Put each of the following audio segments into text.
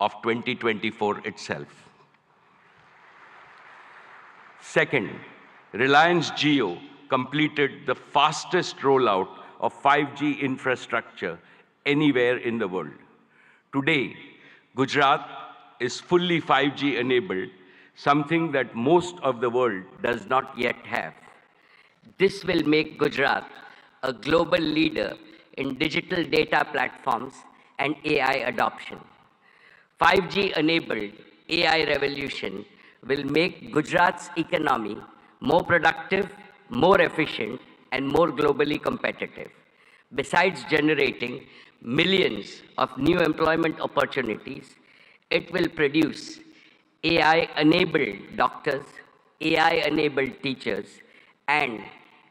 of 2024 itself. Second, Reliance Jio completed the fastest rollout of 5G infrastructure anywhere in the world. Today, Gujarat is fully 5G enabled, something that most of the world does not yet have. This will make Gujarat a global leader in digital data platforms and AI adoption. 5G-enabled AI revolution will make Gujarat's economy more productive, more efficient, and more globally competitive. Besides generating millions of new employment opportunities, it will produce AI-enabled doctors, AI-enabled teachers, and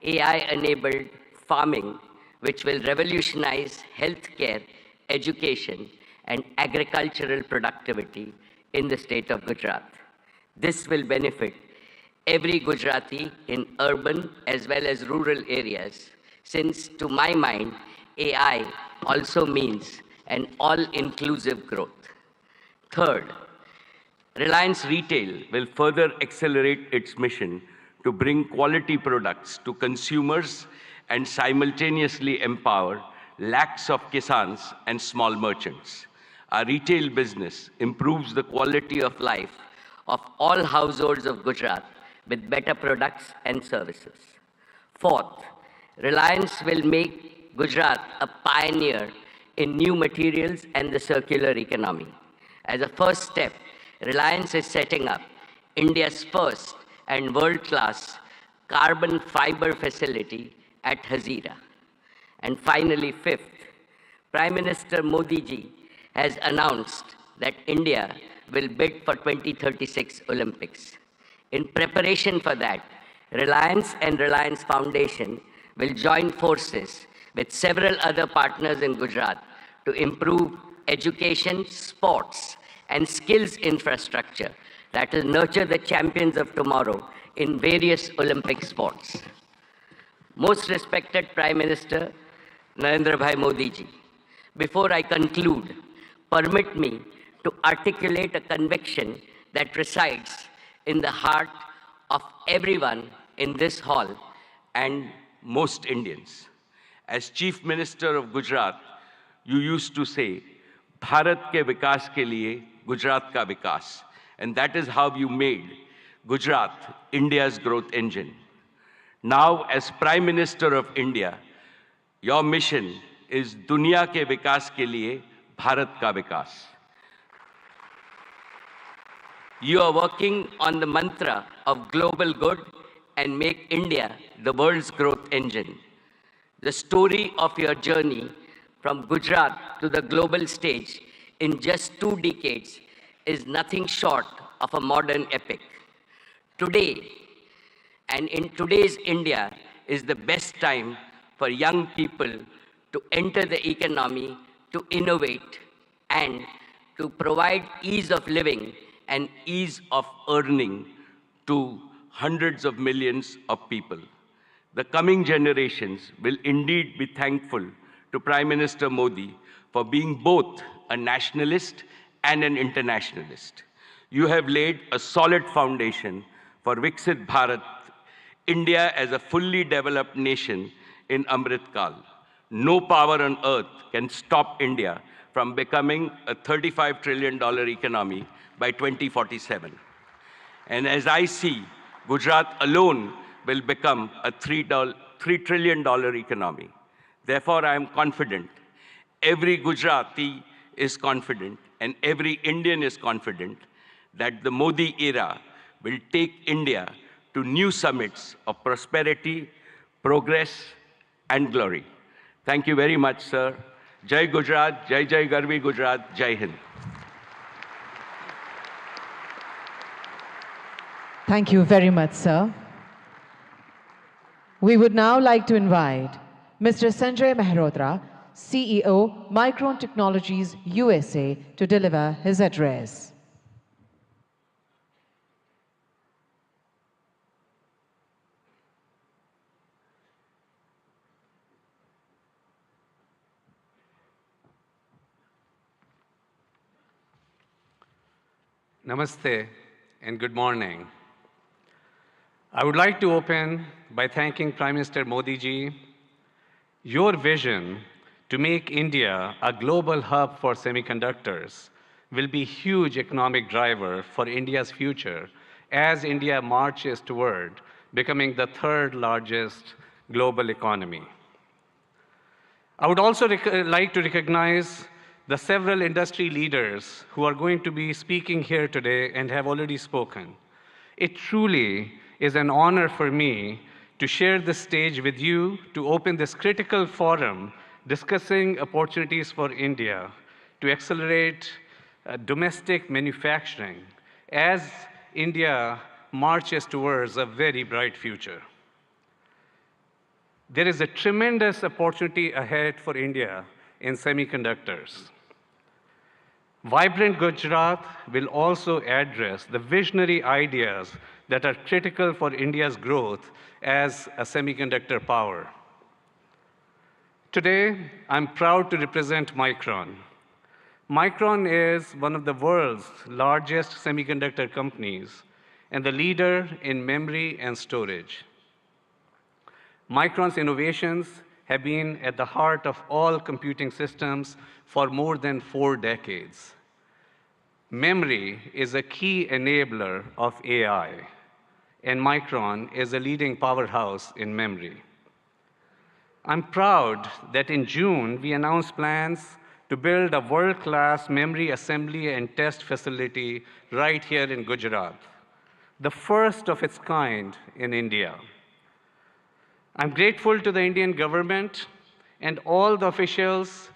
AI-enabled farming, which will revolutionize healthcare, education, and agricultural productivity in the state of Gujarat. This will benefit every Gujarati in urban as well as rural areas, since to my mind, AI also means an all-inclusive growth. Third, Reliance Retail will further accelerate its mission to bring quality products to consumers and simultaneously empower lakhs of kisans and small merchants. Our retail business improves the quality of life of all households of Gujarat with better products and services. Fourth, Reliance will make Gujarat a pioneer in new materials and the circular economy. As a first step, Reliance is setting up India's first and world-class carbon fiber facility at Hazira. And finally, fifth, Prime Minister Modi ji has announced that India will bid for 2036 Olympics. In preparation for that, Reliance and Reliance Foundation will join forces with several other partners in Gujarat to improve education, sports, and skills infrastructure that will nurture the champions of tomorrow in various Olympic sports. Most respected Prime Minister Narendra Bhai Modi ji, before I conclude, permit me to articulate a conviction that resides in the heart of everyone in this hall and most Indians. As Chief Minister of Gujarat, you used to say, Bharat ke vikas ke liye Gujarat ka vikas. And that is how you made Gujarat India's growth engine. Now, as Prime Minister of India, your mission is Dunya ke vikas ke liye Bharat ka vikas. You are working on the mantra of global good and make India the world's growth engine. The story of your journey from Gujarat to the global stage in just 2 decades is nothing short of a modern epic. Today, and in today's India, is the best time for young people to enter the economy, to innovate, and to provide ease of living and ease of earning to hundreds of millions of people. The coming generations will indeed be thankful to Prime Minister Modi for being both a nationalist and an internationalist. You have laid a solid foundation for Viksit Bharat, India as a fully developed nation in Amrit Kal. No power on earth can stop India from becoming a $35 trillion economy by 2047. And as I see, Gujarat alone will become a $3 trillion economy. Therefore, I am confident, every Gujarati is confident, and every Indian is confident that the Modi era will take India to new summits of prosperity, progress, and glory. Thank you very much, sir. Jai Gujarat, Jai Jai Garvi Gujarat, Jai Hind. Thank you very much, sir. We would now like to invite Mr. Sanjay Mehrotra, CEO, Micron Technologies USA, to deliver his address. Namaste and good morning. I would like to open by thanking Prime Minister Modi ji. Your vision to make India a global hub for semiconductors will be a huge economic driver for India's future as India marches toward becoming the third largest global economy. I would also like to recognize the several industry leaders who are going to be speaking here today and have already spoken. It truly is an honor for me to share this stage with you to open this critical forum discussing opportunities for India to accelerate domestic manufacturing as India marches towards a very bright future. There is a tremendous opportunity ahead for India in semiconductors. Vibrant Gujarat will also address the visionary ideas that are critical for India's growth as a semiconductor power. Today, I'm proud to represent Micron. Micron is one of the world's largest semiconductor companies and the leader in memory and storage. Micron's innovations have been at the heart of all computing systems for more than 4 decades. Memory is a key enabler of AI, and Micron is a leading powerhouse in memory. I'm proud that in June, we announced plans to build a world-class memory assembly and test facility right here in Gujarat, the first of its kind in India. I'm grateful to the Indian government and all the officials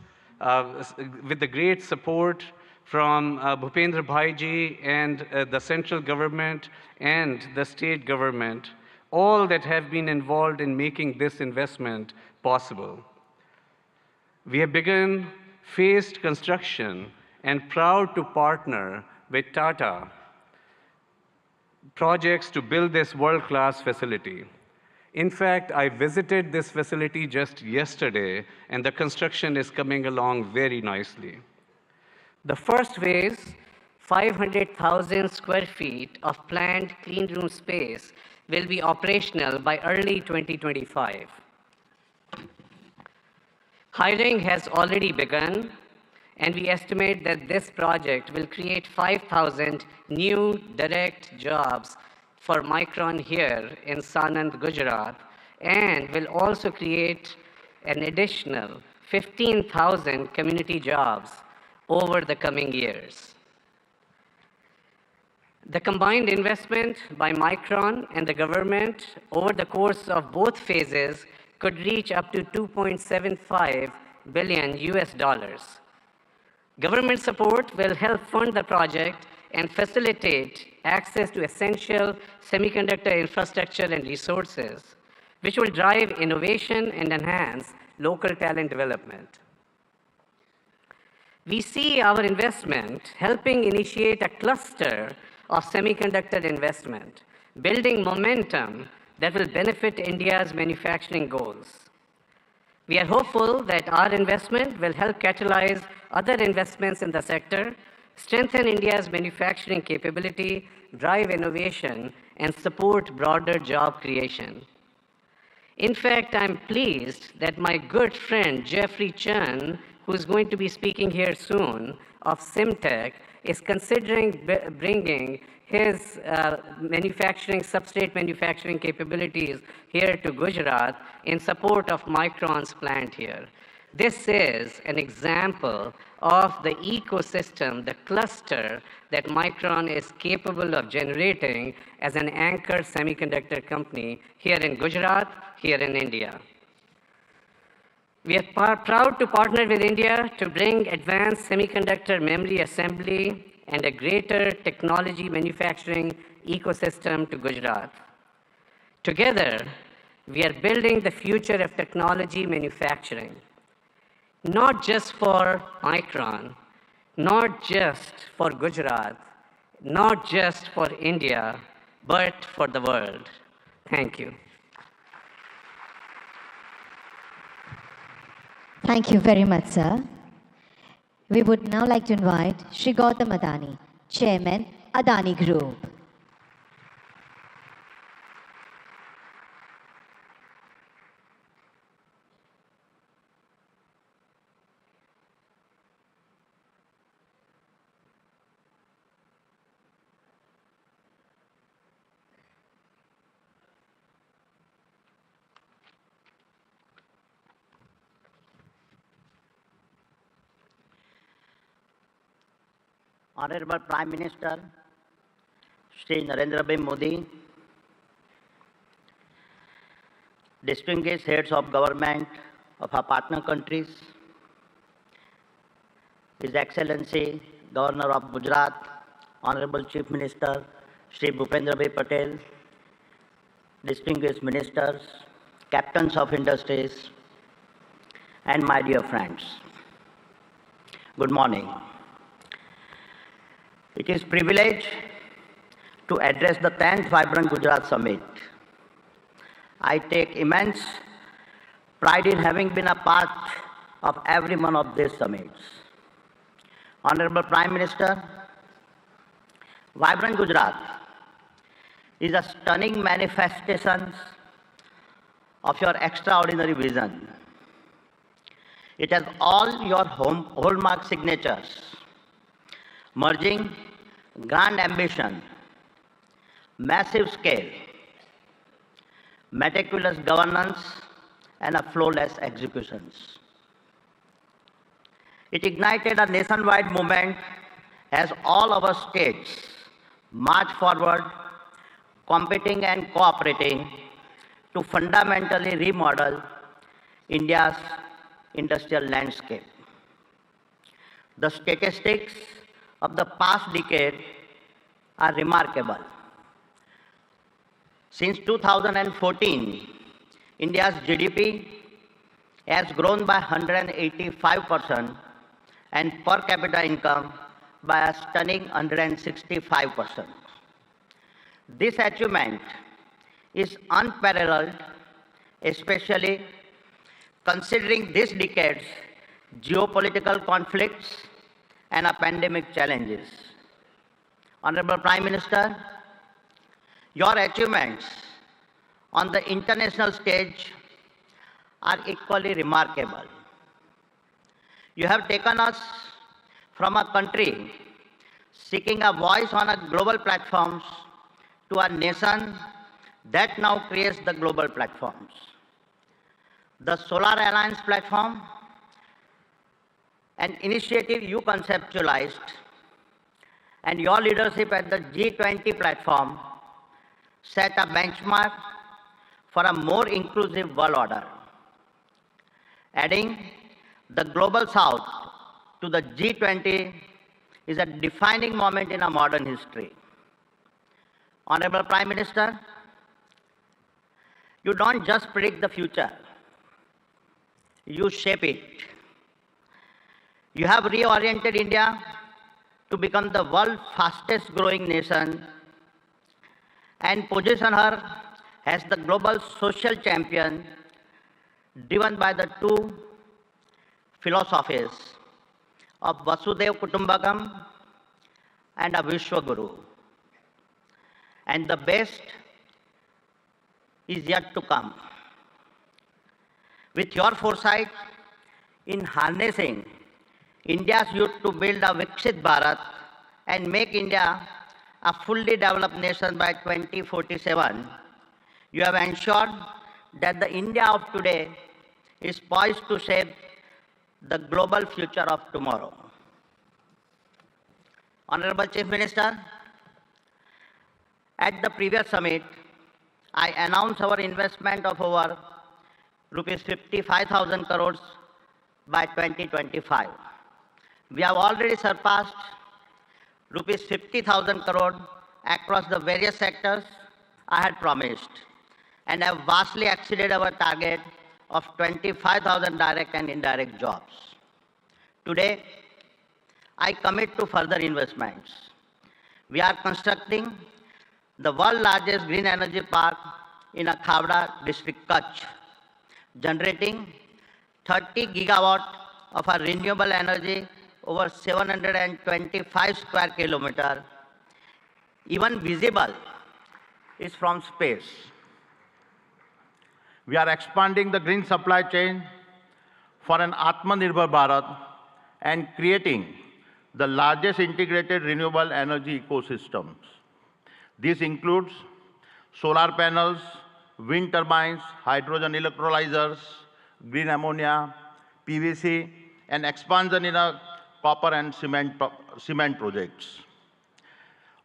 with the great support from Bhupendra Bhai ji and the central government and the state government, all that have been involved in making this investment possible. We have begun phased construction and proud to partner with Tata projects to build this world-class facility. In fact, I visited this facility just yesterday, and the construction is coming along very nicely. The first phase, 500,000 square feet of planned clean room space, will be operational by early 2025. Hiring has already begun, and we estimate that this project will create 5,000 new direct jobs for Micron here in Sanand, Gujarat, and will also create an additional 15,000 community jobs over the coming years. The combined investment by Micron and the government over the course of both phases could reach up to $2.75 billion US dollars. Government support will help fund the project and facilitate access to essential semiconductor infrastructure and resources, which will drive innovation and enhance local talent development. We see our investment helping initiate a cluster of semiconductor investment, building momentum that will benefit India's manufacturing goals. We are hopeful that our investment will help catalyze other investments in the sector, strengthen India's manufacturing capability, drive innovation, and support broader job creation. In fact, I'm pleased that my good friend Jeffrey Chen, who's going to be speaking here soon, of Simtech, is considering bringing his substrate manufacturing capabilities here to Gujarat in support of Micron's plant here. This is an example of the ecosystem, the cluster that Micron is capable of generating as an anchor semiconductor company here in Gujarat, here in India. We are proud to partner with India to bring advanced semiconductor memory assembly and a greater technology manufacturing ecosystem to Gujarat. Together, we are building the future of technology manufacturing, not just for Micron, not just for Gujarat, not just for India, but for the world. Thank you. Thank you very much, sir. We would now like to invite Shri Gautam Adani Chairman, Adani Group. Honorable Prime Minister, Shri Narendra Bhai Modi, distinguished heads of government of our partner countries, His Excellency Governor of Gujarat, Honorable Chief Minister Shri Bhupendra Bhai Patel, distinguished ministers, captains of industries, and my dear friends. Good morning. It is a privilege to address the 10th Vibrant Gujarat Summit. I take immense pride in having been a part of every one of these summits. Honorable Prime Minister, Vibrant Gujarat is a stunning manifestation of your extraordinary vision. It has all your hallmark signatures, merging grand ambition, massive scale, meticulous governance, and a flawless executions. It ignited a nationwide movement as all our states march forward, competing and cooperating to fundamentally remodel India's industrial landscape. The statistics of the past decade are remarkable. Since 2014, India's GDP has grown by 185% and per capita income by a stunning 165%. This achievement is unparalleled, especially considering this decade's geopolitical conflicts and a pandemic challenges. Honorable Prime Minister, your achievements on the international stage are equally remarkable. You have taken us from a country seeking a voice on a global platforms to a nation that now creates the global platforms. The Solar Alliance platform, an initiative you conceptualized, and your leadership at the G20 platform set a benchmark for a more inclusive world order. Adding the Global South to the G20 is a defining moment in our modern history. Honorable Prime Minister, you don't just predict the future, you shape it. You have reoriented India to become the world's fastest growing nation and position her as the global social champion driven by the two philosophies of Vasudhaiva Kutumbakam and a Vishwaguru. And the best is yet to come. With your foresight in harnessing India's youth to build a Viksit Bharat and make India a fully developed nation by 2047, you have ensured that the India of today is poised to shape the global future of tomorrow. Honorable Chief Minister, at the previous summit, I announced our investment of over rupees 55,000 crores by 2025. We have already surpassed rupees 50,000 crore across the various sectors I had promised and have vastly exceeded our target of 25,000 direct and indirect jobs. Today, I commit to further investments. We are constructing the world's largest green energy park in a Khavda district, Kutch, generating 30 gigawatt of our renewable energy over 725 square kilometer, even visible, is from space. We are expanding the green supply chain for an Atmanirbhar Bharat and creating the largest integrated renewable energy ecosystems. This includes solar panels, wind turbines, hydrogen electrolyzers, green ammonia, PVC, and expansion in copper and cement projects.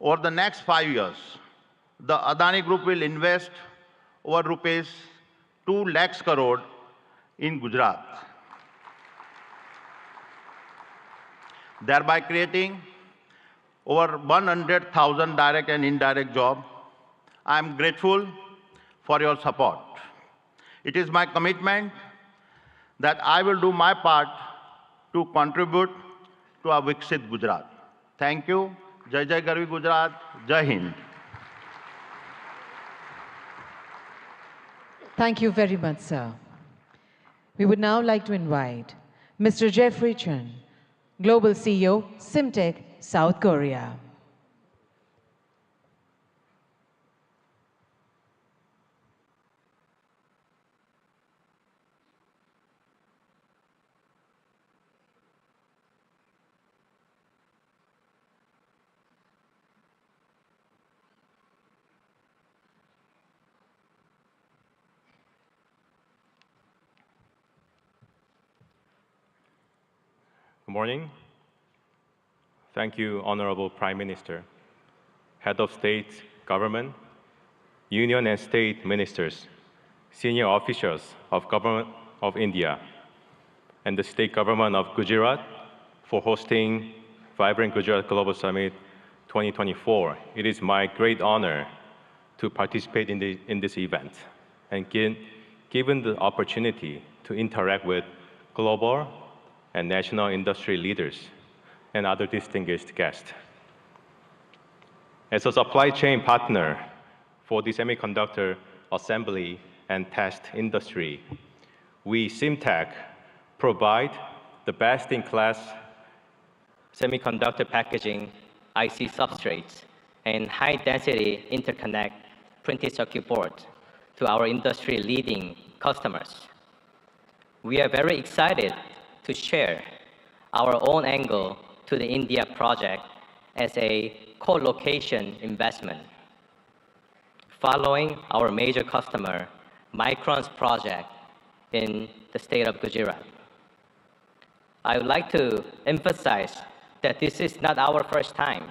Over the next 5 years, the Adani Group will invest over rupees 2 lakhs crore in Gujarat, thereby creating over 100,000 direct and indirect jobs. I am grateful for your support. It is my commitment that I will do my part to contribute to a Viksit Gujarat. Thank you. Jai Jai Garvi Gujarat. Jai Hind. Thank you very much, sir. We would now like to invite Mr. Jeffrey Chen, Global CEO, Simtech, South Korea. Good morning. Thank you, Honorable Prime Minister, Head of State, Government, Union and State Ministers, senior officials of Government of India, and the State Government of Gujarat for hosting Vibrant Gujarat Global Summit 2024. It is my great honor to participate in this event and given the opportunity to interact with global and national industry leaders and other distinguished guests. As a supply chain partner for the semiconductor assembly and test industry, we, Simtech, provide the best-in-class semiconductor packaging, IC substrates, and high-density interconnect printed circuit boards to our industry-leading customers. We are very excited to share our own angle to the India project as a co-location investment. Following our major customer, Micron's project in the state of Gujarat. I would like to emphasize that this is not our first time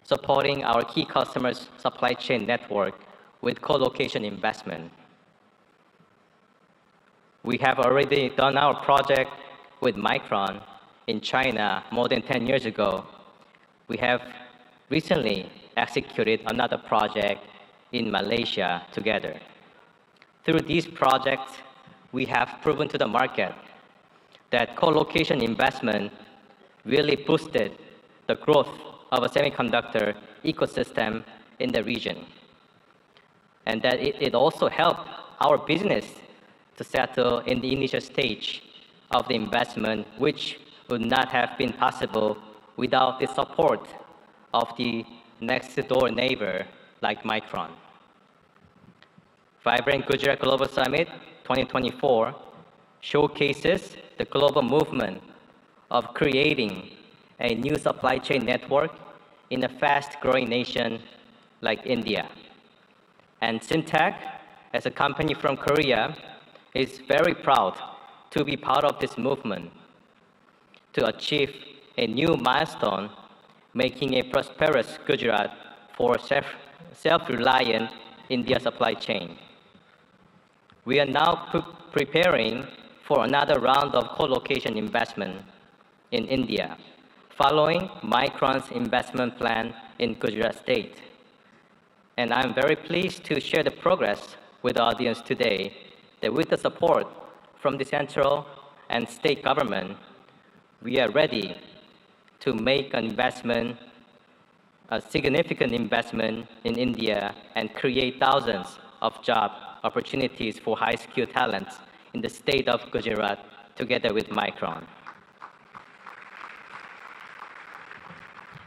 supporting our key customers' supply chain network with co-location investment. We have already done our project with Micron in China more than 10 years ago. We have recently executed another project in Malaysia together. Through these projects, we have proven to the market that co-location investment really boosted the growth of a semiconductor ecosystem in the region, and that it also helped our business to settle in the initial stage of the investment, which would not have been possible without the support of the next-door neighbor like Micron. Vibrant Gujarat Global Summit 2024 showcases the global movement of creating a new supply chain network in a fast-growing nation like India. And Simtech, as a company from Korea, is very proud to be part of this movement to achieve a new milestone, making a prosperous Gujarat for self-reliant India supply chain. We are now preparing for another round of co-location investment in India, following Micron's investment plan in Gujarat state. And I'm very pleased to share the progress with the audience today that with the support from the central and state government, we are ready to make an investment, a significant investment in India and create thousands of job opportunities for high-skilled talents in the state of Gujarat together with Micron.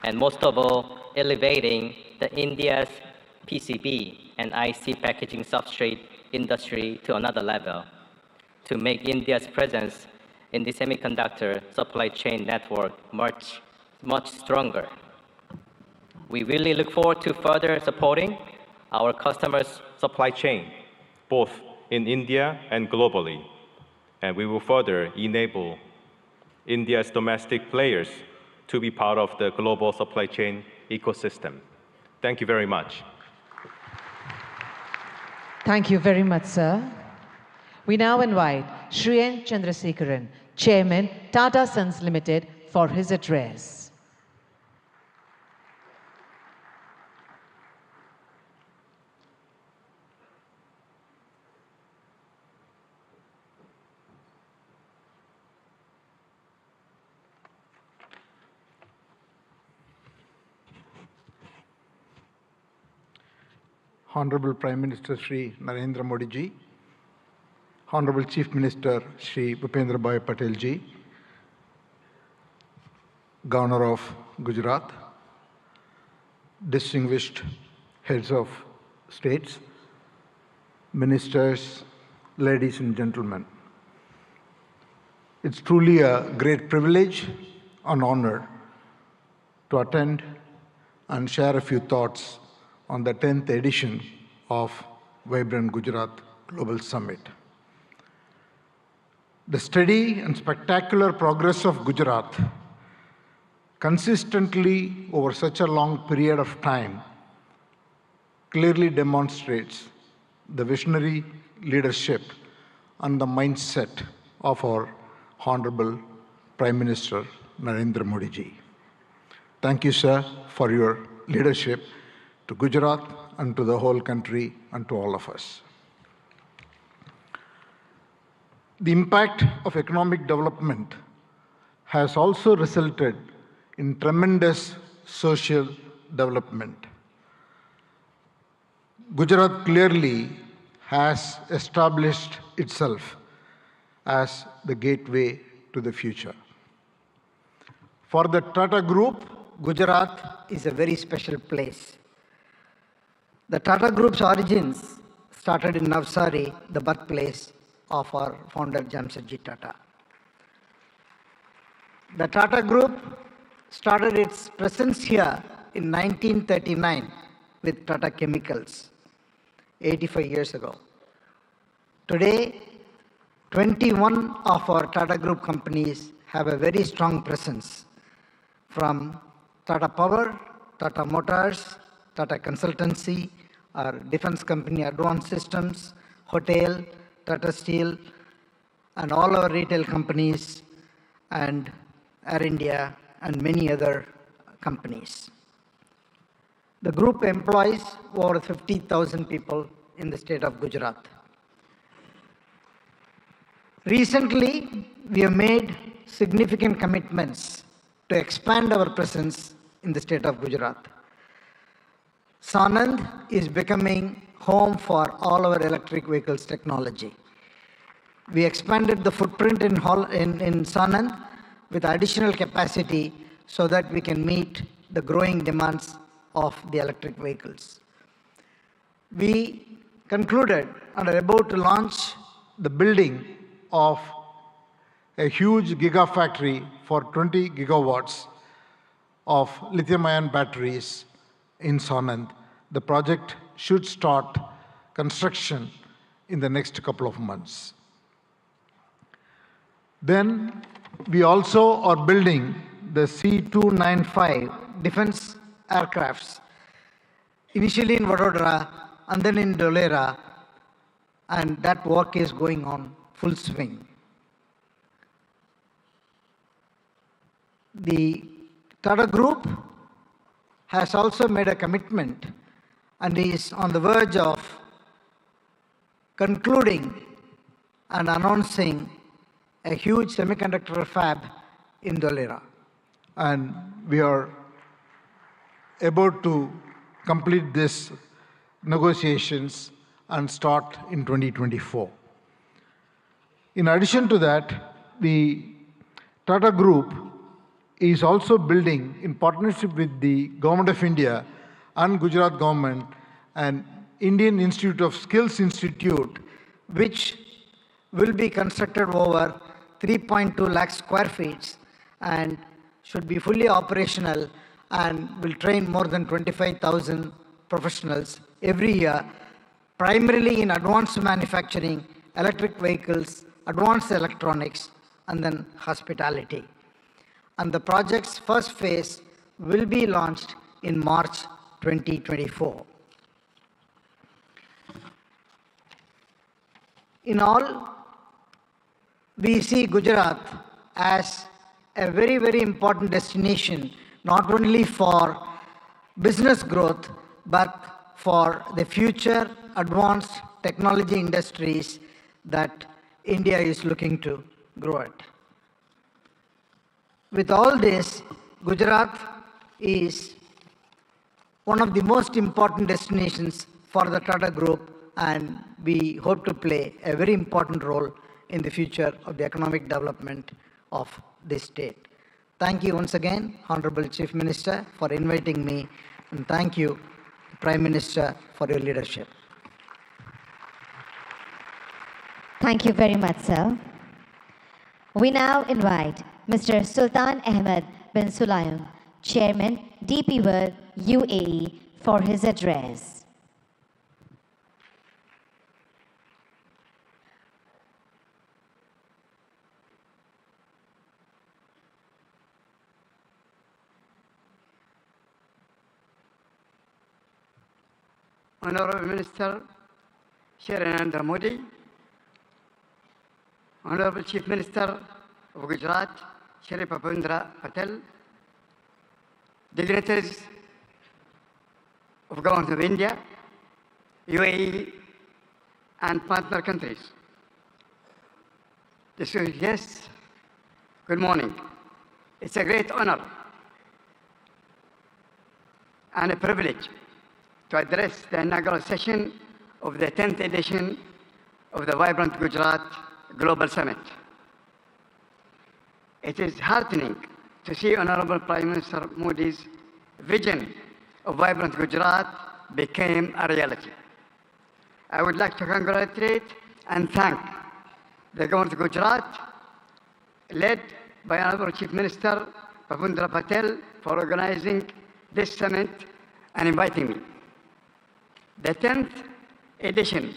and most of all, elevating India's PCB and IC packaging substrate industry to another level to make India's presence in the semiconductor supply chain network much stronger. We really look forward to further supporting our customers' supply chain, both in India and globally. And we will further enable India's domestic players to be part of the global supply chain ecosystem. Thank you very much. Thank you very much, sir. We now invite Shri N. Chandrasekharan, Chairman, Tata Sons Limited, for his address. Honorable Prime Minister Shri Narendra Modi ji, Honorable Chief Minister Shri Bhupendra Bhai Patel ji, Governor of Gujarat, distinguished heads of states, ministers, ladies and gentlemen. It's truly a great privilege and honor to attend and share a few thoughts on the 10th edition of Vibrant Gujarat Global Summit. The steady and spectacular progress of Gujarat consistently over such a long period of time clearly demonstrates the visionary leadership and the mindset of our Honorable Prime Minister Narendra Modi ji. Thank you, sir, for your leadership to Gujarat and to the whole country and to all of us. The impact of economic development has also resulted in tremendous social development. Gujarat clearly has established itself as the gateway to the future. For the Tata Group, Gujarat is a very special place. The Tata Group's origins started in Navsari, the birthplace of our founder Jamshedji Tata. The Tata Group started its presence here in 1939 with Tata Chemicals, 85 years ago. Today, 21 of our Tata Group companies have a very strong presence, from Tata Power, Tata Motors, Tata Consultancy, our defense company Advanced Systems, Hotel, Tata Steel, and all our retail companies, and Air India, and many other companies. The group employs over 50,000 people in the state of Gujarat. Recently, we have made significant commitments to expand our presence in the state of Gujarat. Sanand is becoming home for all our electric vehicles technology. We expanded the footprint in Sanand with additional capacity so that we can meet the growing demands of the electric vehicles. We concluded and are about to launch the building of a huge gigafactory for 20 gigawatts of lithium-ion batteries in Sanand. The project should start construction in the next couple of months. Then we also are building the C-295 defense aircrafts, initially in Vadodara and then in Dholera, and that work is going on full swing. The Tata Group has also made a commitment and is on the verge of concluding and announcing a huge semiconductor fab in Dholera. And we are about to complete these negotiations and start in 2024. In addition to that, the Tata Group is also building, in partnership with the Government of India and Gujarat government, an Indian Institute of Skills Institute, which will be constructed over 3.2 lakh square feet and should be fully operational and will train more than 25,000 professionals every year, primarily in advanced manufacturing, electric vehicles, advanced electronics, and then hospitality. And the project's first phase will be launched in March 2024. In all, we see Gujarat as a very, very important destination, not only for business growth, but for the future advanced technology industries that India is looking to grow at. With all this, Gujarat is one of the most important destinations for the Tata Group, and we hope to play a very important role in the future of the economic development of this state. Thank you once again, Honorable Chief Minister, for inviting me, and thank you, Prime Minister, for your leadership. Thank you very much, sir. We now invite Mr. Sultan Ahmed bin Sulayem, Chairman, DP World, UAE, for his address. Honorable Minister Shri Narendra Modi, Honorable Chief Minister of Gujarat Shri Bhupendra Patel, dignitaries of Government of India, UAE, and partner countries. Distinguished guests, good morning. It's a great honor and a privilege to address the inaugural session of the 10th edition of the Vibrant Gujarat Global Summit. It is heartening to see Honorable Prime Minister Modi's vision of Vibrant Gujarat became a reality. I would like to congratulate and thank the Government of Gujarat, led by Honorable Chief Minister Bhupendra Patel, for organizing this summit and inviting me. The 10th edition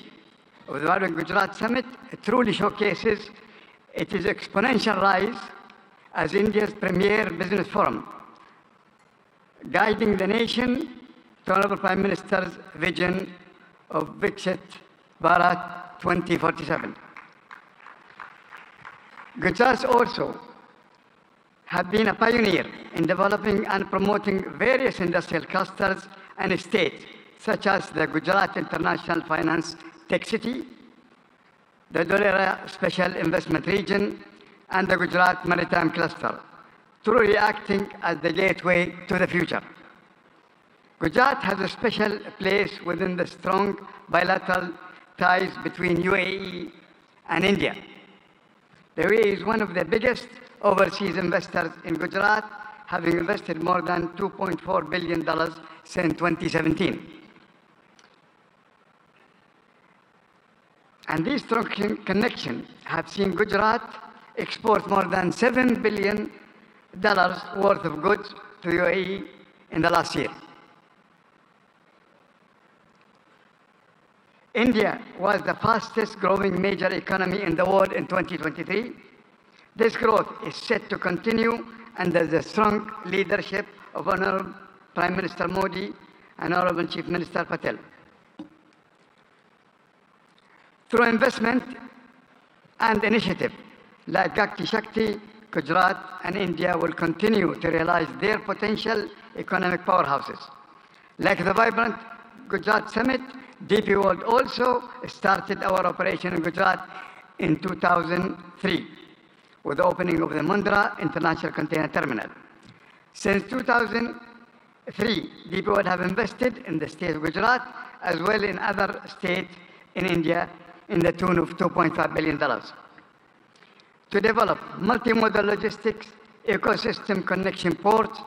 of the Vibrant Gujarat Summit truly showcases its exponential rise as India's premier business forum, guiding the nation to Honorable Prime Minister's vision of Viksit Bharat 2047. Gujarat also have been a pioneer in developing and promoting various industrial clusters and estates, such as the Gujarat International Finance Tech City, the Dholera Special Investment Region, and the Gujarat Maritime Cluster, truly acting as the gateway to the future. Gujarat has a special place within the strong bilateral ties between UAE and India. The UAE is one of the biggest overseas investors in Gujarat, having invested more than $2.4 billion since 2017. And these strong connections have seen Gujarat export more than $7 billion worth of goods to UAE in the last year. India was the fastest growing major economy in the world in 2023. This growth is set to continue under the strong leadership of Honorable Prime Minister Modi and Honorable Chief Minister Patel. Through investment and initiative like Gati Shakti, Gujarat and India will continue to realize their potential economic powerhouses. Like the Vibrant Gujarat Summit, DP World also started our operation in Gujarat in 2003 with the opening of the Mundra International Container Terminal. Since 2003, DP World have invested in the state of Gujarat as well in other states in India in the tune of $2.5 billion to develop multimodal logistics ecosystem connection ports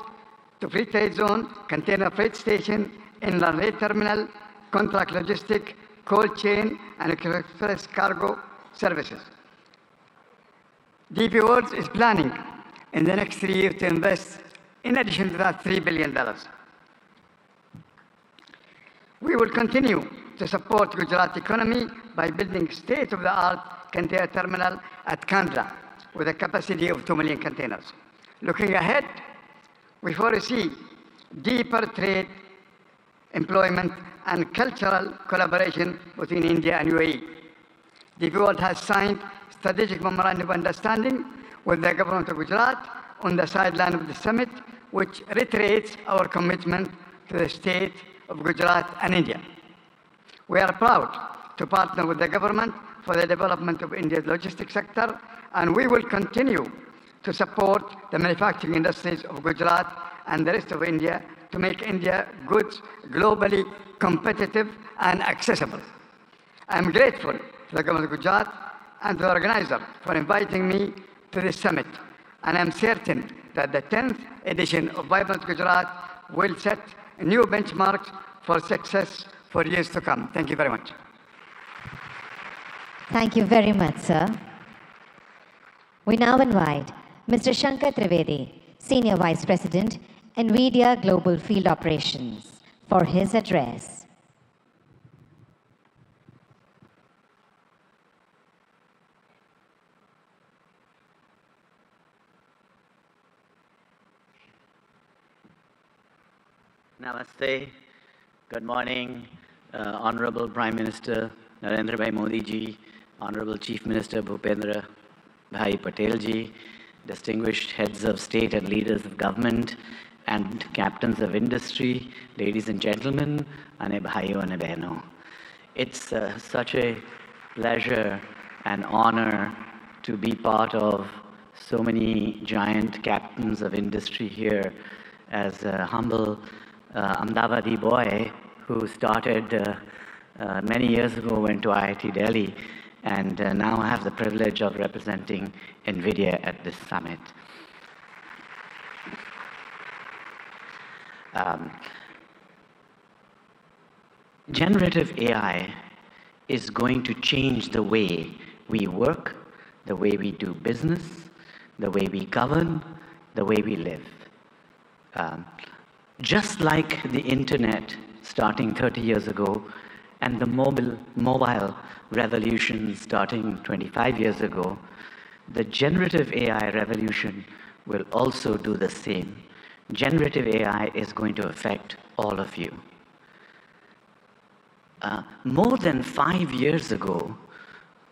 to free trade zone, container freight station, inland rail terminal, contract logistic, cold chain, and express cargo services. DP World is planning in the next 3 years to invest, in addition to that, $3 billion. We will continue to support Gujarat economy by building state-of-the-art container terminal at Kandla with a capacity of 2 million containers. Looking ahead, we foresee deeper trade, employment, and cultural collaboration between India and UAE. DP World has signed strategic memorandum of understanding with the government of Gujarat on the sideline of the summit, which reiterates our commitment to the state of Gujarat and India. We are proud to partner with the government for the development of India's logistics sector, and we will continue to support the manufacturing industries of Gujarat and the rest of India to make India goods globally competitive and accessible. I am grateful to the government of Gujarat and to the organizer for inviting me to this summit, and I am certain that the 10th edition of Vibrant Gujarat will set new benchmarks for success for years to come. Thank you very much. Thank you very much, sir. We now invite Mr. Shankar Trivedi, Senior Vice President, NVIDIA Global Field Operations, for his address. Namaste. Good morning, Honorable Prime Minister Narendra Bhai Modi ji, Honorable Chief Minister Bhupendra Bhai Patel ji, distinguished heads of state and leaders of government, and captains of industry, ladies and gentlemen, ane bhaiyo ane behno. It's such a pleasure and honor to be part of so many giant captains of industry here as a humble Ahmedabadi boy who started many years ago, went to IIT Delhi, and now I have the privilege of representing NVIDIA at this summit. Generative AI is going to change the way we work, the way we do business, the way we govern, the way we live. Just like the internet starting 30 years ago and the mobile revolution starting 25 years ago, the generative AI revolution will also do the same. Generative AI is going to affect all of you. More than 5 years ago,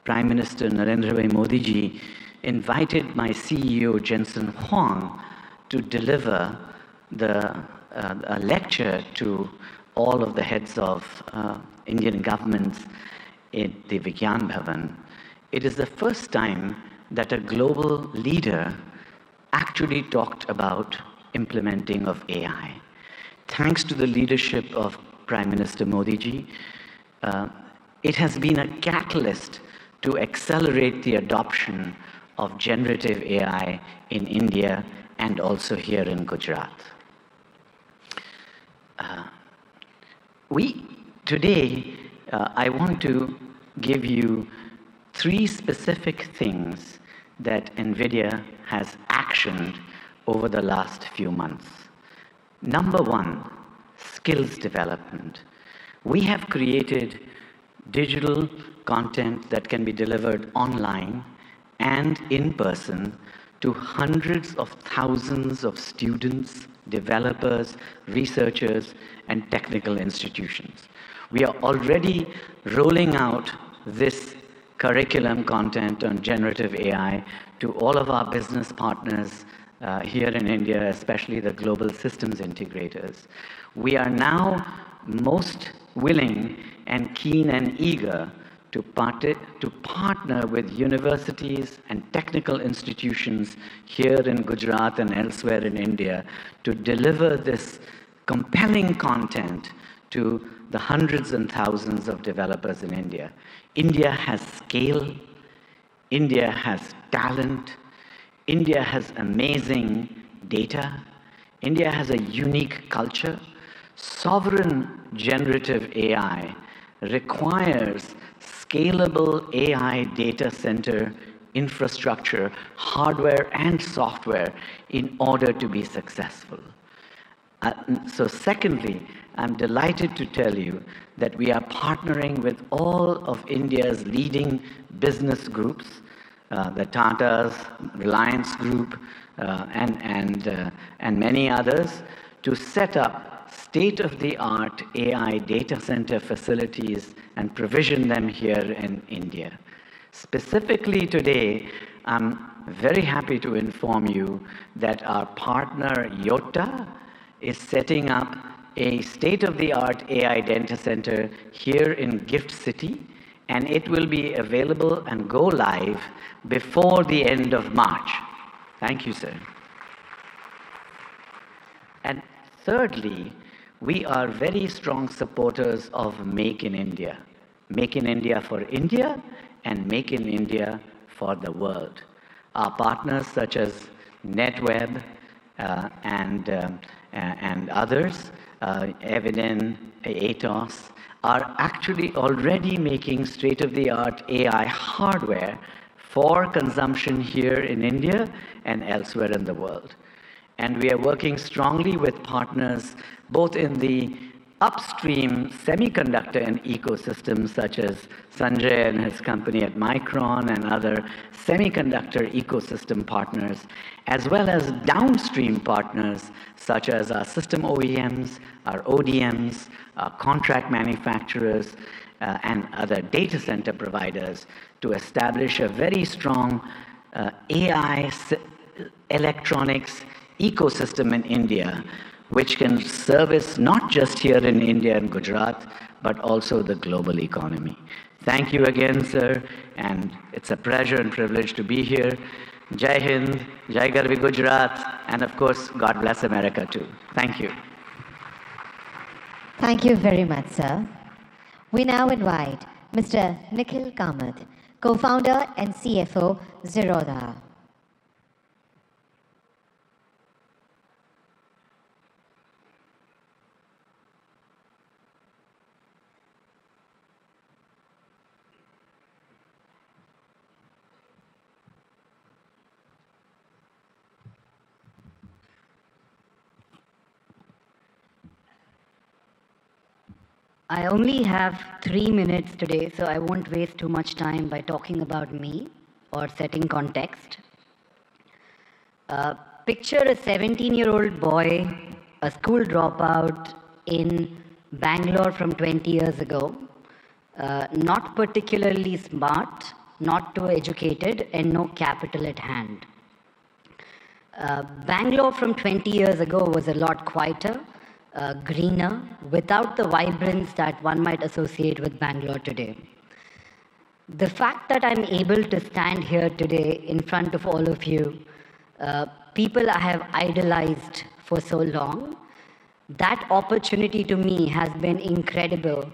Prime Minister Narendra Bhai Modi ji invited my CEO Jensen Huang to deliver a lecture to all of the heads of Indian governments in the Vigyan Bhavan. It is the first time that a global leader actually talked about implementing of AI. Thanks to the leadership of Prime Minister Modi ji, it has been a catalyst to accelerate the adoption of generative AI in India and also here in Gujarat. Today, I want to give you 3 specific things that NVIDIA has actioned over the last few months. Number 1, skills development. We have created digital content that can be delivered online and in person to hundreds of thousands of students, developers, researchers, and technical institutions. We are already rolling out this curriculum content on generative AI to all of our business partners here in India, especially the global systems integrators. We are now most willing and keen and eager to partner with universities and technical institutions here in Gujarat and elsewhere in India to deliver this compelling content to the hundreds and thousands of developers in India. India has scale, India has talent, India has amazing data. India has a unique culture. Sovereign generative AI requires scalable AI data center infrastructure, hardware and software in order to be successful. So secondly, I'm delighted to tell you that we are partnering with all of India's leading business groups, the Tatas, Reliance Group, and many others, to set up state-of-the-art AI data center facilities and provision them here in India. Specifically today, I'm very happy to inform you that our partner Yotta is setting up a state-of-the-art AI data center here in Gift City, and it will be available and go live before the end of March. Thank you, sir. And thirdly, we are very strong supporters of Make in India. Make in India for India and Make in India for the world. Our partners such as NetWeb and others, Eviden, Atos, are actually already making state-of-the-art AI hardware for consumption here in India and elsewhere in the world. And we are working strongly with partners both in the upstream semiconductor and ecosystems such as Sanjay and his company at Micron and other semiconductor ecosystem partners, as well as downstream partners such as our system OEMs, our ODMs, our contract manufacturers, and other data center providers to establish a very strong AI electronics ecosystem in India, which can service not just here in India and Gujarat, but also the global economy. Thank you again, sir, and it's a pleasure and privilege to be here. Jai Hind, Jai Garvi Gujarat, and of course, God bless America too. Thank you. Thank you very much, sir. We now invite Mr. Nikhil Kamath, co-founder and CFO, Zerodha. I only have 3 minutes today, so I won't waste too much time by talking about me or setting context. Picture a 17-year-old boy, a school dropout in Bangalore from 20 years ago, not particularly smart, not too educated, and no capital at hand. Bangalore from 20 years ago was a lot quieter, greener, without the vibrance that one might associate with Bangalore today. The fact that I'm able to stand here today in front of all of you, people I have idolized for so long, that opportunity to me has been incredible,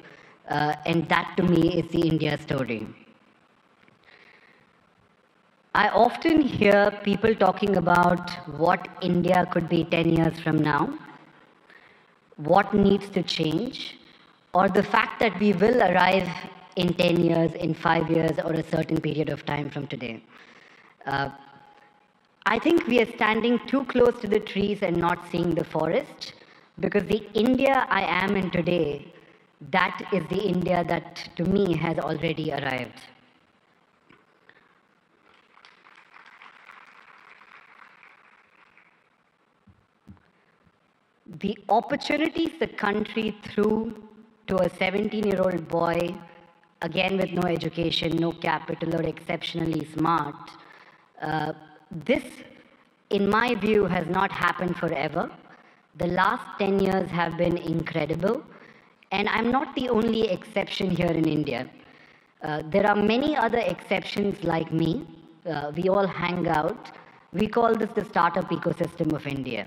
and that to me is the India story. I often hear people talking about what India could be 10 years from now, what needs to change, or the fact that we will arrive in 10 years, in 5 years, or a certain period of time from today. I think we are standing too close to the trees and not seeing the forest, because the India I am in today, that is the India that to me has already arrived. The opportunities the country threw to a 17-year-old boy, again with no education, no capital, or exceptionally smart, this, in my view, has not happened forever. The last 10 years have been incredible, and I'm not the only exception here in India. There are many other exceptions like me. We all hang out. We call this the startup ecosystem of India.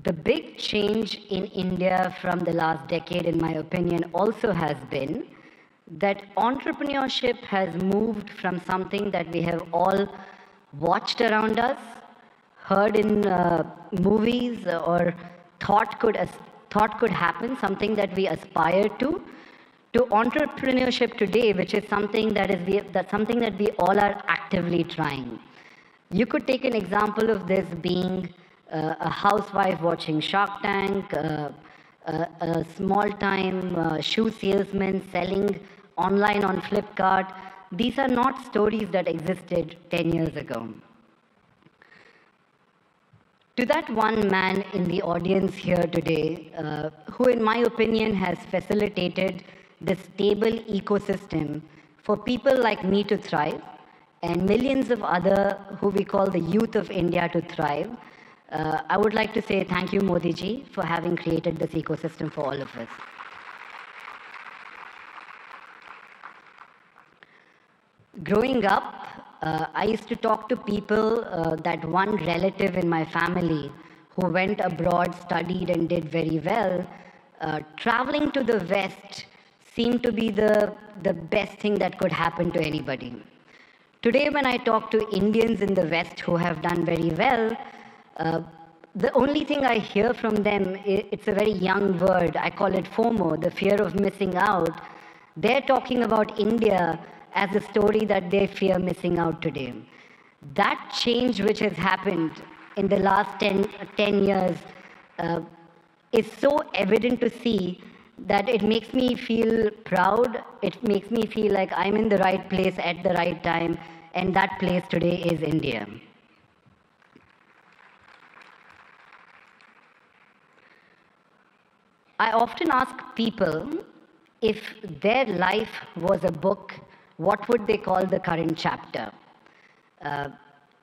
The big change in India from the last decade, in my opinion, also has been that entrepreneurship has moved from something that we have all watched around us, heard in movies, or thought could happen, something that we aspire to entrepreneurship today, which is something that we all are actively trying. You could take an example of this being a housewife watching Shark Tank, a small-time shoe salesman selling online on Flipkart. These are not stories that existed 10 years ago. To that one man in the audience here today, who in my opinion has facilitated this stable ecosystem for people like me to thrive, and millions of other who we call the youth of India to thrive, I would like to say thank you, Modi ji, for having created this ecosystem for all of us. Growing up, I used to talk to people, that one relative in my family who went abroad, studied and did very well. Traveling to the West seemed to be the best thing that could happen to anybody. Today, when I talk to Indians in the West who have done very well, the only thing I hear from them, it's a very young word, I call it FOMO, the fear of missing out. They're talking about India as a story that they fear missing out today. That change which has happened in the last 10 years is so evident to see that it makes me feel proud. It makes me feel like I'm in the right place at the right time, and that place today is India. I often ask people if their life was a book, what would they call the current chapter?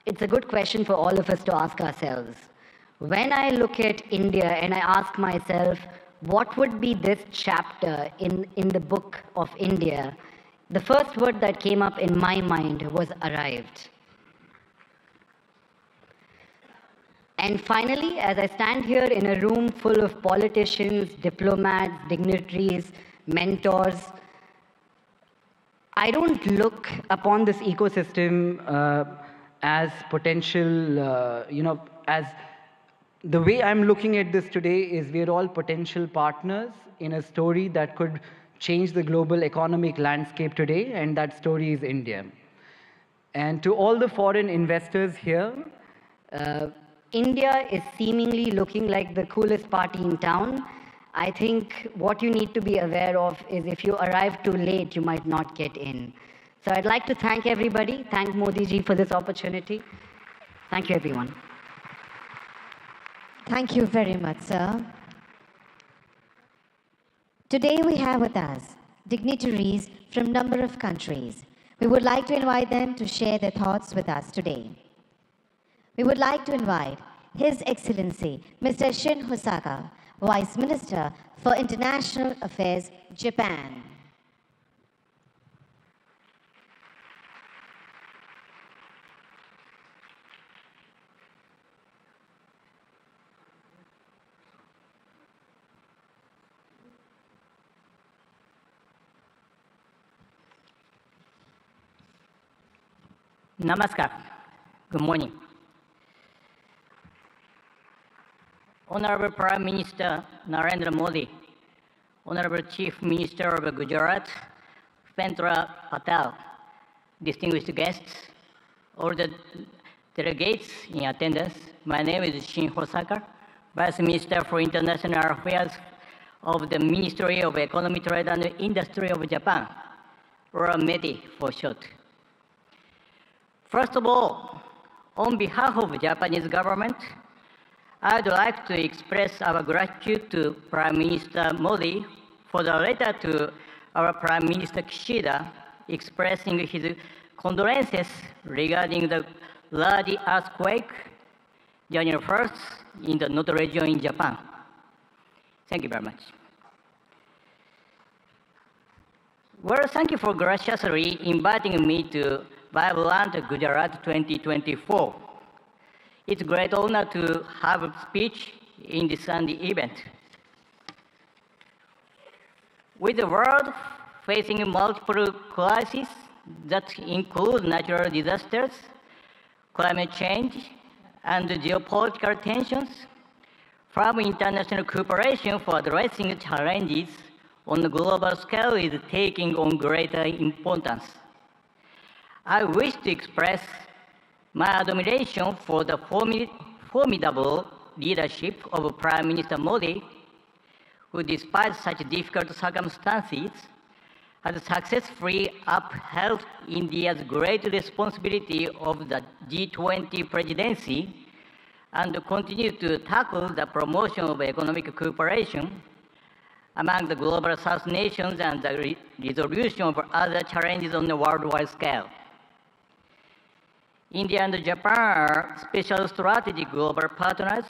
It's a good question for all of us to ask ourselves. When I look at India and I ask myself, what would be this chapter in the book of India? The first word that came up in my mind was arrived. And finally, as I stand here in a room full of politicians, diplomats, dignitaries, mentors, I don't look upon this ecosystem as potential, as the way I'm looking at this today is we're all potential partners in a story that could change the global economic landscape today, and that story is India. And to all the foreign investors here, India is seemingly looking like the coolest party in town. I think what you need to be aware of is if you arrive too late, you might not get in. So I'd like to thank everybody, thank Modi ji for this opportunity. Thank you, everyone. Thank you very much, sir. Today we have with us dignitaries from a number of countries. We would like to invite them to share their thoughts with us today. We would like to invite His Excellency, Mr. Shin Hosaka, Vice Minister for International Affairs, Japan. Namaskar. Good morning. Honorable Prime Minister Narendra Modi, Honorable Chief Minister of Gujarat, Pendra Patel, distinguished guests, all the delegates in attendance, my name is Shin Hosaka, Vice Minister for International Affairs of the Ministry of Economy, Trade and Industry of Japan, or METI for short. First of all, on behalf of the Japanese government, I would like to express our gratitude to Prime Minister Modi for the letter to our Prime Minister Kishida expressing his condolences regarding the large earthquake January 1st in the Noto region in Japan. Thank you very much. Well, thank you for graciously inviting me to Vibrant Gujarat 2024. It's a great honor to have a speech in this Sunday event. With the world facing multiple crises that include natural disasters, climate change, and geopolitical tensions, from international cooperation for addressing challenges on a global scale is taking on greater importance. I wish to express my admiration for the formidable leadership of Prime Minister Modi, who, despite such difficult circumstances, has successfully upheld India's great responsibility of the G20 presidency and continues to tackle the promotion of economic cooperation among the global South nations and the resolution of other challenges on a worldwide scale. India and Japan are special strategic global partners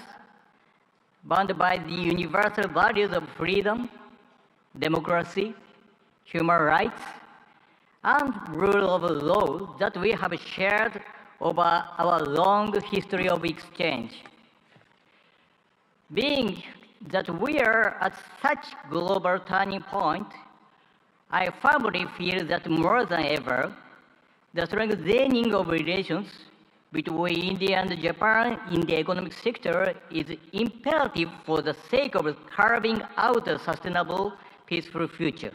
bound by the universal values of freedom, democracy, human rights, and rule of law that we have shared over our long history of exchange. Being that we are at such global turning point, I firmly feel that more than ever, the strengthening of relations between India and Japan in the economic sector is imperative for the sake of carving out a sustainable, peaceful future.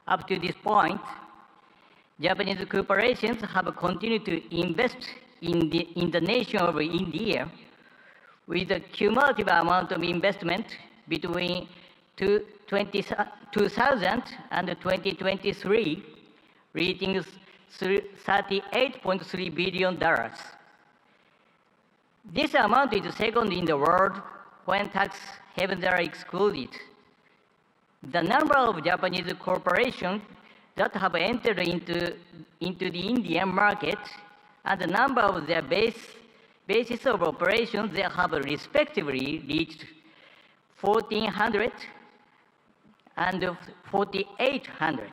Up to this point, Japanese corporations have continued to invest in the nation of India with a cumulative amount of investment between 2000 and 2023, reaching $38.3 billion. This amount is second in the world when tax havens are excluded. The number of Japanese corporations that have entered into the Indian market and the number of their bases of operations that have respectively reached 1,400 and 4,800.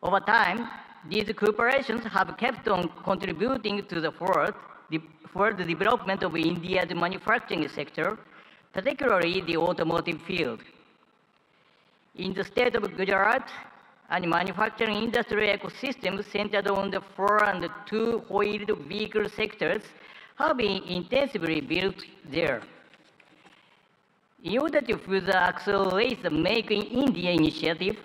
Over time, these corporations have kept on contributing to the further development of India's manufacturing sector, particularly the automotive field. In the state of Gujarat, a manufacturing industry ecosystem centered on the 4- and 2-wheeled vehicle sectors have been intensively built there. In order to further accelerate the Make in India initiative,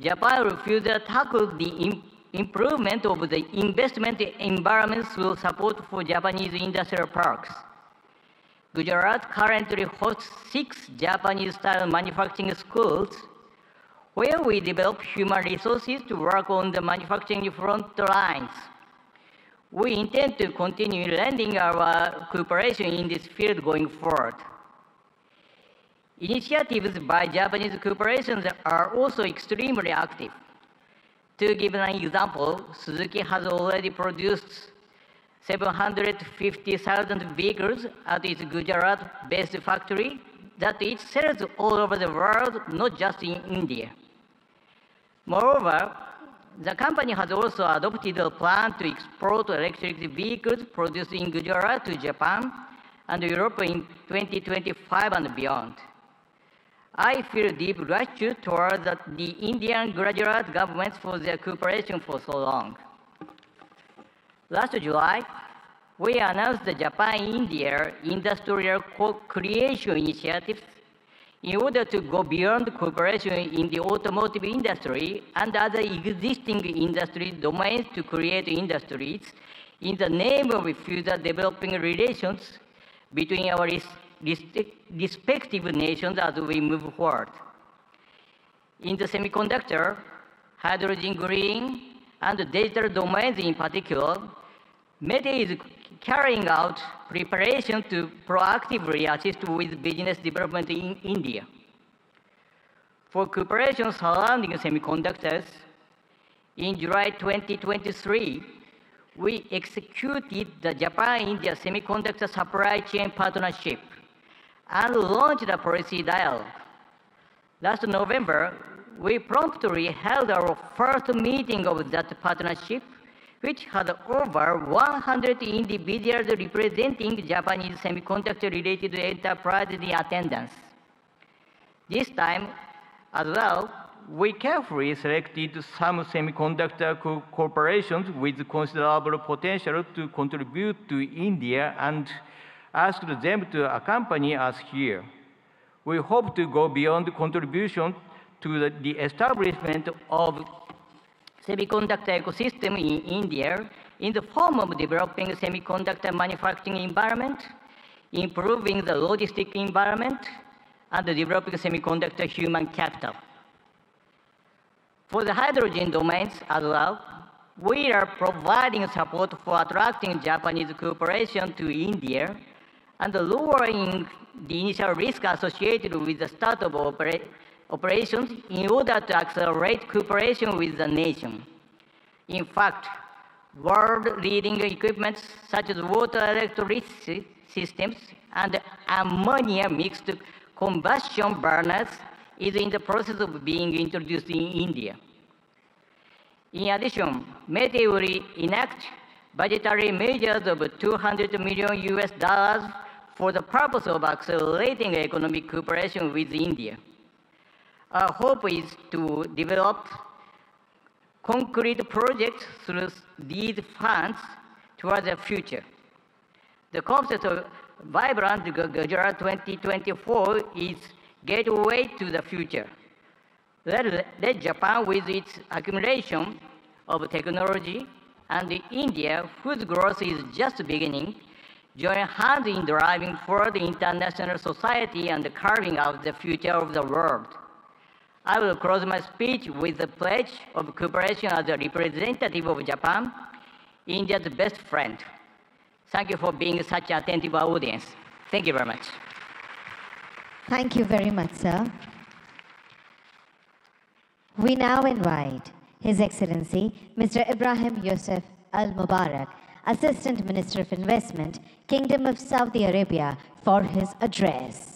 Japan will further tackle the improvement of the investment environment through support for Japanese industrial parks. Gujarat currently hosts 6 Japanese-style manufacturing schools where we develop human resources to work on the manufacturing front lines. We intend to continue lending our cooperation in this field going forward. Initiatives by Japanese corporations are also extremely active. To give an example, Suzuki has already produced 750,000 vehicles at its Gujarat-based factory that it sells all over the world, not just in India. Moreover, the company has also adopted a plan to export electric vehicles produced in Gujarat to Japan and Europe in 2025 and beyond. I feel deep gratitude toward the Indian Gujarat governments for their cooperation for so long. Last July, we announced the Japan-India Industrial Co-Creation Initiative in order to go beyond cooperation in the automotive industry and other existing industry domains to create industries in the name of further developing relations between our respective nations as we move forward. In the semiconductor, hydrogen green, and digital domains in particular, METE is carrying out preparation to proactively assist with business development in India. For cooperation surrounding semiconductors, in July 2023, we executed the Japan-India Semiconductor Supply Chain Partnership and launched a policy dialogue. Last November, we promptly held our first meeting of that partnership which had over 100 individuals representing Japanese semiconductor-related enterprises in attendance. This time, as well, we carefully selected some semiconductor corporations with considerable potential to contribute to India and asked them to accompany us here. We hope to go beyond contribution to the establishment of semiconductor ecosystem in India in the form of developing semiconductor manufacturing environment, improving the logistic environment, and developing semiconductor human capital. For the hydrogen domains as well, we are providing support for attracting Japanese cooperation to India and lowering the initial risk associated with the start of operations in order to accelerate cooperation with the nation. In fact, world-leading equipment such as water electricity systems and ammonia mixed combustion burners is in the process of being introduced in India. In addition, METI will enact budgetary measures of $200 million for the purpose of accelerating economic cooperation with India. Our hope is to develop concrete projects through these funds towards the future. The concept of Vibrant Gujarat 2024 is gateway to the future. Let Japan, with its accumulation of technology, and India, whose growth is just beginning, join hands in driving forward international society and carving out the future of the world. I will close my speech with the pledge of cooperation as a representative of Japan, India's best friend. Thank you for being such an attentive audience. Thank you very much. Thank you very much, sir. We now invite His Excellency, Mr. Ibrahim Yusuf Al-Mubarak, Assistant Minister of Investment, Kingdom of Saudi Arabia, for his address.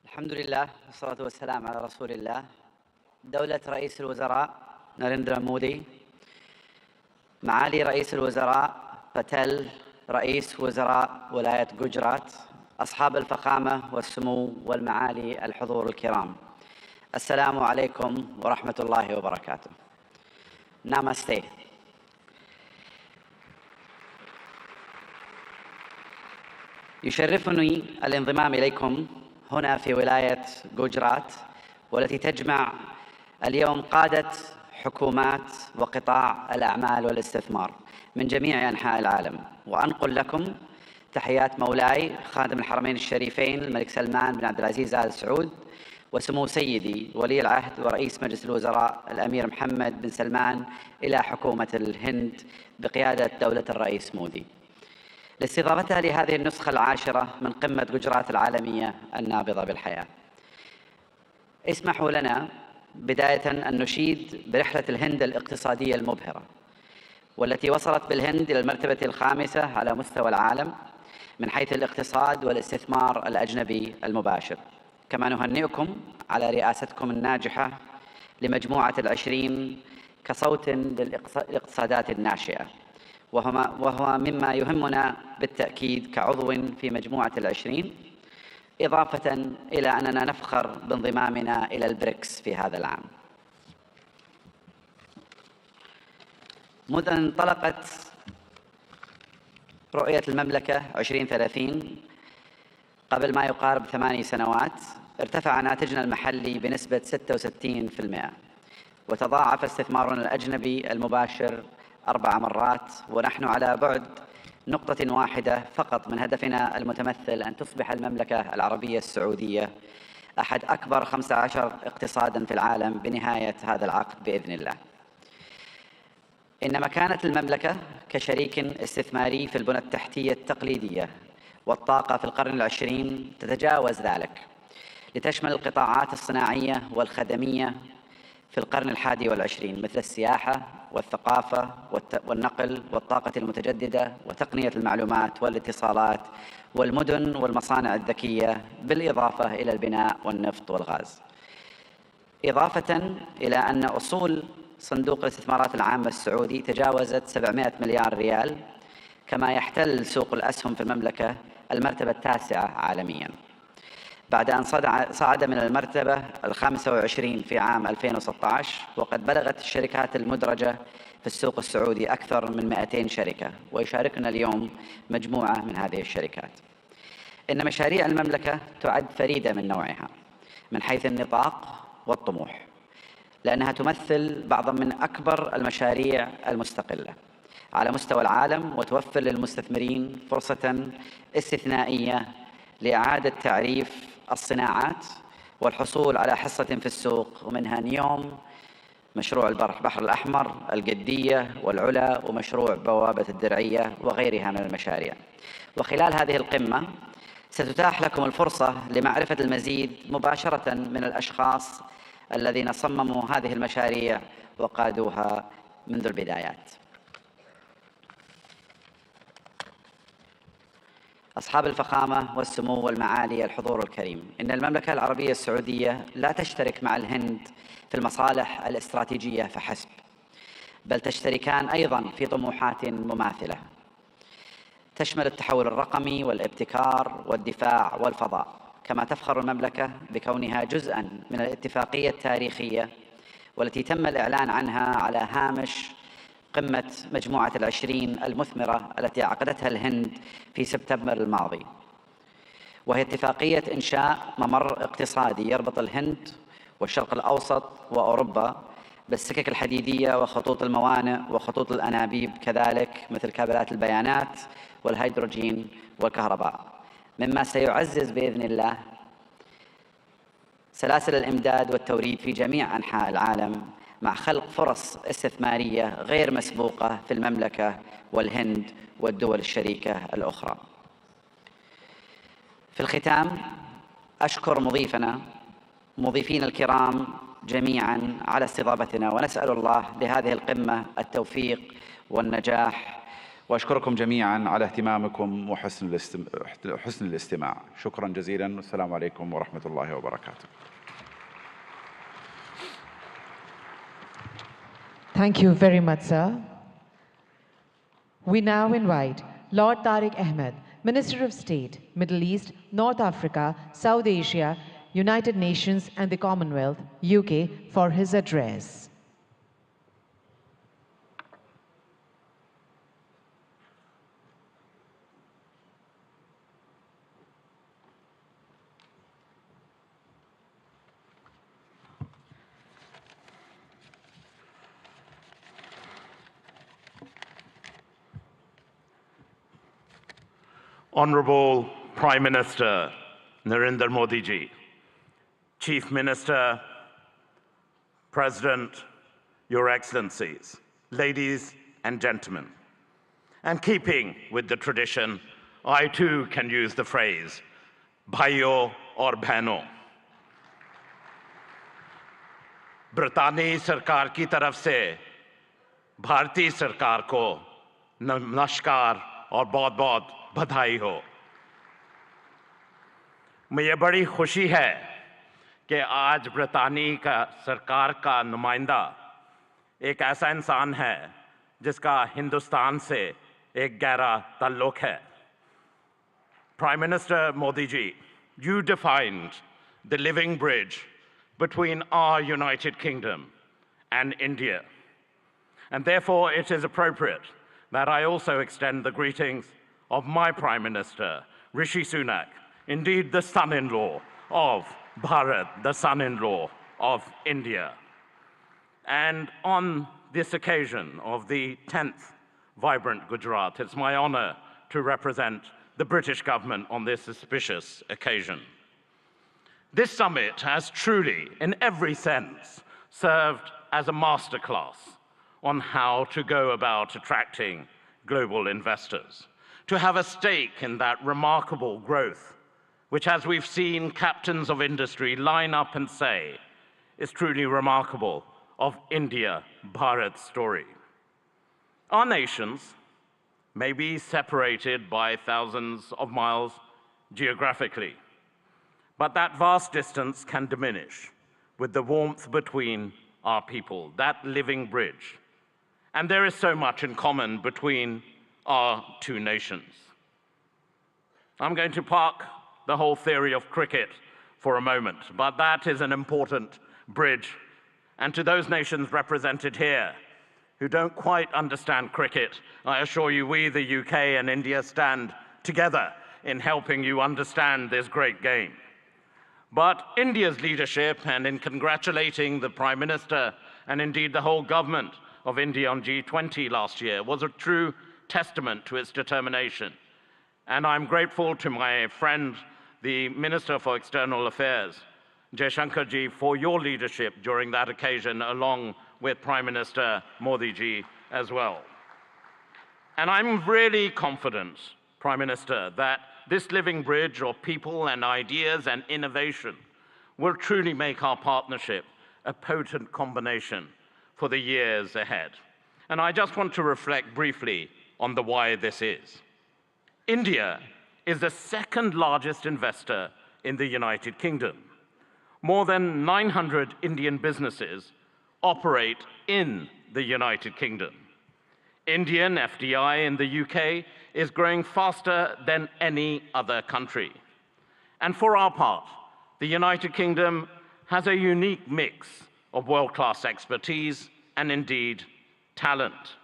الحمد لله والصلاة والسلام على رسول الله. دولة رئيس الوزراء ناريندرا مودي، معالي رئيس الوزراء باتيل رئيس وزراء ولاية جوجرات، أصحاب الفخامة والسمو والمعالي الحضور الكرام، السلام عليكم ورحمة الله وبركاته. نامستي. يشرفني الانضمام إليكم هنا في ولاية جوجرات، والتي تجمع اليوم قادة حكومات وقطاع الأعمال والاستثمار من جميع أنحاء العالم، وأنقل لكم تحيات مولاي خادم الحرمين الشريفين الملك سلمان بن عبد العزيز آل سعود، وسمو سيدي ولي العهد ورئيس مجلس الوزراء الأمير محمد بن سلمان إلى حكومة الهند بقيادة دولة الرئيس مودي، لاستضافتها لهذه النسخة العاشرة من قمة جوجرات العالمية النابضة بالحياة. اسمحوا لنا بداية أن نشيد برحلة الهند الاقتصادية المبهرة، والتي وصلت بالهند إلى المرتبة الخامسة على مستوى العالم من حيث الاقتصاد والاستثمار الأجنبي المباشر. كما نهنئكم على رئاستكم الناجحة لمجموعة ال20 كصوت للاقتصادات الناشئة، وهو مما يهمنا بالتأكيد كعضو في مجموعة ال20، إضافة إلى أننا نفخر بانضمامنا إلى البريكس في هذا العام. منذ أن انطلقت رؤية المملكة 2030 قبل ما يقارب 8 سنوات، ارتفع ناتجنا المحلي بنسبة 66%، وتضاعف استثمارنا الأجنبي المباشر 4 مرات، ونحن على بعد نقطة واحدة فقط من هدفنا المتمثل أن تصبح المملكة العربية السعودية أحد أكبر 15 اقتصاداً في العالم بنهاية هذا العقد بإذن الله. إن مكانة المملكة كشريك استثماري في البنى التحتية التقليدية والطاقة في القرن ال20 تتجاوز ذلك، لتشمل القطاعات الصناعية والخدمية في القرن ال21 مثل السياحة والثقافة والنقل والطاقة المتجددة وتقنية المعلومات والاتصالات والمدن والمصانع الذكية، بالإضافة إلى البناء والنفط والغاز. إضافة إلى أن أصول صندوق الاستثمارات العامة السعودي تجاوزت 700 مليار ريال، كما يحتل سوق الأسهم في المملكة المرتبة التاسعة عالمياً، بعد أن صعد من المرتبة ال25 في عام 2016، وقد بلغت الشركات المدرجة في السوق السعودي أكثر من 200 شركة، ويشاركنا اليوم مجموعة من هذه الشركات. إن مشاريع المملكة تعد فريدة من نوعها من حيث النطاق والطموح، لأنها تمثل بعضا من أكبر المشاريع المستقلة على مستوى العالم، وتوفر للمستثمرين فرصة استثنائية لإعادة تعريف الصناعات والحصول على حصة في السوق، ومنها نيوم، مشروع البحر الأحمر، القدية والعلا، ومشروع بوابة الدرعية وغيرها من المشاريع. وخلال هذه القمة ستتاح لكم الفرصة لمعرفة المزيد مباشرة من الأشخاص الذين صمموا هذه المشاريع وقادوها منذ البدايات. أصحاب الفخامة والسمو والمعالي الحضور الكريم، إن المملكة العربية السعودية لا تشترك مع الهند في المصالح الاستراتيجية فحسب، بل تشتركان أيضاً في طموحات مماثلة تشمل التحول الرقمي والابتكار والدفاع والفضاء. كما تفخر المملكة بكونها جزءاً من الاتفاقية التاريخية والتي تم الإعلان عنها على هامش قمة مجموعة ال20 المثمرة التي عقدتها الهند في سبتمبر الماضي، وهي اتفاقية إنشاء ممر اقتصادي يربط الهند والشرق الأوسط وأوروبا بالسكك الحديدية وخطوط الموانئ وخطوط الأنابيب، كذلك مثل كابلات البيانات والهيدروجين والكهرباء، مما سيعزز بإذن الله سلاسل الإمداد والتوريد في جميع أنحاء العالم، مع خلق فرص استثمارية غير مسبوقة في المملكة والهند والدول الشريكة الأخرى. في الختام أشكر مضيفين الكرام جميعاً على استضافتنا، ونسأل الله لهذه القمة التوفيق والنجاح، وأشكركم جميعاً على اهتمامكم وحسن الاستماع. شكراً جزيلاً، والسلام عليكم ورحمة الله وبركاته. Thank you very much, sir. We now invite Lord Tariq Ahmed, Minister of State, Middle East, North Africa, South Asia, United Nations and the Commonwealth, UK, for his address. Honorable Prime Minister Narendra Modi ji, Chief Minister, President, Your Excellencies, ladies and gentlemen, and keeping with the tradition, I too can use the phrase, bhaiyo aur behno. Britani sarkar ki taraf se, Bharati sarkar ko namaskar और बहुत-बहुत बधाई हो। मुझे बड़ी खुशी है कि आज ब्रितानी का सरकार का नुमाइंदा एक ऐसा इंसान है जिसका हिंदुस्तान से एक गहरा ताल्लुक है। Prime Minister Modi ji, you defined the living bridge between our United Kingdom and India, and therefore it is appropriate that I also extend the greetings of my Prime Minister, Rishi Sunak, indeed the son-in-law of Bharat, the son-in-law of India. And on this occasion of the 10th Vibrant Gujarat, it's my honor to represent the British government on this auspicious occasion. This summit has truly, in every sense, served as a masterclass on how to go about attracting global investors, to have a stake in that remarkable growth which, as we've seen captains of industry line up and say, is truly remarkable of India-Bharat's story. Our nations may be separated by thousands of miles geographically, but that vast distance can diminish with the warmth between our people, that living bridge. And there is so much in common between our two nations. I'm going to park the whole theory of cricket for a moment, but that is an important bridge. And to those nations represented here who don't quite understand cricket, I assure you we, the UK and India, stand together in helping you understand this great game. But India's leadership, and in congratulating the Prime Minister and indeed the whole government of India on G20 last year, was a true testament to its determination. And I'm grateful to my friend, the Minister for External Affairs, Jaishankarji, for your leadership during that occasion, along with Prime Minister Modi-ji as well. And I'm really confident, Prime Minister, that this living bridge of people and ideas and innovation will truly make our partnership a potent combination for the years ahead. And I just want to reflect briefly on the why this is. India is the second largest investor in the United Kingdom. More than 900 Indian businesses operate in the United Kingdom. Indian FDI in the UK is growing faster than any other country. And for our part, the United Kingdom has a unique mix of world-class expertise and indeed talent.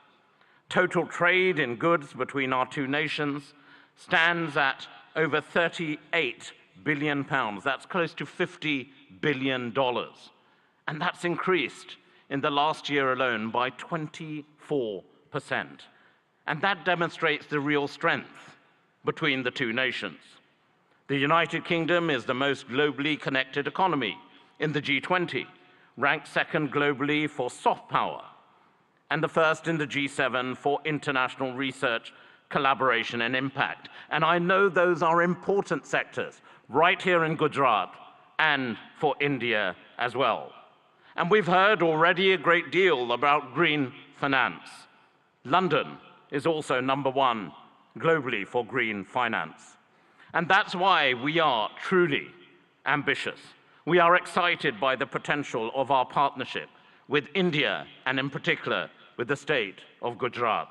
Total trade in goods between our two nations stands at over £38 billion. That's close to $50 billion. And that's increased in the last year alone by 24%. And that demonstrates the real strength between the two nations. The United Kingdom is the most globally connected economy in the G20, ranked second globally for soft power, and the first in the G7 for international research, collaboration, and impact. And I know those are important sectors right here in Gujarat and for India as well. And we've heard already a great deal about green finance. London is also #1 globally for green finance. And that's why we are truly ambitious. We are excited by the potential of our partnership with India and in particular with the state of Gujarat.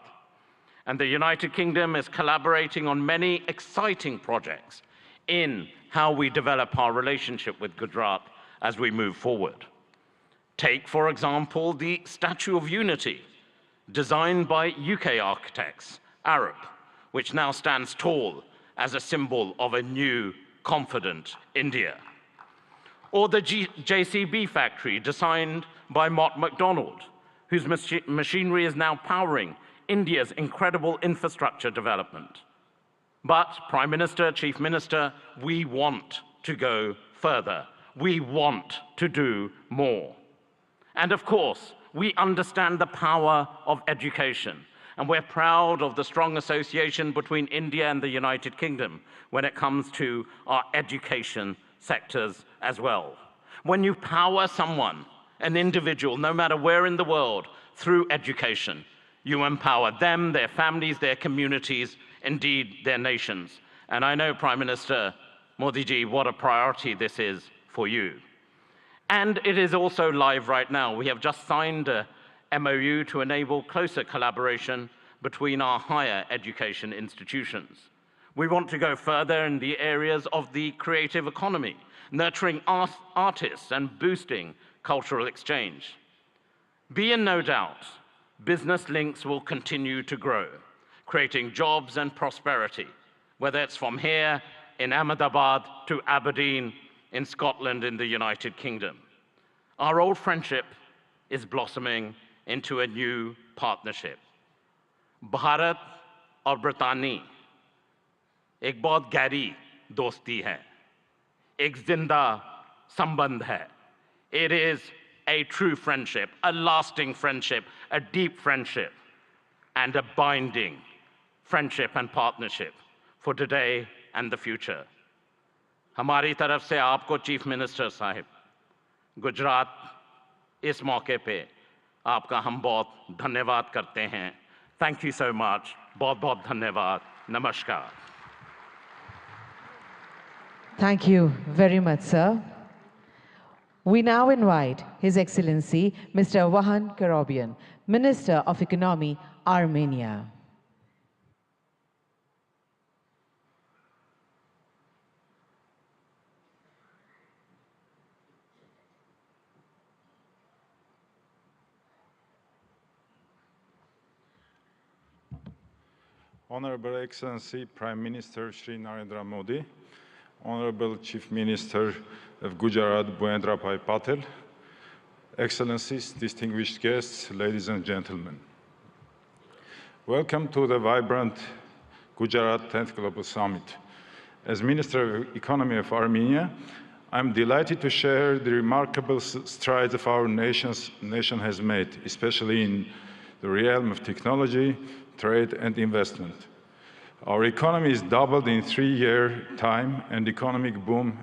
And the United Kingdom is collaborating on many exciting projects in how we develop our relationship with Gujarat as we move forward. Take, for example, the Statue of Unity, designed by UK architects, Arab, which now stands tall as a symbol of a new, confident India. Or the JCB factory, designed by Mott MacDonald, whose machinery is now powering India's incredible infrastructure development. But, Prime Minister, Chief Minister, we want to go further. We want to do more. And of course, we understand the power of education, and we're proud of the strong association between India and the United Kingdom when it comes to our education sectors as well. When you power someone, an individual, no matter where in the world, through education, you empower them, their families, their communities, indeed their nations. And I know, Prime Minister Modi-ji, what a priority this is for you. And it is also live right now. We have just signed a MOU to enable closer collaboration between our higher education institutions. We want to go further in the areas of the creative economy, nurturing artists and boosting cultural exchange. Be in no doubt, business links will continue to grow, creating jobs and prosperity, whether it's from here in Ahmedabad to Aberdeen in Scotland in the United Kingdom. Our old friendship is blossoming into a new partnership. Bharat और ब्रितानी एक बहुत गहरी दोस्ती है, एक जिंदा संबंध है. It is a true friendship, a lasting friendship, a deep friendship, and a binding friendship and partnership for today and the future. हमारी तरफ से आपको चीफ मिनिस्टर साहिब, गुजरात इस मौके पे आपका हम बहुत धन्यवाद करते हैं। Thank you so much. बहुत बहुत धन्यवाद। नमस्कार। Thank you very much, sir. We now invite His Excellency Mr. Vahan Karobian, Minister of Economy, Armenia. Honorable Excellency Prime Minister Shri Narendra Modi, Honorable Chief Minister of Gujarat Bhuendra Bhai Patel, Excellencies, distinguished guests, ladies and gentlemen. Welcome to the vibrant Gujarat 10th Global Summit. As Minister of Economy of Armenia, I'm delighted to share the remarkable strides of our nation has made, especially in the realm of technology, trade, and investment. Our economy is doubled in 3-year time, and economic boom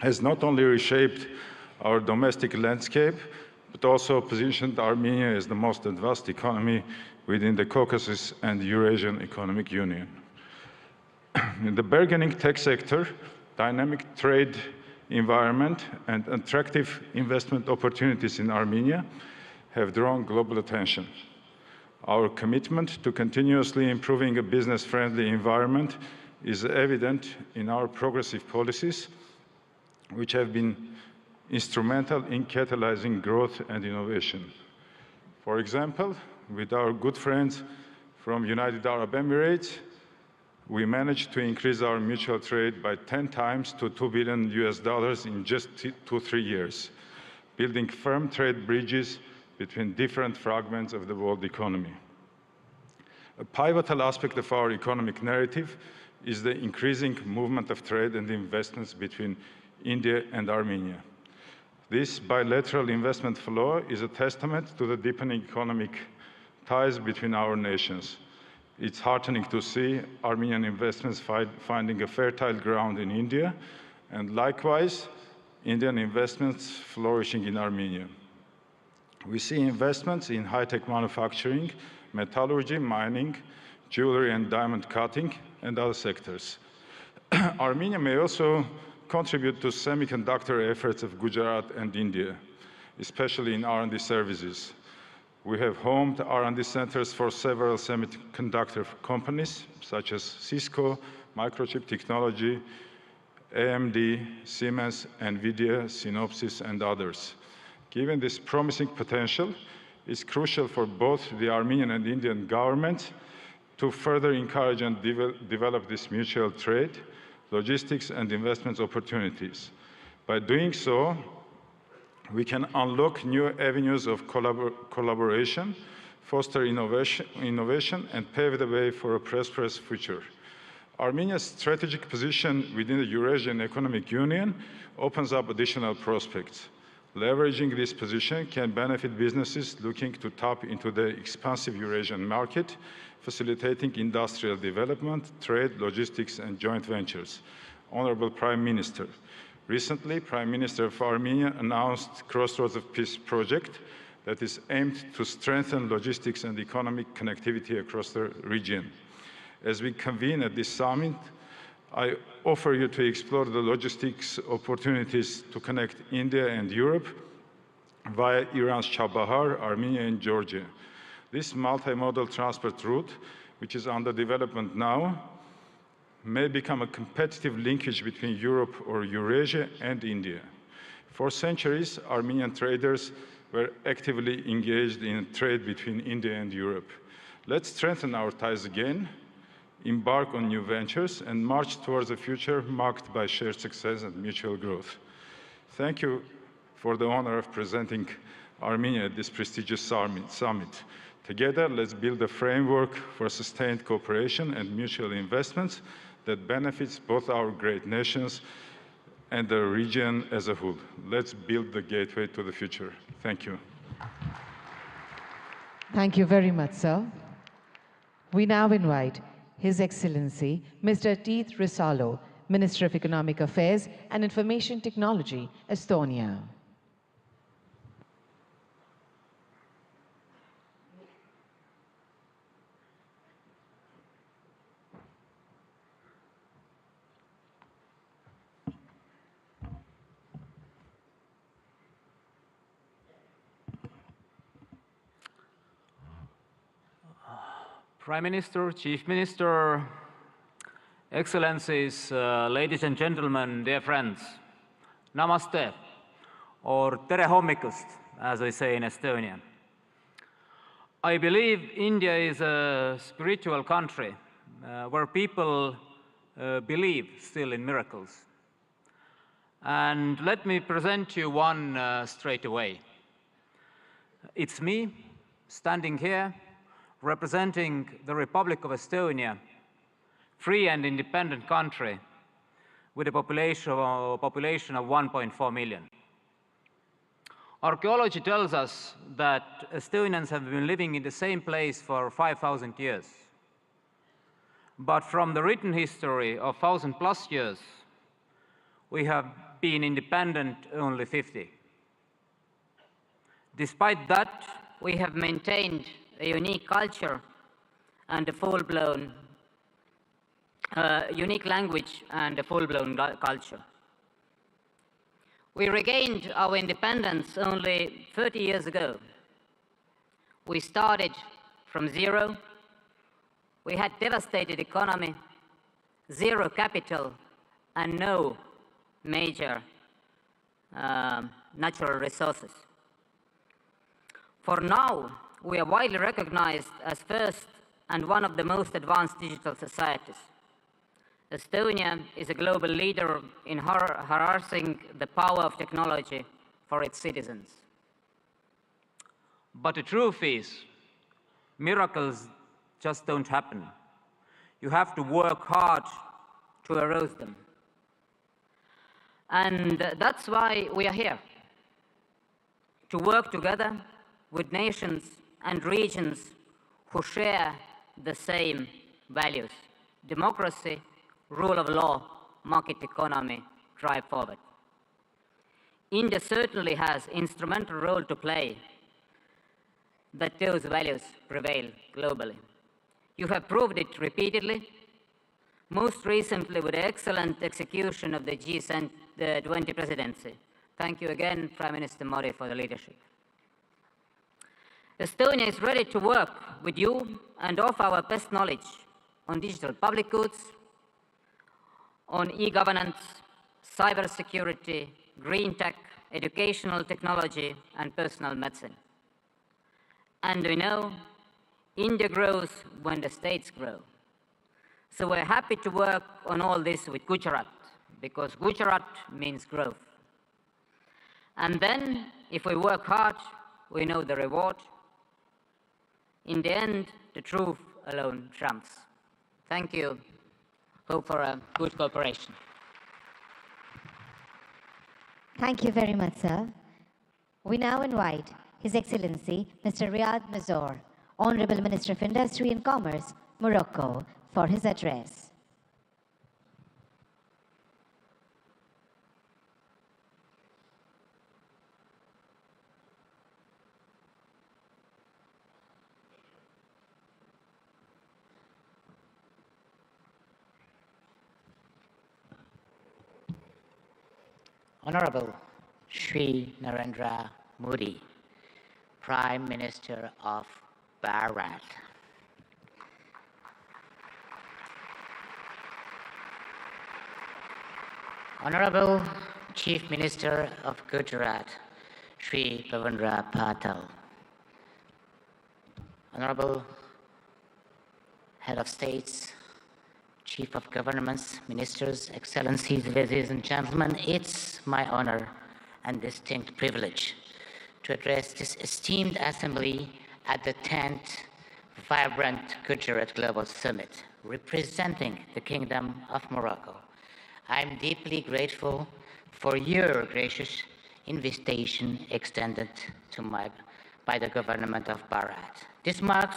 has not only reshaped our domestic landscape, but also positioned Armenia as the most advanced economy within the Caucasus and Eurasian Economic Union. In the burgeoning tech sector, dynamic trade environment and attractive investment opportunities in Armenia have drawn global attention. Our commitment to continuously improving a business-friendly environment is evident in our progressive policies, which have been instrumental in catalyzing growth and innovation. For example, with our good friends from United Arab Emirates, we managed to increase our mutual trade by 10 times to $2 billion in just 2-3 years, building firm trade bridges between different fragments of the world economy. A pivotal aspect of our economic narrative is the increasing movement of trade and investments between India and Armenia. This bilateral investment flow is a testament to the deepening economic ties between our nations. It's heartening to see Armenian investments finding a fertile ground in India, and likewise, Indian investments flourishing in Armenia. We see investments in high-tech manufacturing, metallurgy, mining, jewelry and diamond cutting, and other sectors. Armenia may also contribute to semiconductor efforts of Gujarat and India, especially in R&D services. We have homed R&D centers for several semiconductor companies, such as Cisco, Microchip Technology, AMD, Siemens, NVIDIA, Synopsys, and others. Given this promising potential, it's crucial for both the Armenian and Indian governments to further encourage and develop this mutual trade, logistics, and investment opportunities. By doing so, we can unlock new avenues of collaboration, foster innovation, and pave the way for a prosperous future. Armenia's strategic position within the Eurasian Economic Union opens up additional prospects. Leveraging this position can benefit businesses looking to tap into the expansive Eurasian market, facilitating industrial development, trade, logistics, and joint ventures. Honorable Prime Minister, recently, Prime Minister of Armenia announced Crossroads of Peace project that is aimed to strengthen logistics and economic connectivity across the region. As we convene at this summit, I offer you to explore the logistics opportunities to connect India and Europe via Iran's Chabahar, Armenia, and Georgia. This multimodal transport route, which is under development now, may become a competitive linkage between Europe or Eurasia and India. For centuries, Armenian traders were actively engaged in trade between India and Europe. Let's strengthen our ties again, embark on new ventures, and march towards a future marked by shared success and mutual growth. Thank you for the honor of presenting Armenia at this prestigious summit. Together, let's build a framework for sustained cooperation and mutual investments that benefits both our great nations and the region as a whole. Let's build the gateway to the future. Thank you. Thank you very much, sir. We now invite His Excellency Mr. Teeth Risalo, Minister of Economic Affairs and Information Technology, Estonia. Prime Minister, Chief Minister, Excellencies, ladies and gentlemen, dear friends, namaste, or tere hommikust, as we say in Estonian. I believe India is a spiritual country where people believe still in miracles. And let me present you one straight away. It's me standing here representing the Republic of Estonia, free and independent country with a population of 1.4 million. Archaeology tells us that Estonians have been living in the same place for 5,000 years. But from the written history of 1,000+ years, we have been independent only 50. Despite that, we have maintained a unique culture and a full-blown, unique language and a full-blown culture. We regained our independence only 30 years ago. We started from zero. We had devastated economy, zero capital, and no major natural resources. For now, we are widely recognized as first and one of the most advanced digital societies. Estonia is a global leader in harnessing the power of technology for its citizens. But the truth is, miracles just don't happen. You have to work hard to arouse them. And that's why we are here, to work together with nations and regions who share the same values: democracy, rule of law, market economy, drive forward. India certainly has an instrumental role to play that those values prevail globally. You have proved it repeatedly, most recently with the excellent execution of the G20 presidency. Thank you again, Prime Minister Modi, for the leadership. Estonia is ready to work with you and offer our best knowledge on digital public goods, on e-governance, cybersecurity, green tech, educational technology, and personal medicine. And we know India grows when the states grow. So we're happy to work on all this with Gujarat, because Gujarat means growth. And then, if we work hard, we know the reward. In the end, the truth alone trumps. Thank you. Hope for a good cooperation. Thank you very much, sir. We now invite His Excellency Mr. Riyad Mazzour, Honorable Minister of Industry and Commerce, Morocco, for his address. Honorable Shri Narendra Modi, Prime Minister of Bharat. Honorable Chief Minister of Gujarat, Shri Bhavendra Patel. Honorable Head of States, Chief of Governments, Ministers, Excellencies, ladies and gentlemen, it's my honor and distinct privilege to address this esteemed assembly at the 10th Vibrant Gujarat Global Summit, representing the Kingdom of Morocco. I'm deeply grateful for your gracious invitation extended to by the government of Bharat. This marks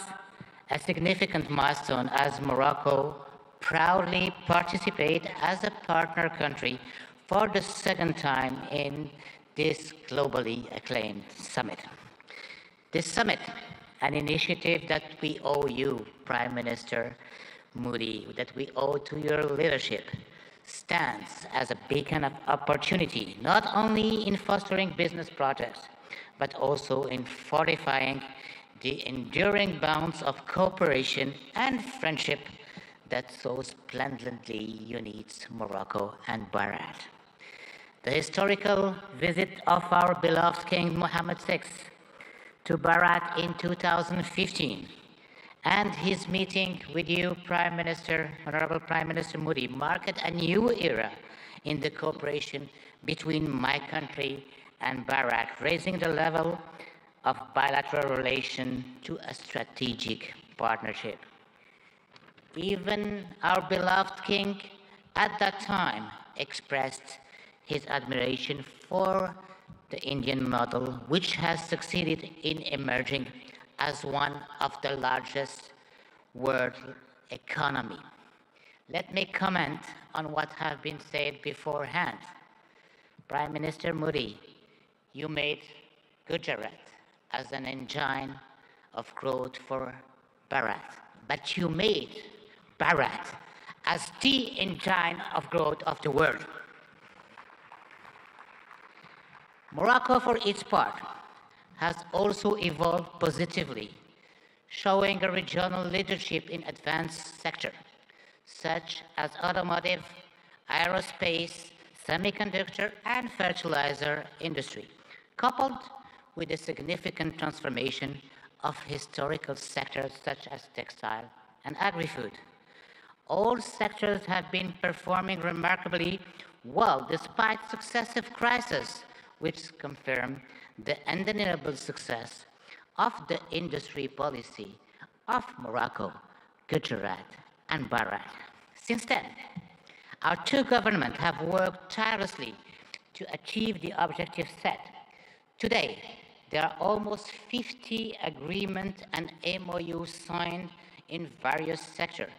a significant milestone as Morocco proudly participate as a partner country for the second time in this globally acclaimed summit. This summit, an initiative that we owe you, Prime Minister Modi, that we owe to your leadership, stands as a beacon of opportunity, not only in fostering business projects, but also in fortifying the enduring bonds of cooperation and friendship that so splendidly unites Morocco and Bharat. The historical visit of our beloved King Mohammed VI to Bharat in 2015 and his meeting with you, Prime Minister, Honorable Prime Minister Modi, marked a new era in the cooperation between my country and Bharat, raising the level of bilateral relation to a strategic partnership. Even our beloved king at that time expressed his admiration for the Indian model, which has succeeded in emerging as one of the largest world economy. Let me comment on what have been said beforehand. Prime Minister Modi, you made Gujarat as an engine of growth for Bharat, but you made Bharat as the engine of growth of the world. Morocco, for its part, has also evolved positively, showing a regional leadership in advanced sectors, such as automotive, aerospace, semiconductor, and fertilizer industry, coupled with a significant transformation of historical sectors such as textile and agri-food. All sectors have been performing remarkably well despite successive crises, which confirm the undeniable success of the industry policy of Morocco, Gujarat, and Bharat. Since then, our two governments have worked tirelessly to achieve the objectives set. Today, there are almost 50 agreements and MOUs signed in various sectors.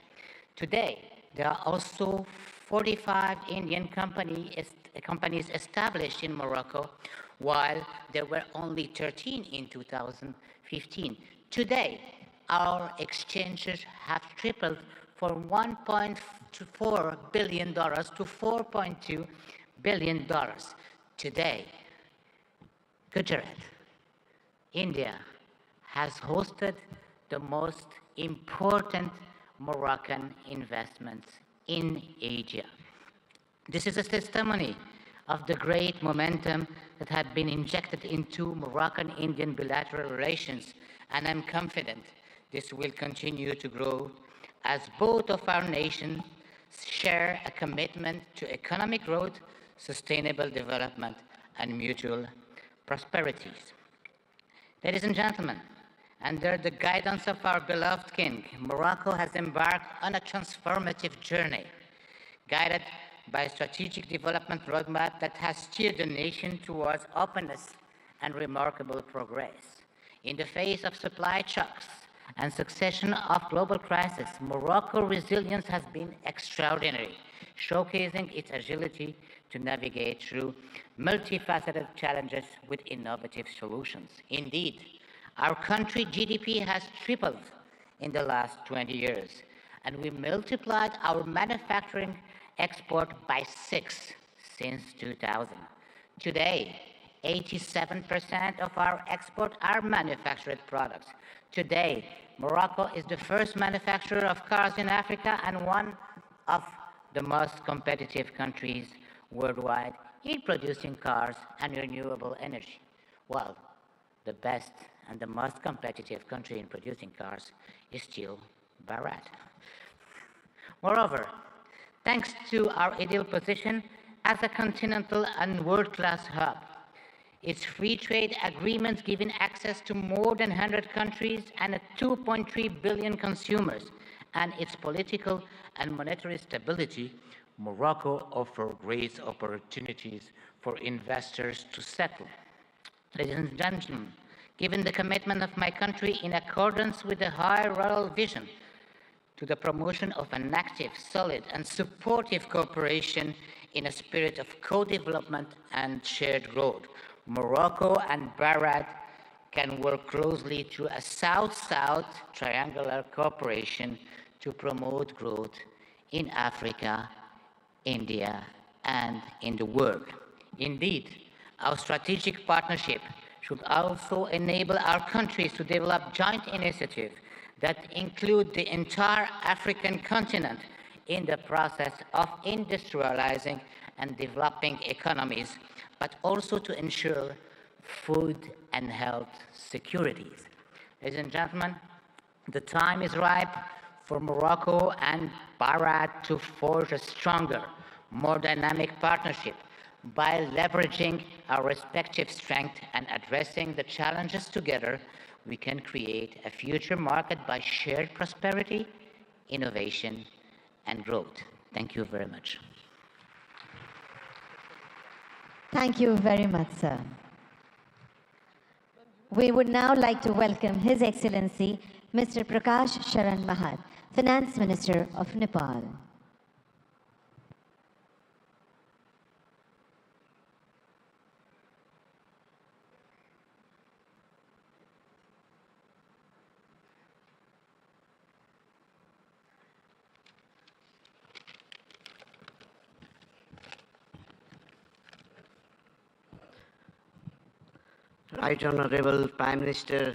Today, there are also 45 Indian companies established in Morocco, while there were only 13 in 2015. Today, our exchanges have tripled from $1.4 billion to $4.2 billion. Today, Gujarat, India, has hosted the most important Moroccan investments in Asia. This is a testimony of the great momentum that had been injected into Moroccan-Indian bilateral relations, and I'm confident this will continue to grow as both of our nations share a commitment to economic growth, sustainable development, and mutual prosperities. Ladies and gentlemen, under the guidance of our beloved king, Morocco has embarked on a transformative journey, guided by a strategic development roadmap that has steered the nation towards openness and remarkable progress. In the face of supply shocks and succession of global crises, Morocco's resilience has been extraordinary, showcasing its agility to navigate through multifaceted challenges with innovative solutions. Indeed, our country's GDP has tripled in the last 20 years, and we multiplied our manufacturing export by 6 since 2000. Today, 87% of our exports are manufactured products. Today, Morocco is the first manufacturer of cars in Africa and one of the most competitive countries worldwide in producing cars and renewable energy. Well, the best and the most competitive country in producing cars is still Bharat. Moreover, thanks to our ideal position as a continental and world-class hub, its free trade agreements giving access to more than 100 countries and 2.3 billion consumers, and its political and monetary stability, Morocco offers great opportunities for investors to settle. Ladies and gentlemen, given the commitment of my country in accordance with the high rural vision to the promotion of an active, solid, and supportive cooperation in a spirit of co-development and shared growth. Morocco and Bahrain can work closely through a South-South triangular cooperation to promote growth in Africa, India, and in the world. Indeed, our strategic partnership should also enable our countries to develop joint initiatives that include the entire African continent in the process of industrializing and developing economies, but also to ensure food and health securities. Ladies and gentlemen, the time is ripe for Morocco and Bahrain to forge a stronger, more dynamic partnership by leveraging our respective strengths and addressing the challenges together. We can create a future marked by shared prosperity, innovation, and growth. Thank you very much. Thank you very much, sir. We would now like to welcome His Excellency Mr. Prakash Sharan Mahat, Finance Minister of Nepal. Right Honorable Prime Minister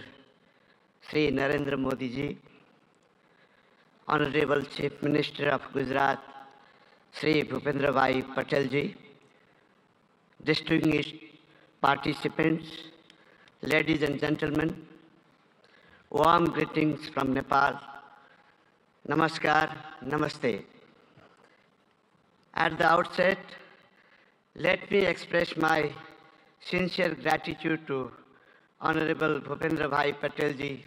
Sri Narendra Modi ji, Honorable Chief Minister of Gujarat Sri Bhupendra Bhai Patel ji, distinguished participants, ladies and gentlemen, warm greetings from Nepal. Namaskar, Namaste. At the outset, let me express my sincere gratitude to Honorable Bhupendra Bhai Patel ji,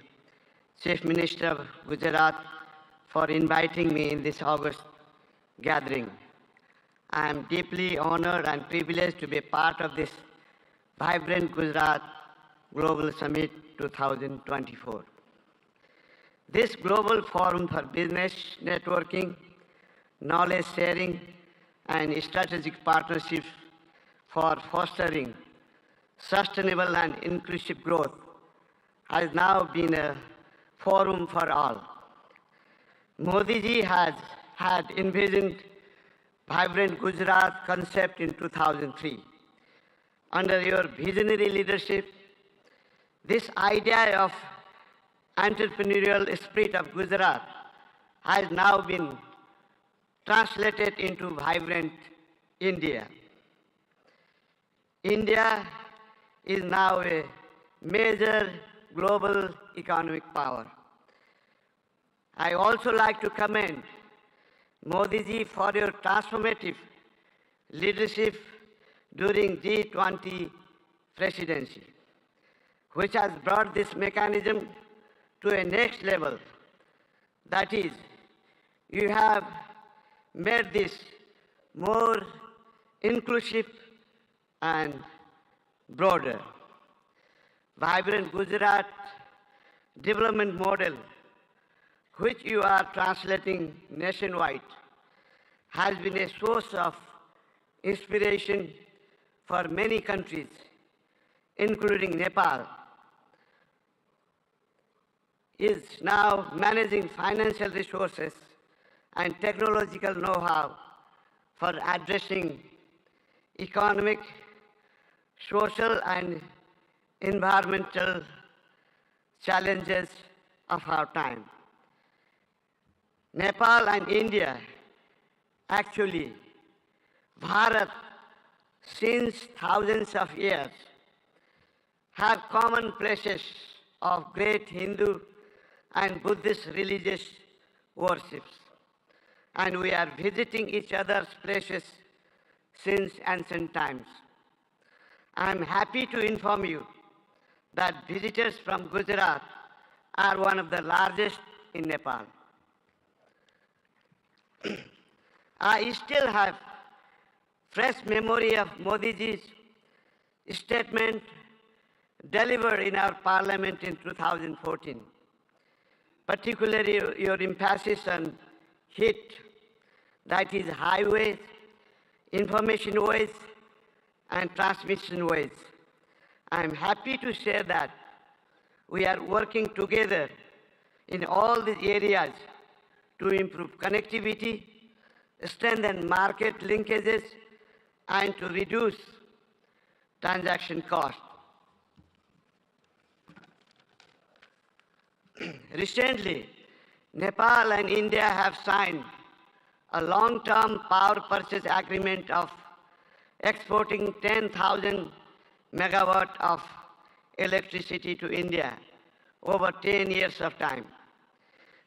Chief Minister of Gujarat, for inviting me in this August gathering. I am deeply honored and privileged to be part of this vibrant Gujarat Global Summit 2024. This global forum for business networking, knowledge sharing, and strategic partnerships for fostering sustainable and inclusive growth has now been a forum for all. Modi ji had envisioned vibrant Gujarat concept in 2003. Under your visionary leadership, this idea of entrepreneurial spirit of Gujarat has now been translated into vibrant India. India is now a major global economic power. I also like to commend Modi ji for your transformative leadership during G20 presidency, which has brought this mechanism to a next level. That is, you have made this more inclusive and broader. Vibrant Gujarat development model, which you are translating nationwide, has been a source of inspiration for many countries, including Nepal, is now managing financial resources and technological know-how for addressing economic, social, and environmental challenges of our time. Nepal and India, actually, Bharat, since thousands of years, have common places of great Hindu and Buddhist religious worships. And we are visiting each other's places since ancient times. I am happy to inform you that visitors from Gujarat are one of the largest in Nepal. I still have fresh memory of Modi ji's statement delivered in our parliament in 2014, particularly your emphasis on HIT, that is highways, information ways, and transmission ways. I am happy to share that we are working together in all these areas to improve connectivity, strengthen market linkages, and to reduce transaction costs. Recently, Nepal and India have signed a long-term power purchase agreement of exporting 10,000 megawatt of electricity to India over 10 years of time.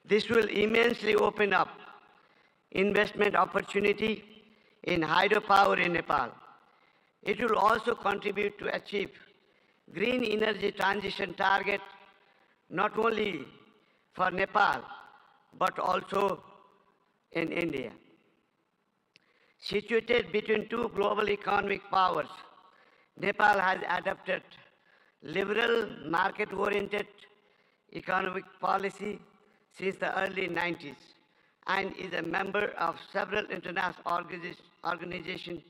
This will immensely open up investment opportunity in hydropower in Nepal. It will also contribute to achieve green energy transition target not only for Nepal, but also in India. Situated between two global economic powers, Nepal has adopted liberal, market-oriented economic policy since the early 90s and is a member of several international organizations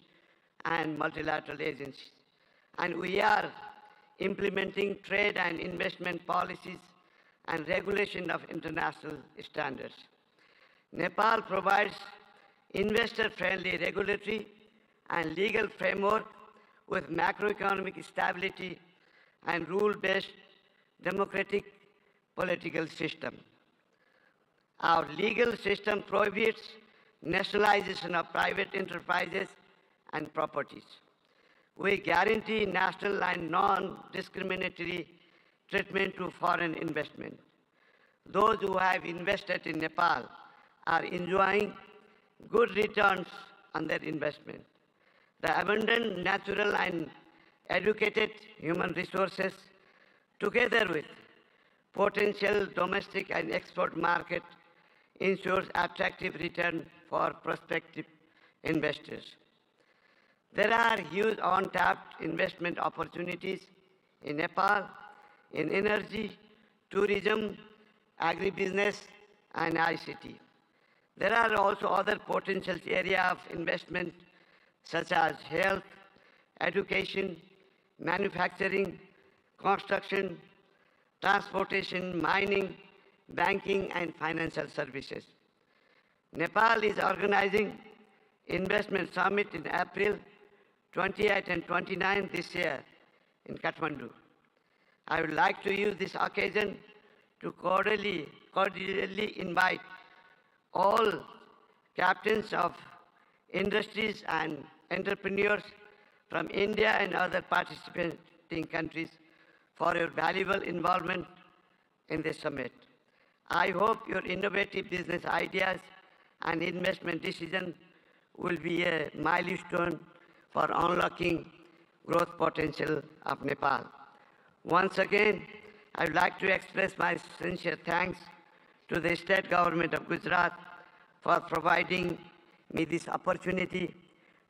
and multilateral agencies. And we are implementing trade and investment policies and regulation of international standards. Nepal provides investor-friendly regulatory and legal framework with macroeconomic stability and rule-based democratic political system. Our legal system prohibits nationalization of private enterprises and properties. We guarantee national and non-discriminatory treatment to foreign investment. Those who have invested in Nepal are enjoying good returns on their investment. The abundant natural and educated human resources, together with potential domestic and export market, ensures attractive return for prospective investors. There are huge untapped investment opportunities in Nepal, in energy, tourism, agribusiness, and ICT. There are also other potential areas of investment such as health, education, manufacturing, construction, transportation, mining, banking, and financial services. Nepal is organizing investment summit in April 28 and 29 this year in Kathmandu. I would like to use this occasion to cordially invite all captains of industries and entrepreneurs from India and other participating countries for your valuable involvement in this summit. I hope your innovative business ideas and investment decisions will be a milestone for unlocking growth potential of Nepal. Once again, I would like to express my sincere thanks to the state government of Gujarat for providing me this opportunity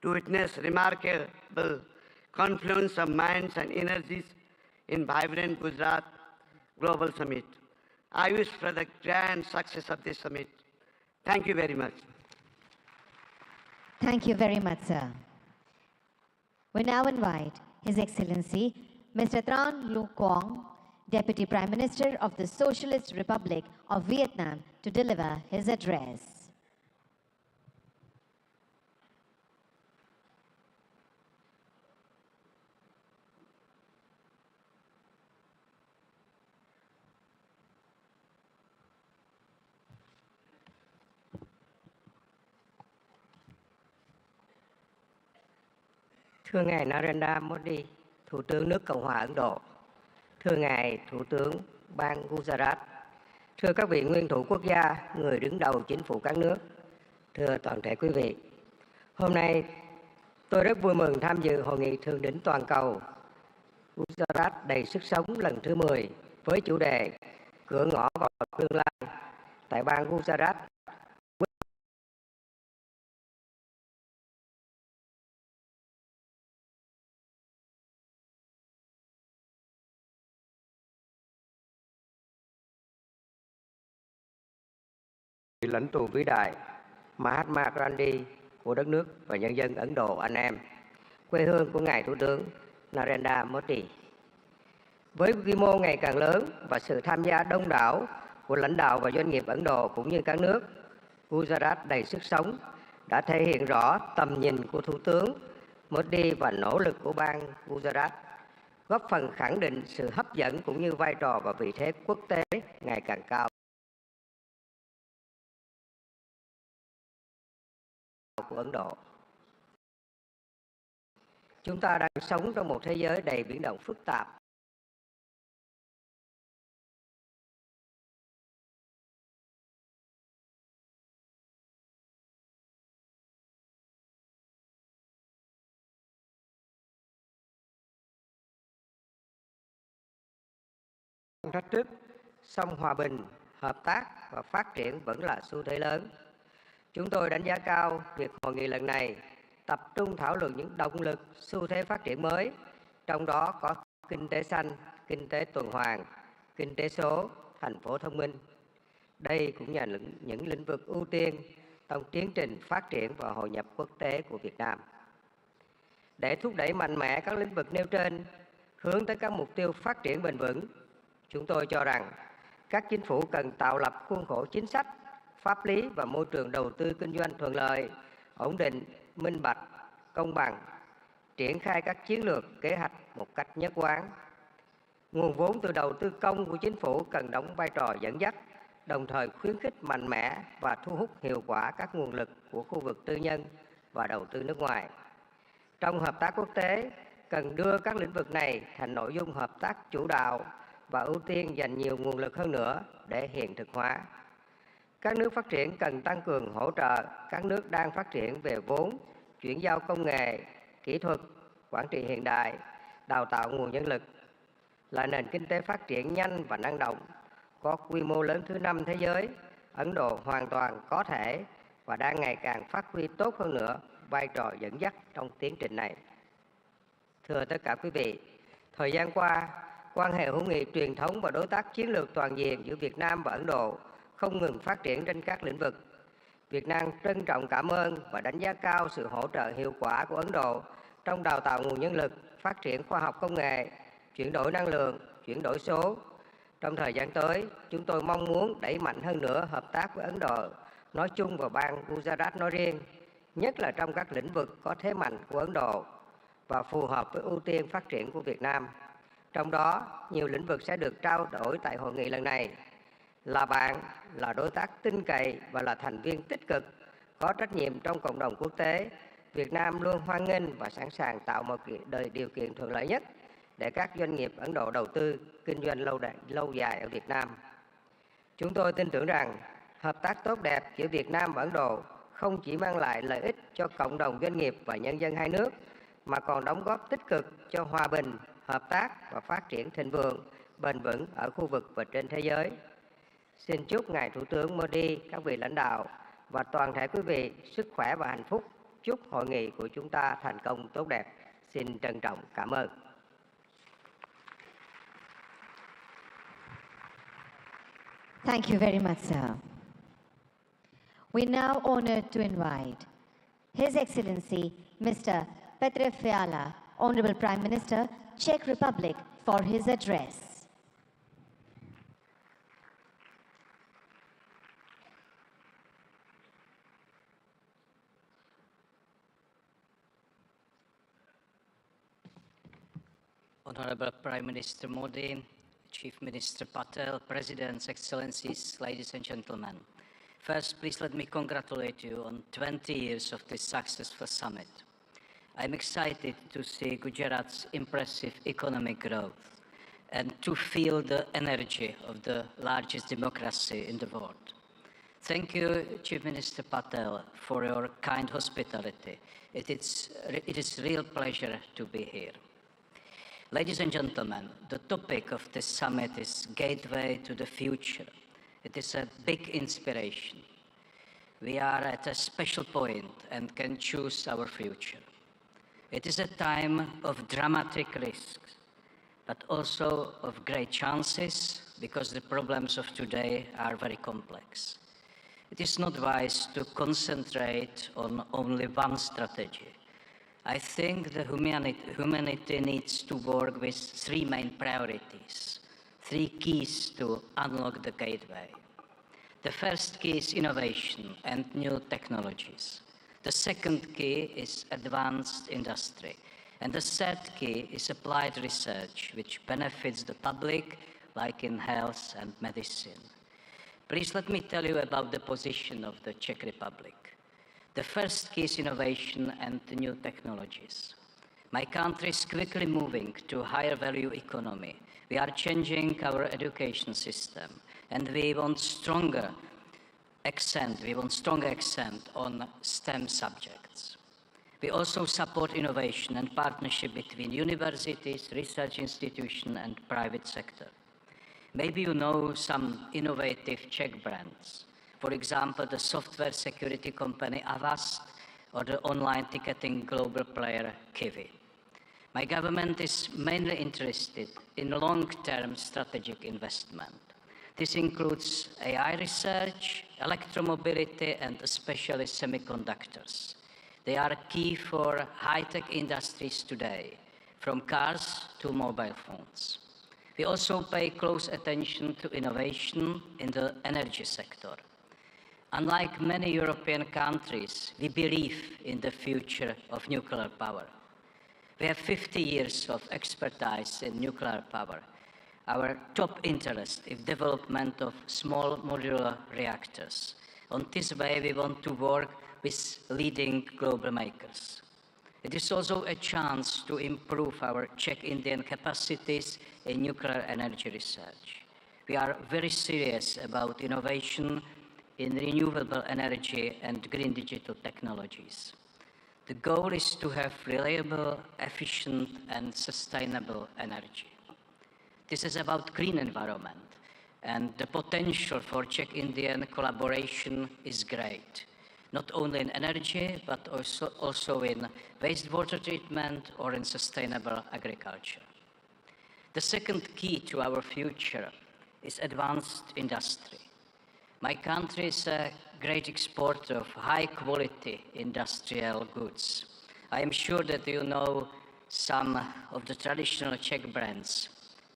to witness remarkable confluence of minds and energies in vibrant Gujarat Global Summit. I wish for the grand success of this summit. Thank you very much. Thank you very much, sir. We now invite His Excellency Mr. Tran Lu Quang, Deputy Prime Minister of the Socialist Republic of Vietnam, to deliver his address. Thưa ngài Narendra Modi, Thủ tướng nước Cộng hòa Ấn Độ, thưa ngài Thủ tướng bang Gujarat, thưa các vị nguyên thủ quốc gia, người đứng đầu chính phủ các nước, thưa toàn thể quý vị. Hôm nay tôi rất vui mừng tham dự hội nghị thượng đỉnh toàn cầu Gujarat đầy sức sống lần thứ 10 với chủ đề Cửa ngõ vào tương lai tại bang Gujarat vị lãnh tụ vĩ đại Mahatma Gandhi của đất nước và nhân dân Ấn Độ anh em, quê hương của Ngài Thủ tướng Narendra Modi. Với quy mô ngày càng lớn và sự tham gia đông đảo của lãnh đạo và doanh nghiệp Ấn Độ cũng như các nước, Gujarat đầy sức sống đã thể hiện rõ tầm nhìn của Thủ tướng Modi và nỗ lực của bang Gujarat, góp phần khẳng định sự hấp dẫn cũng như vai trò và vị thế quốc tế ngày càng cao của Ấn Độ. Chúng ta đang sống trong một thế giới đầy biến động phức tạp. Thách thức, song hòa bình, hợp tác và phát triển vẫn là xu thế lớn. Chúng tôi đánh giá cao việc hội nghị lần này tập trung thảo luận những động lực, xu thế phát triển mới, trong đó có kinh tế xanh, kinh tế tuần hoàn, kinh tế số, thành phố thông minh. Đây cũng là những lĩnh vực ưu tiên trong tiến trình phát triển và hội nhập quốc tế của Việt Nam. Để thúc đẩy mạnh mẽ các lĩnh vực nêu trên, hướng tới các mục tiêu phát triển bền vững, chúng tôi cho rằng các chính phủ cần tạo lập khuôn khổ chính sách, pháp lý và môi trường đầu tư kinh doanh thuận lợi, ổn định, minh bạch, công bằng, triển khai các chiến lược, kế hoạch một cách nhất quán. Nguồn vốn từ đầu tư công của chính phủ cần đóng vai trò dẫn dắt, đồng thời khuyến khích mạnh mẽ và thu hút hiệu quả các nguồn lực của khu vực tư nhân và đầu tư nước ngoài. Trong hợp tác quốc tế, cần đưa các lĩnh vực này thành nội dung hợp tác chủ đạo và ưu tiên dành nhiều nguồn lực hơn nữa để hiện thực hóa. Các nước phát triển cần tăng cường hỗ trợ các nước đang phát triển về vốn, chuyển giao công nghệ, kỹ thuật, quản trị hiện đại, đào tạo nguồn nhân lực. Là nền kinh tế phát triển nhanh và năng động, có quy mô lớn thứ 5 thế giới, Ấn Độ hoàn toàn có thể và đang ngày càng phát huy tốt hơn nữa vai trò dẫn dắt trong tiến trình này. Thưa tất cả quý vị, thời gian qua, quan hệ hữu nghị truyền thống và đối tác chiến lược toàn diện giữa Việt Nam và Ấn Độ không ngừng phát triển trên các lĩnh vực. Việt Nam trân trọng cảm ơn và đánh giá cao sự hỗ trợ hiệu quả của Ấn Độ trong đào tạo nguồn nhân lực, phát triển khoa học công nghệ, chuyển đổi năng lượng, chuyển đổi số. Trong thời gian tới, chúng tôi mong muốn đẩy mạnh hơn nữa hợp tác với Ấn Độ nói chung và bang Gujarat nói riêng, nhất là trong các lĩnh vực có thế mạnh của Ấn Độ và phù hợp với ưu tiên phát triển của Việt Nam. Trong đó, nhiều lĩnh vực sẽ được trao đổi tại hội nghị lần này. Là bạn, là đối tác tin cậy và là thành viên tích cực, có trách nhiệm trong cộng đồng quốc tế, Việt Nam luôn hoan nghênh và sẵn sàng tạo một điều kiện thuận lợi nhất để các doanh nghiệp Ấn Độ đầu tư, kinh doanh lâu dài ở Việt Nam. Chúng tôi tin tưởng rằng hợp tác tốt đẹp giữa Việt Nam và Ấn Độ không chỉ mang lại lợi ích cho cộng đồng doanh nghiệp và nhân dân hai nước, mà còn đóng góp tích cực cho hòa bình, hợp tác và phát triển thịnh vượng, bền vững ở khu vực và trên thế giới. Xin chúc Ngài Thủ tướng Modi, các vị lãnh đạo và toàn thể quý vị sức khỏe và hạnh phúc. Chúc hội nghị của chúng ta thành công tốt đẹp. Xin trân trọng cảm ơn. Thank you very much, sir. We now honored to invite His Excellency Mr. Petr Fiala, Honorable Prime Minister, Czech Republic, for his address. Honorable Prime Minister Modi, Chief Minister Patel, Presidents, Excellencies, ladies and gentlemen. First, please let me congratulate you on 20 years of this successful summit. I'm excited to see Gujarat's impressive economic growth and to feel the energy of the largest democracy in the world. Thank you, Chief Minister Patel, for your kind hospitality. It is a real pleasure to be here. Ladies and gentlemen, the topic of this summit is Gateway to the Future. It is a big inspiration. We are at a special point and can choose our future. It is a time of dramatic risks, but also of great chances, because the problems of today are very complex. It is not wise to concentrate on only one strategy. I think the humanity needs to work with three main priorities, three keys to unlock the gateway. The first key is innovation and new technologies. The second key is advanced industry. And the third key is applied research, which benefits the public, like in health and medicine. Please let me tell you about the position of the Czech Republic. The first key is innovation and new technologies. My country is quickly moving to a higher value economy. We are changing our education system, and we want stronger accent on STEM subjects. We also support innovation and partnership between universities, research institutions, and private sector. Maybe you know some innovative Czech brands. For example, the software security company Avast or the online ticketing global player Kiwi. My government is mainly interested in long-term strategic investment. This includes AI research, electromobility, and especially semiconductors. They are key for high-tech industries today, from cars to mobile phones. We also pay close attention to innovation in the energy sector. Unlike many European countries, we believe in the future of nuclear power. We have 50 years of expertise in nuclear power. Our top interest is development of small modular reactors. On this way, we want to work with leading global makers. It is also a chance to improve our Czech-Indian capacities in nuclear energy research. We are very serious about innovation in renewable energy and green digital technologies. The goal is to have reliable, efficient, and sustainable energy. This is about green environment, and the potential for Czech-Indian collaboration is great, not only in energy, but also in wastewater treatment or in sustainable agriculture. The second key to our future is advanced industry. My country is a great exporter of high-quality industrial goods. I am sure that you know some of the traditional Czech brands.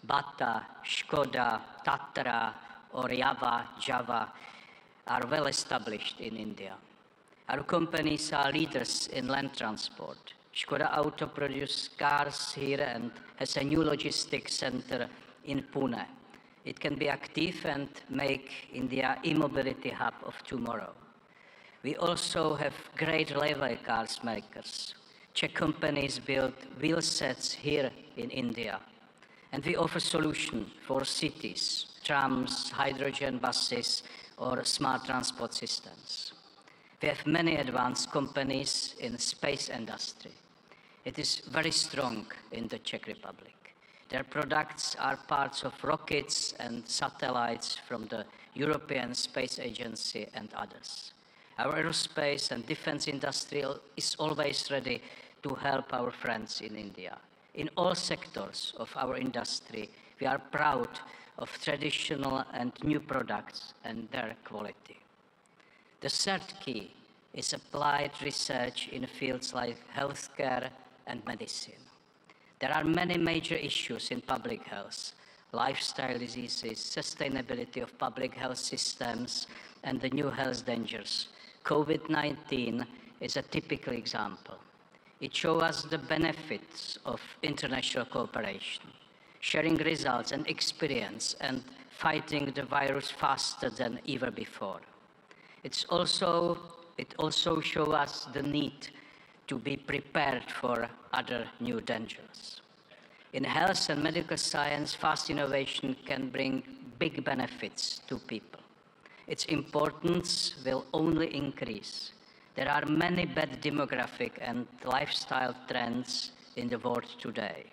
Bata, Škoda, Tatra, or Java are well established in India. Our companies are leaders in land transport. Škoda Auto produces cars here and has a new logistics center in Pune. It can be active and make India e-mobility hub of tomorrow. We also have great railway cars makers. Czech companies build wheel sets here in India. And we offer solutions for cities, trams, hydrogen buses, or smart transport systems. We have many advanced companies in the space industry. It is very strong in the Czech Republic. Their products are parts of rockets and satellites from the European Space Agency and others. Our aerospace and defense industry is always ready to help our friends in India. In all sectors of our industry, we are proud of traditional and new products and their quality. The third key is applied research in fields like healthcare and medicine. There are many major issues in public health: lifestyle diseases, sustainability of public health systems, and the new health dangers. COVID-19 is a typical example. It shows us the benefits of international cooperation, sharing results and experience, and fighting the virus faster than ever before. It also shows us the need to be prepared for other new dangers. In health and medical science, fast innovation can bring big benefits to people. Its importance will only increase. There are many bad demographic and lifestyle trends in the world today.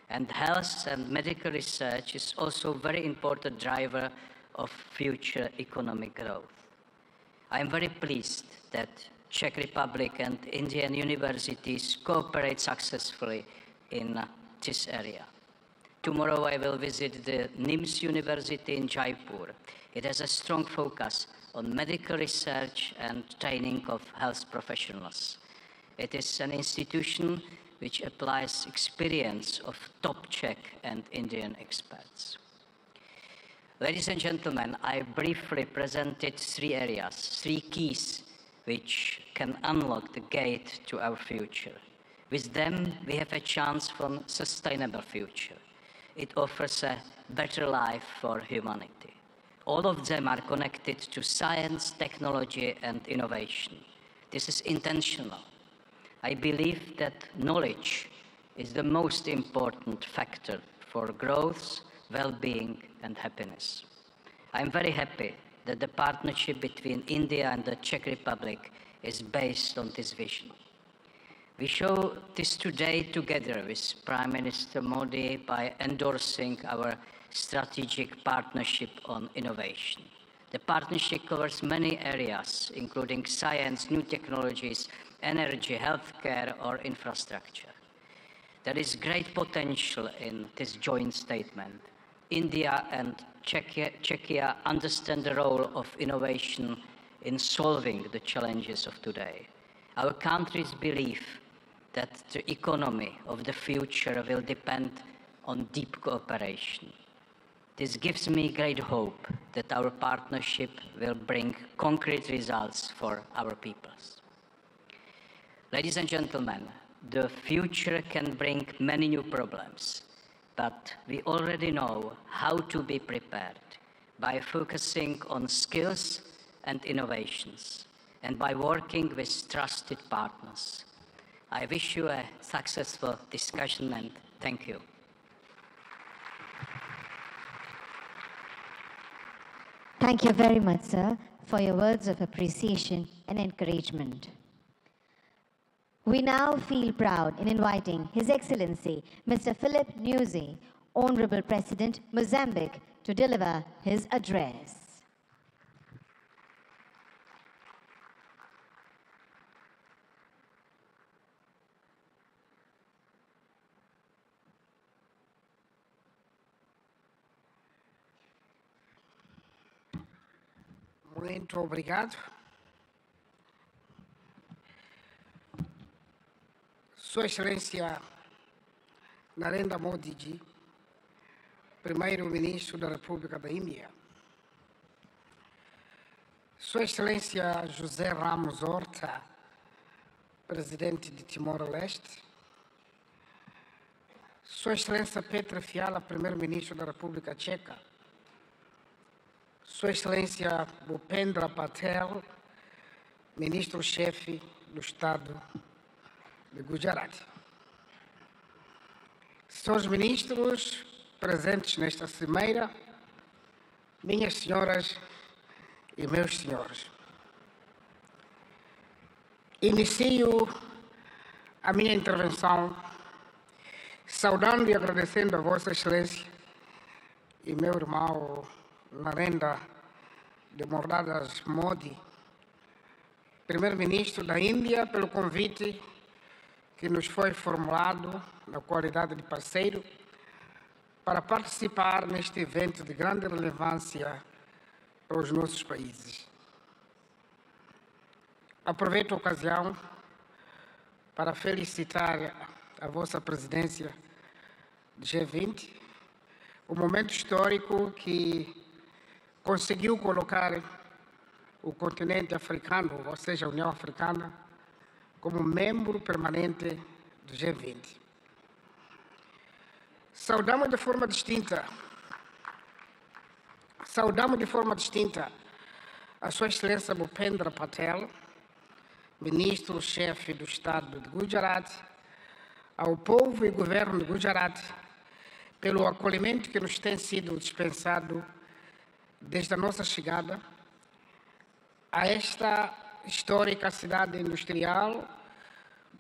And health and medical research is also a very important driver of future economic growth. I am very pleased that Czech Republic and Indian universities cooperate successfully in this area. Tomorrow I will visit the NIMS University in Jaipur. It has a strong focus on medical research and training of health professionals. It is an institution which applies experience of top Czech and Indian experts. Ladies and gentlemen, I briefly presented 3 areas, 3 keys which can unlock the gate to our future. With them, we have a chance for a sustainable future. It offers a better life for humanity. All of them are connected to science, technology, and innovation. This is intentional. I believe that knowledge is the most important factor for growth, well-being, and happiness. I'm very happy that the partnership between India and the Czech Republic is based on this vision. We show this today together with Prime Minister Modi by endorsing our strategic partnership on innovation. The partnership covers many areas, including science, new technologies, energy, healthcare, or infrastructure. There is great potential in this joint statement. India and Czechia understand the role of innovation in solving the challenges of today. Our countries believe that the economy of the future will depend on deep cooperation. This gives me great hope that our partnership will bring concrete results for our peoples. Ladies and gentlemen, the future can bring many new problems, but we already know how to be prepared by focusing on skills and innovations and by working with trusted partners. I wish you a successful discussion and thank you. Thank you very much, sir, for your words of appreciation and encouragement. We now feel proud in inviting His Excellency Mr. Philip Nyusi, Honorable President, Mozambique, to deliver his address. Muito obrigado. Sua Excelência Narendra Modi Ji, Primeiro-Ministro da República da Índia. Sua Excelência José Ramos Horta, Presidente de Timor-Leste. Sua Excelência Petra Fiala, Primeiro-Ministro da República Tcheca. Sua Excelência Bhupendra Patel, Ministro-Chefe do Estado de Gujarat. Senhores ministros presentes nesta cimeira, minhas senhoras e meus senhores. Inicio a minha intervenção saudando e agradecendo a Vossa Excelência e meu irmão Narendra de Moradas Modi, Primeiro-Ministro da Índia, pelo convite que nos foi formulado na qualidade de parceiro para participar neste evento de grande relevância para os nossos países. Aproveito a ocasião para felicitar a vossa presidência do G20, o momento histórico que conseguiu colocar o continente africano, ou seja, a União Africana, como membro permanente do G20. Saudamos de forma distinta a Sua Excelência Bhupendra Patel, Ministro-Chefe do Estado de Gujarat, ao povo e governo de Gujarat, pelo acolhimento que nos tem sido dispensado desde a nossa chegada a esta histórica cidade industrial,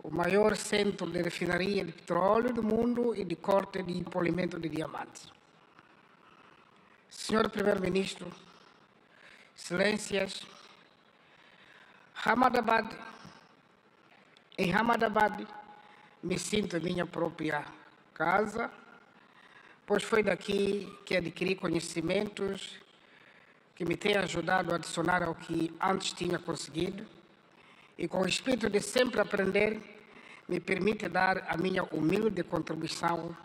o maior centro de refinaria de petróleo do mundo e de corte e polimento de diamantes. Senhor Primeiro-Ministro, Excelências, em Ahmedabad me sinto em minha própria casa, pois foi daqui que adquiri conhecimentos que me tem ajudado a adicionar ao que antes tinha conseguido, e com o espírito de sempre aprender, me permite dar a minha humilde contribuição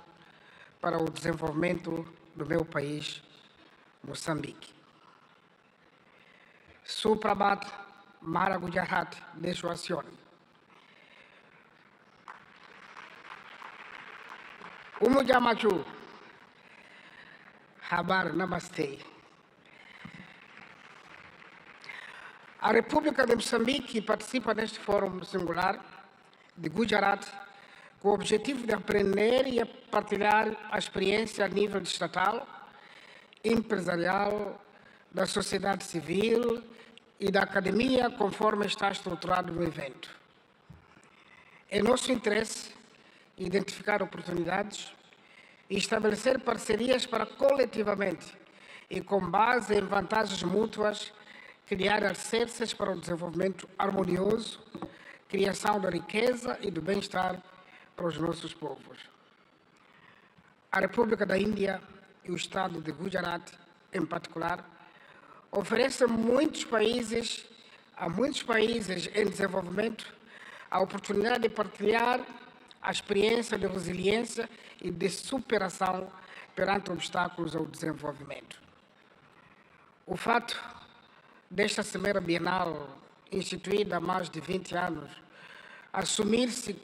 para o desenvolvimento do meu país, Moçambique. Suprabat Mara Gujarat Deshuacion. Umujamaju Habar Namaste. A República de Moçambique participa neste fórum singular de Gujarat com o objetivo de aprender e partilhar a experiência a nível estatal, empresarial, da sociedade civil e da academia, conforme está estruturado no evento. É nosso interesse identificar oportunidades e estabelecer parcerias para coletivamente e com base em vantagens mútuas criar alicerces para o desenvolvimento harmonioso, criação da riqueza e do bem-estar para os nossos povos. A República da Índia e o Estado de Gujarat, em particular, oferecem a muitos países em desenvolvimento a oportunidade de partilhar a experiência de resiliência e de superação perante obstáculos ao desenvolvimento. O fato desta Cimeira Bienal, instituída há mais de 20 anos, assumir-se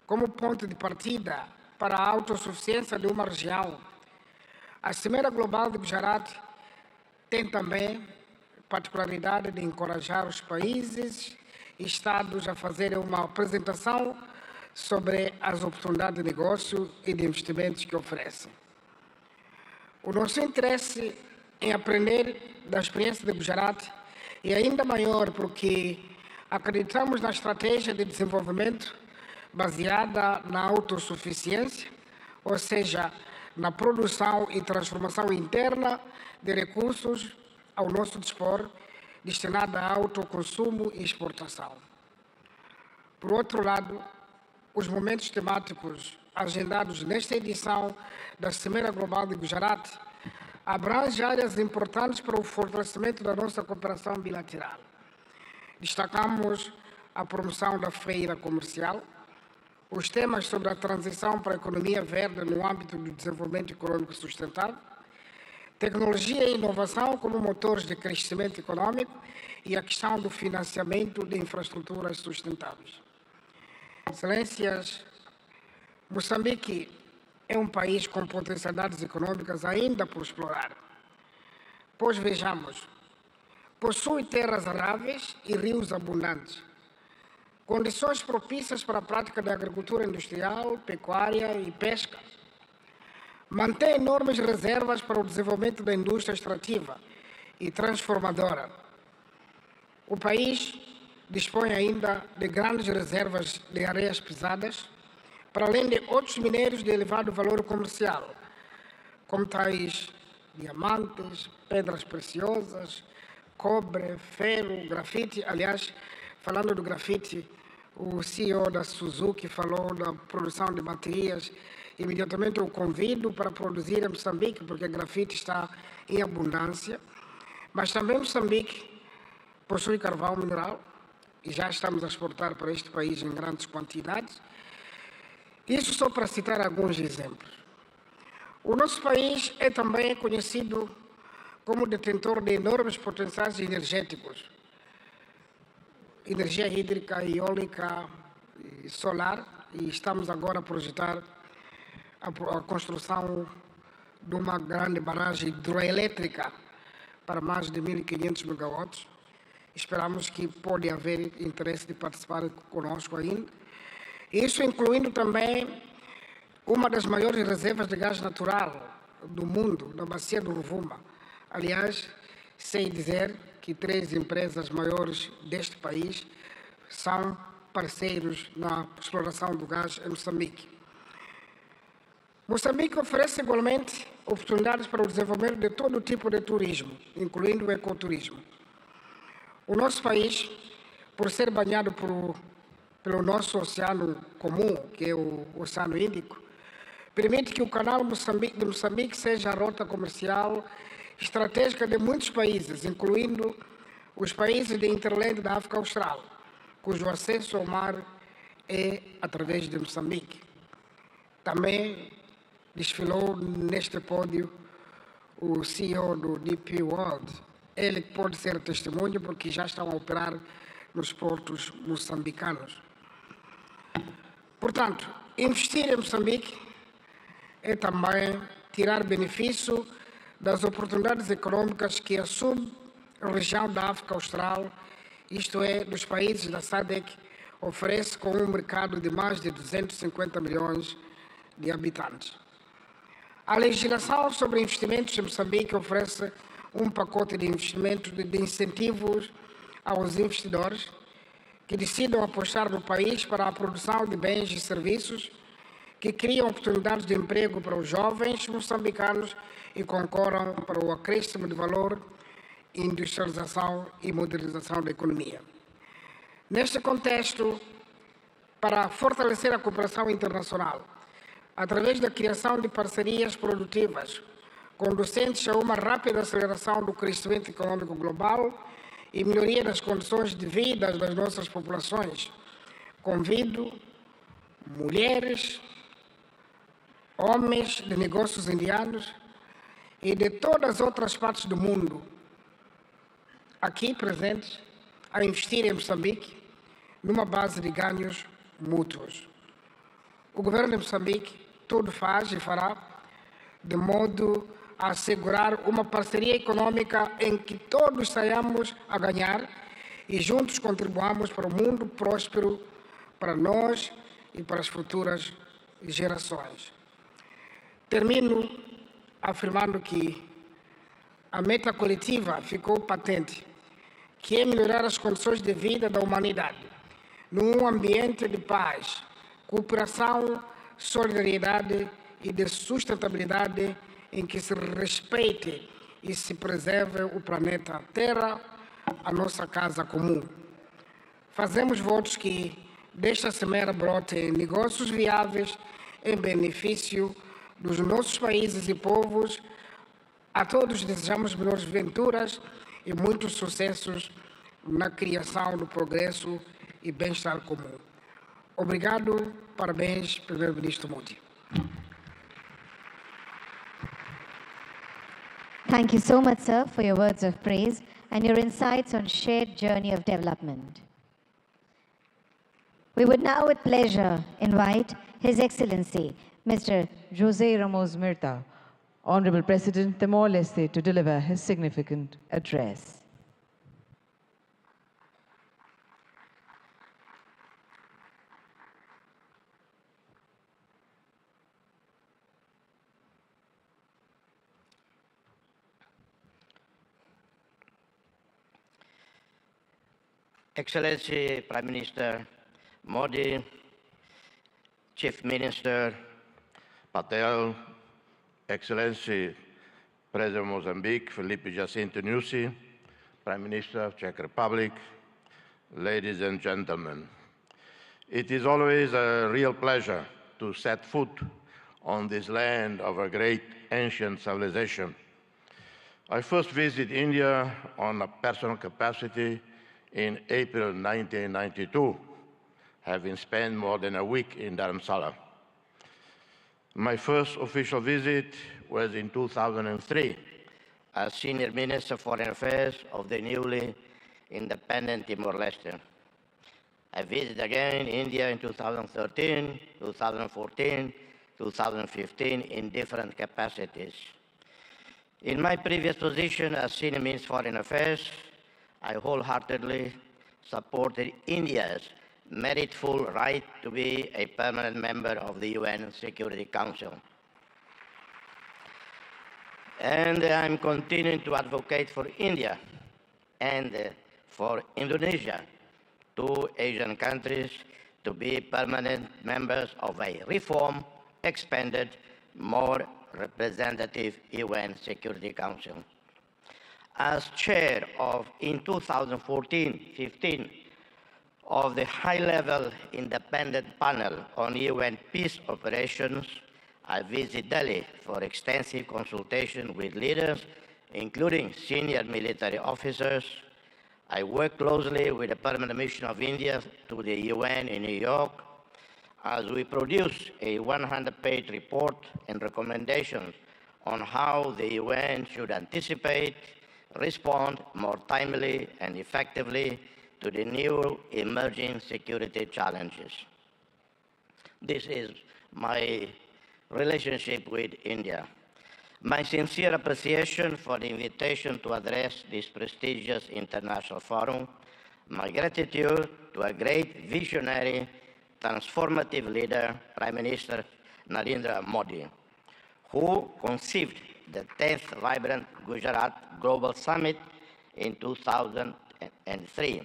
como ponto de partida para a autossuficiência de uma região. A Cimeira Global de Gujarat tem também a particularidade de encorajar os países e Estados a fazerem uma apresentação sobre as oportunidades de negócio e de investimentos que oferecem. O nosso interesse em aprender da experiência de Gujarat é ainda maior porque acreditamos na estratégia de desenvolvimento baseada na autossuficiência, ou seja, na produção e transformação interna de recursos ao nosso dispor, destinada a autoconsumo e exportação. Por outro lado, os momentos temáticos agendados nesta edição da Cimeira Global de Gujarat abrangem áreas importantes para o fortalecimento da nossa cooperação bilateral. Destacamos a promoção da feira comercial, os temas sobre a transição para a economia verde no âmbito do desenvolvimento econômico sustentável, tecnologia e inovação como motores de crescimento econômico e a questão do financiamento de infraestruturas sustentáveis. Excelências, Moçambique é um país com potencialidades econômicas ainda por explorar. Pois vejamos, possui terras aráveis e rios abundantes, condições propícias para a prática da agricultura industrial, pecuária e pesca. Mantém enormes reservas para o desenvolvimento da indústria extrativa e transformadora. O país dispõe ainda de grandes reservas de areias pesadas, para além de outros minérios de elevado valor comercial, como tais diamantes, pedras preciosas, cobre, ferro, grafite. Aliás, falando do grafite, o CEO da Suzuki falou da produção de baterias. Imediatamente eu convido para produzir em Moçambique, porque grafite está em abundância. Mas também Moçambique possui carvão mineral, e já estamos a exportar para este país em grandes quantidades. Isso só para citar alguns exemplos. O nosso país é também conhecido como detentor de enormes potenciais energéticos, energia hídrica, eólica e solar, e estamos agora a projetar a construção de uma grande barragem hidroelétrica para mais de 1.500 megawatts. Esperamos que pode haver interesse de participar conosco ainda. Isso incluindo também uma das maiores reservas de gás natural do mundo, na bacia do Rovuma. Aliás, sei dizer que 3 empresas maiores deste país são parceiros na exploração do gás em Moçambique. Moçambique oferece igualmente oportunidades para o desenvolvimento de todo tipo de turismo, incluindo o ecoturismo. O nosso país, por ser banhado pelo nosso oceano comum, que é o Oceano Índico, permite que o canal de Moçambique seja a rota comercial estratégica de muitos países, incluindo os países de hinterland da África Austral, cujo acesso ao mar é através de Moçambique. Também desfilou neste pódio o CEO do DP World. Ele pode ser testemunho porque já estão a operar nos portos moçambicanos. Portanto, investir em Moçambique é também tirar benefício das oportunidades econômicas que a sub-região da África Austral, isto é, dos países da SADC, oferece com um mercado de mais de 250 milhões de habitantes. A legislação sobre investimentos em Moçambique oferece um pacote de investimentos de incentivos aos investidores que decidam apostar no país para a produção de bens e serviços que criam oportunidades de emprego para os jovens moçambicanos e concorram para o acréscimo de valor, industrialização e modernização da economia. Neste contexto, para fortalecer a cooperação internacional, através da criação de parcerias produtivas, conducentes a uma rápida aceleração do crescimento econômico global e melhoria das condições de vida das nossas populações, convido mulheres, homens de negócios indianos e de todas as outras partes do mundo aqui presentes a investir em Moçambique numa base de ganhos mútuos. O governo de Moçambique tudo faz e fará de modo a assegurar uma parceria econômica em que todos saiamos a ganhar e juntos contribuamos para um mundo próspero para nós e para as futuras gerações. Termino afirmando que a meta coletiva ficou patente, que é melhorar as condições de vida da humanidade, num ambiente de paz, cooperação, solidariedade e de sustentabilidade em que se respeite e se preserve o planeta Terra, a nossa casa comum. Fazemos votos que desta semeira brotem negócios viáveis em benefício dos nossos países e povos. A todos desejamos melhores venturas e muitos sucessos na criação do progresso e bem-estar comum. Obrigado, parabéns, Primeiro-Ministro Modi. Thank you so much, sir, for your words of praise and your insights on shared journey of development. We would now with pleasure invite His Excellency, Mr. José Ramos Mirta, Honorable President Timor-Leste, to deliver his significant address. Excellency Prime Minister Modi, Chief Minister Patel, Excellency President of Mozambique, Felipe Jacinto Nyusi, Prime Minister of Czech Republic, ladies and gentlemen. It is always a real pleasure to set foot on this land of a great ancient civilization. I first visited India on a personal capacity in April 1992, having spent more than a week in Dharamsala. My first official visit was in 2003 as Senior Minister of Foreign Affairs of the newly independent Timor-Leste. I visited again India in 2013, 2014, 2015 in different capacities. In my previous position as Senior Minister of Foreign Affairs, I wholeheartedly supported India's meritful right to be a permanent member of the UN Security Council. And I'm continuing to advocate for India and for Indonesia, two Asian countries, to be permanent members of a reformed, expanded, more representative UN Security Council. As chair of, in 2014-15, of the high-level independent panel on UN peace operations, I visited Delhi for extensive consultation with leaders including senior military officers. I work closely with the Permanent Mission of India to the UN in New York as we produce a 100-page report and recommendations on how the UN should anticipate, respond more timely and effectively to the new emerging security challenges. This is my relationship with India. My sincere appreciation for the invitation to address this prestigious international forum, my gratitude to a great visionary, transformative leader, Prime Minister Narendra Modi, who conceived the 10th Vibrant Gujarat Global Summit in 2003.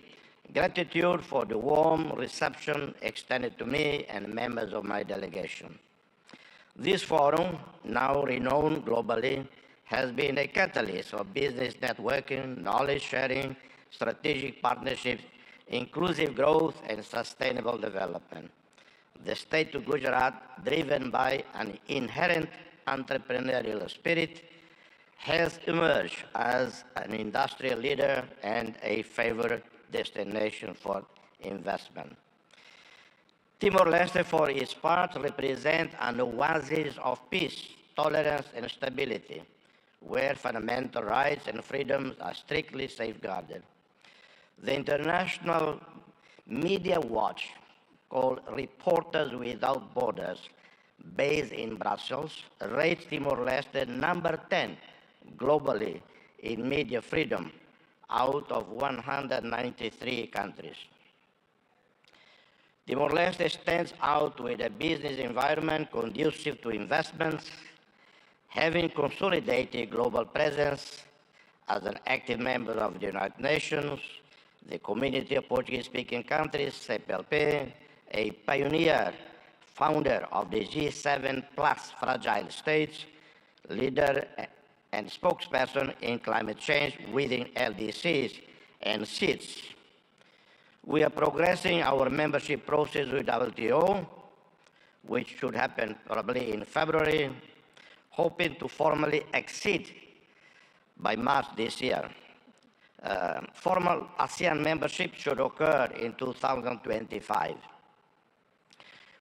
Gratitude for the warm reception extended to me and members of my delegation. This forum, now renowned globally, has been a catalyst for business networking, knowledge sharing, strategic partnerships, inclusive growth, and sustainable development. The state of Gujarat, driven by an inherent entrepreneurial spirit, has emerged as an industrial leader and a favored destination for investment. Timor-Leste, for its part, represents an oasis of peace, tolerance, and stability, where fundamental rights and freedoms are strictly safeguarded. The International Media Watch, called Reporters Without Borders, based in Brussels, rates Timor-Leste number 10 globally in media freedom out of 193 countries. Timor-Leste stands out with a business environment conducive to investments, having consolidated global presence as an active member of the United Nations, the Community of Portuguese-speaking countries, CPLP, a pioneer, founder of the G7 Plus Fragile States, leader and spokesperson in climate change within LDCs and SEEDS. We are progressing our membership process with WTO, which should happen probably in February, hoping to formally exceed by March this year. Formal ASEAN membership should occur in 2025.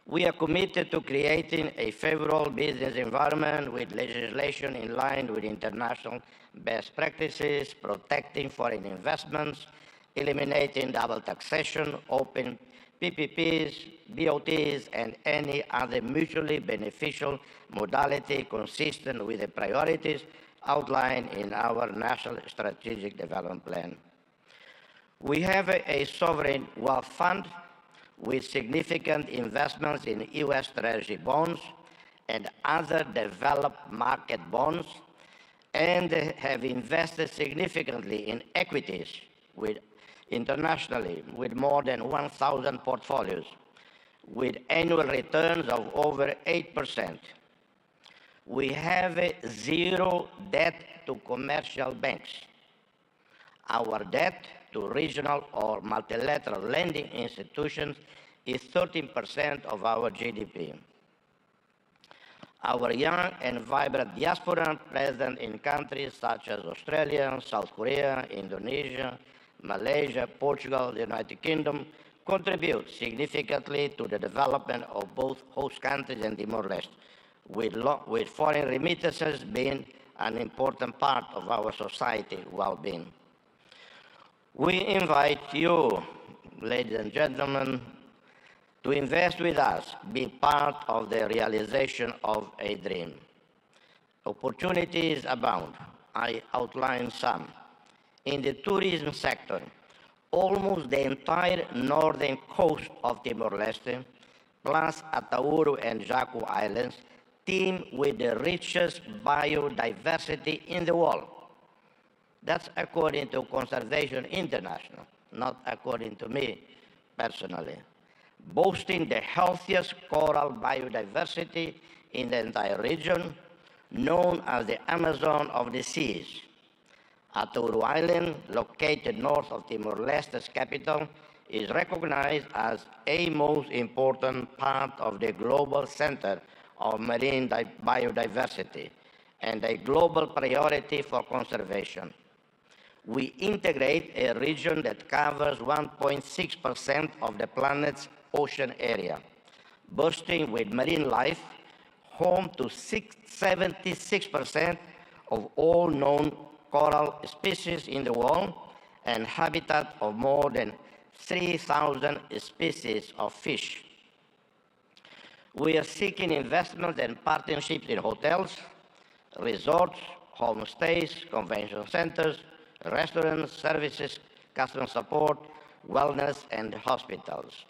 We are committed to creating a favorable business environment with legislation in line with international best practices, protecting foreign investments, eliminating double taxation, open PPPs, BOTs, and any other mutually beneficial modality consistent with the priorities outlined in our National Strategic Development Plan. We have a sovereign wealth fund with significant investments in U.S. Treasury bonds and other developed market bonds, and have invested significantly in equities internationally with more than 1,000 portfolios, with annual returns of over 8%. We have zero debt to commercial banks. Our debt to regional or multilateral lending institutions is 13% of our GDP. Our young and vibrant diaspora present in countries such as Australia, South Korea, Indonesia, Malaysia, Portugal, the United Kingdom contribute significantly to the development of both host countries and Timor-Leste, with foreign remittances being an important part of our society well-being. We invite you, ladies and gentlemen, to invest with us, be part of the realization of a dream. Opportunities abound. I outline some. In the tourism sector, almost the entire northern coast of Timor-Leste, plus Atauro and Jaco Islands, teem with the richest biodiversity in the world. That's according to Conservation International, not according to me personally. Boasting the healthiest coral biodiversity in the entire region, known as the Amazon of the seas. Atauro Island, located north of Timor-Leste's capital, is recognized as a most important part of the global center of marine biodiversity and a global priority for conservation. We integrate a region that covers 1.6% of the planet's ocean area, bursting with marine life, home to 76% of all known coral species in the world, and habitat of more than 3,000 species of fish. We are seeking investment and partnerships in hotels, resorts, homestays, convention centers, restaurants, services, customer support, wellness, and hospitals.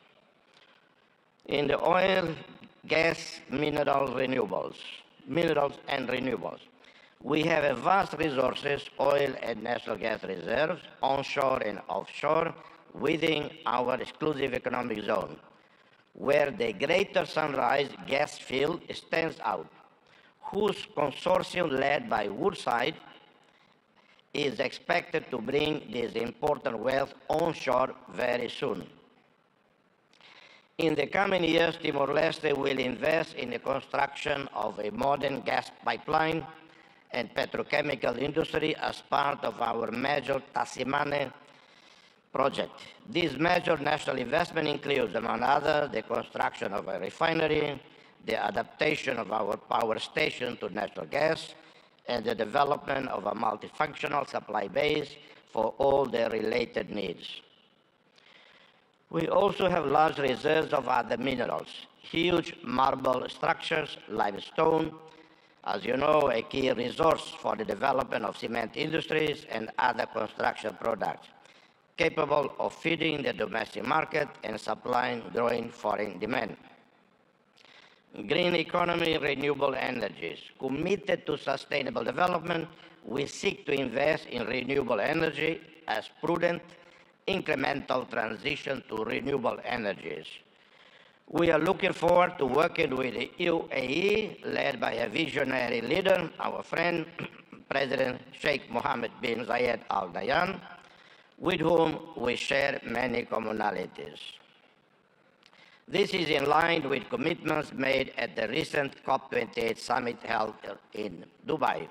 In the oil, gas, minerals and renewables, we have a vast resources, oil and natural gas reserves, onshore and offshore, within our exclusive economic zone, where the Greater Sunrise gas field stands out, whose consortium led by Woodside is expected to bring this important wealth onshore very soon. In the coming years, Timor-Leste will invest in the construction of a modern gas pipeline and petrochemical industry as part of our major Tasimane project. This major national investment includes, among others, the construction of a refinery, the adaptation of our power station to natural gas, and the development of a multifunctional supply base for all the related needs. We also have large reserves of other minerals, huge marble structures, limestone, as you know, a key resource for the development of cement industries and other construction products, capable of feeding the domestic market and supplying growing foreign demand. Green economy, renewable energies. Committed to sustainable development, we seek to invest in renewable energy as prudent, incremental transition to renewable energies. We are looking forward to working with the UAE, led by a visionary leader, our friend, President Sheikh Mohammed bin Zayed Al Nahyan, with whom we share many commonalities. This is in line with commitments made at the recent COP28 summit held in Dubai.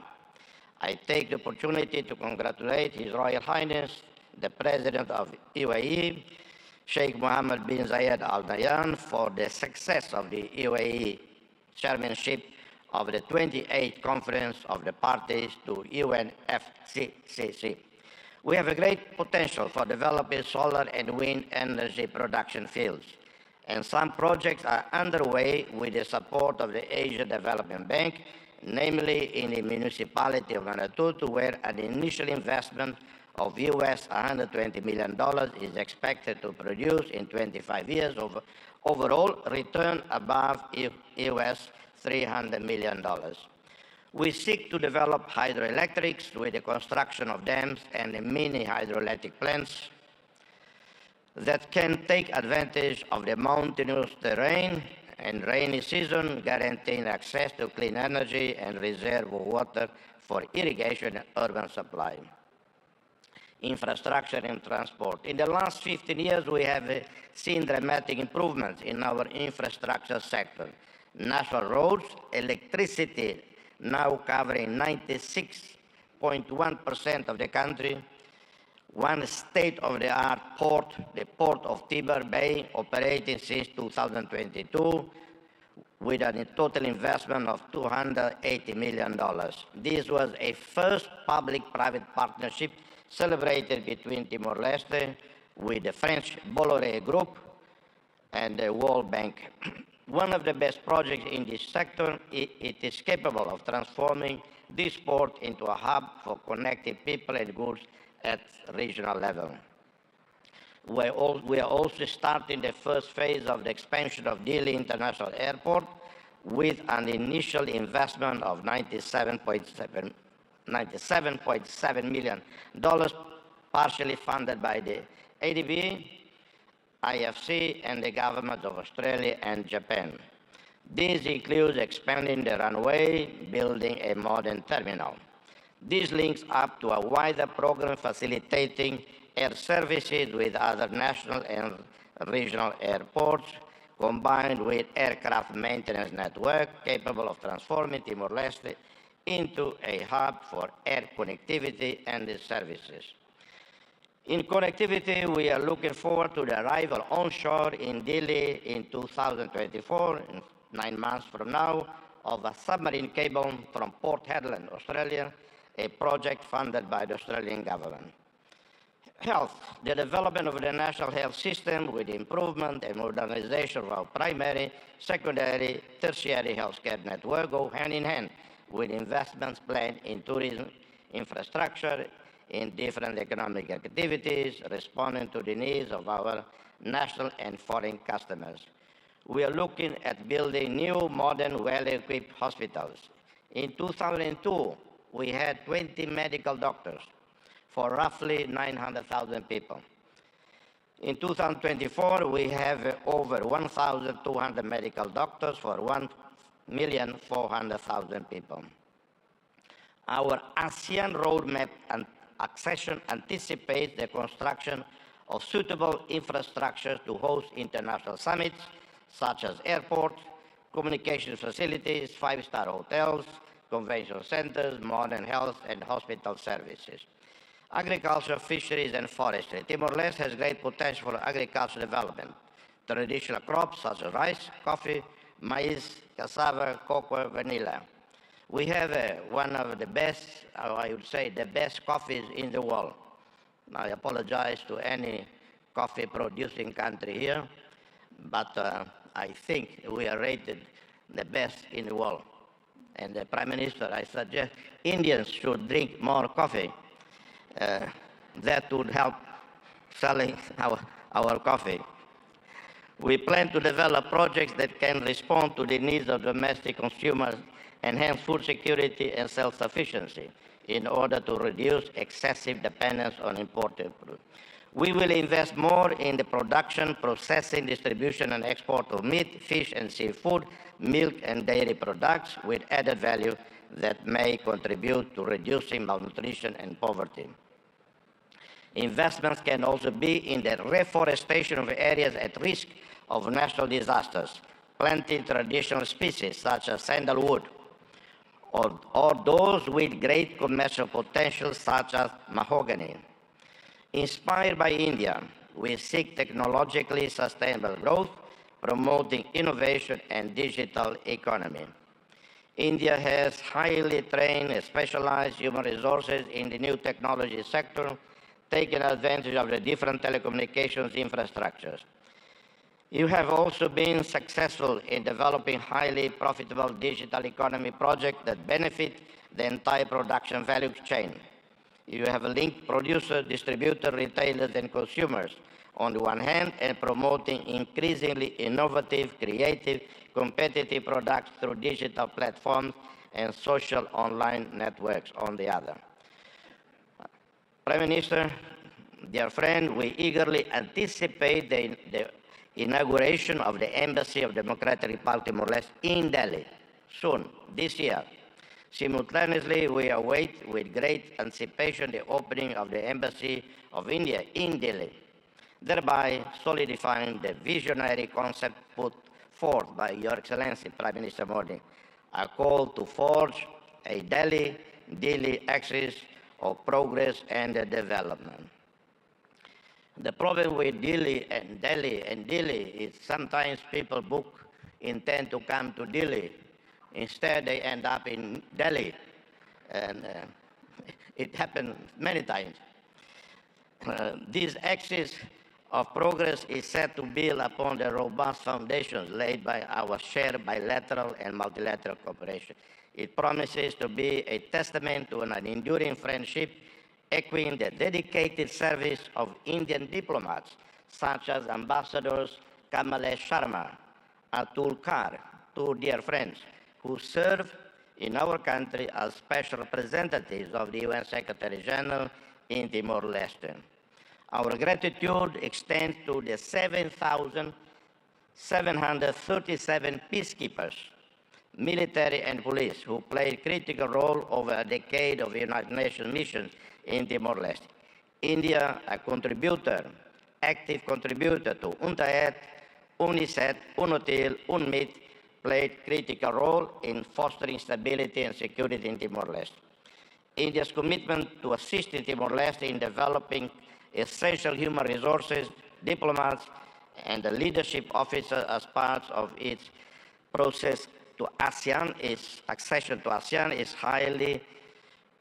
I take the opportunity to congratulate His Royal Highness, the President of UAE, Sheikh Mohammed bin Zayed Al Nahyan, for the success of the UAE chairmanship of the 28th Conference of the Parties to UNFCCC. We have a great potential for developing solar and wind energy production fields, and some projects are underway with the support of the Asia Development Bank, namely in the municipality of Manatutu, where an initial investment of US $120 million is expected to produce in 25 years of overall return above US $300 million. We seek to develop hydroelectrics with the construction of dams and mini hydroelectric plants that can take advantage of the mountainous terrain and rainy season, guaranteeing access to clean energy and reserve water for irrigation and urban supply. Infrastructure and transport. In the last 15 years, we have seen dramatic improvements in our infrastructure sector. National roads, electricity now covering 96.1% of the country, one state-of-the-art port, the Port of Tiber Bay, operating since 2022, with a total investment of $280 million. This was a first public-private partnership celebrated between Timor-Leste with the French Bolloré Group and the World Bank. One of the best projects in this sector, it is capable of transforming this port into a hub for connecting people and goods at regional level. We are also starting the first phase of the expansion of Dili International Airport with an initial investment of $97.7 million, partially funded by the ADB, IFC, and the governments of Australia and Japan. This includes expanding the runway, building a modern terminal. This links up to a wider program facilitating air services with other national and regional airports, combined with aircraft maintenance network capable of transforming Timor-Leste into a hub for air connectivity and services. In connectivity, we are looking forward to the arrival onshore in Delhi in 2024, in 9 months from now, of a submarine cable from Port Hedland, Australia, a project funded by the Australian government. Health, the development of the national health system with improvement and modernization of our primary, secondary, tertiary healthcare network go hand in hand with investments planned in tourism, infrastructure, in different economic activities, responding to the needs of our national and foreign customers. We are looking at building new, modern, well-equipped hospitals. In 2002, we had 20 medical doctors for roughly 900,000 people. In 2024, we have over 1,200 medical doctors for 1,400,000 people. Our ASEAN roadmap and accession anticipates the construction of suitable infrastructure to host international summits, such as airports, communication facilities, five-star hotels, convention centers, modern health and hospital services. Agriculture, fisheries, and forestry. Timor-Leste has great potential for agricultural development. Traditional crops such as rice, coffee, maize, cassava, cocoa, vanilla. We have one of the best, I would say, the best coffees in the world. I apologize to any coffee producing country here, but I think we are rated the best in the world. And the Prime Minister, I suggest Indians should drink more coffee. That would help selling our coffee. We plan to develop projects that can respond to the needs of domestic consumers, enhance food security and self-sufficiency in order to reduce excessive dependence on imported food. We will invest more in the production, processing, distribution, and export of meat, fish, and seafood, milk, and dairy products with added value that may contribute to reducing malnutrition and poverty. Investments can also be in the reforestation of areas at risk of natural disasters, planting traditional species such as sandalwood, or those with great commercial potential such as mahogany. Inspired by India, we seek technologically sustainable growth, promoting innovation and digital economy. India has highly trained and specialized human resources in the new technology sector, taking advantage of the different telecommunications infrastructures. You have also been successful in developing highly profitable digital economy projects that benefit the entire production value chain. You have linked producers, distributors, retailers, and consumers on the one hand, and promoting increasingly innovative, creative, competitive products through digital platforms and social online networks on the other. Prime Minister, dear friend, we eagerly anticipate the inauguration of the Embassy of Democratic Republic of Timor-Leste in Delhi soon, this year. Simultaneously, we await with great anticipation the opening of the Embassy of India in Delhi, thereby solidifying the visionary concept put forth by Your Excellency Prime Minister Modi, a call to forge a Delhi axis of progress and development. The problem with Delhi is sometimes people intend to come to Delhi. Instead, they end up in Delhi. And it happened many times. This axis of progress is set to build upon the robust foundations laid by our shared bilateral and multilateral cooperation. It promises to be a testament to an enduring friendship, echoing the dedicated service of Indian diplomats, such as Ambassadors Kamalesh Sharma, Atul Kar, two dear friends, who serve in our country as special representatives of the UN Secretary General in Timor-Leste. Our gratitude extends to the 7,737 peacekeepers, military and police, who played a critical role over a decade of United Nations missions in Timor-Leste. India, a contributor, active contributor to UNTAED, UNICEF, UNOTIL, UNMIT, played critical role in fostering stability and security in Timor-Leste. India's commitment to assisting Timor-Leste in developing essential human resources, diplomats, and the leadership officers as part of its process to accession to ASEAN is highly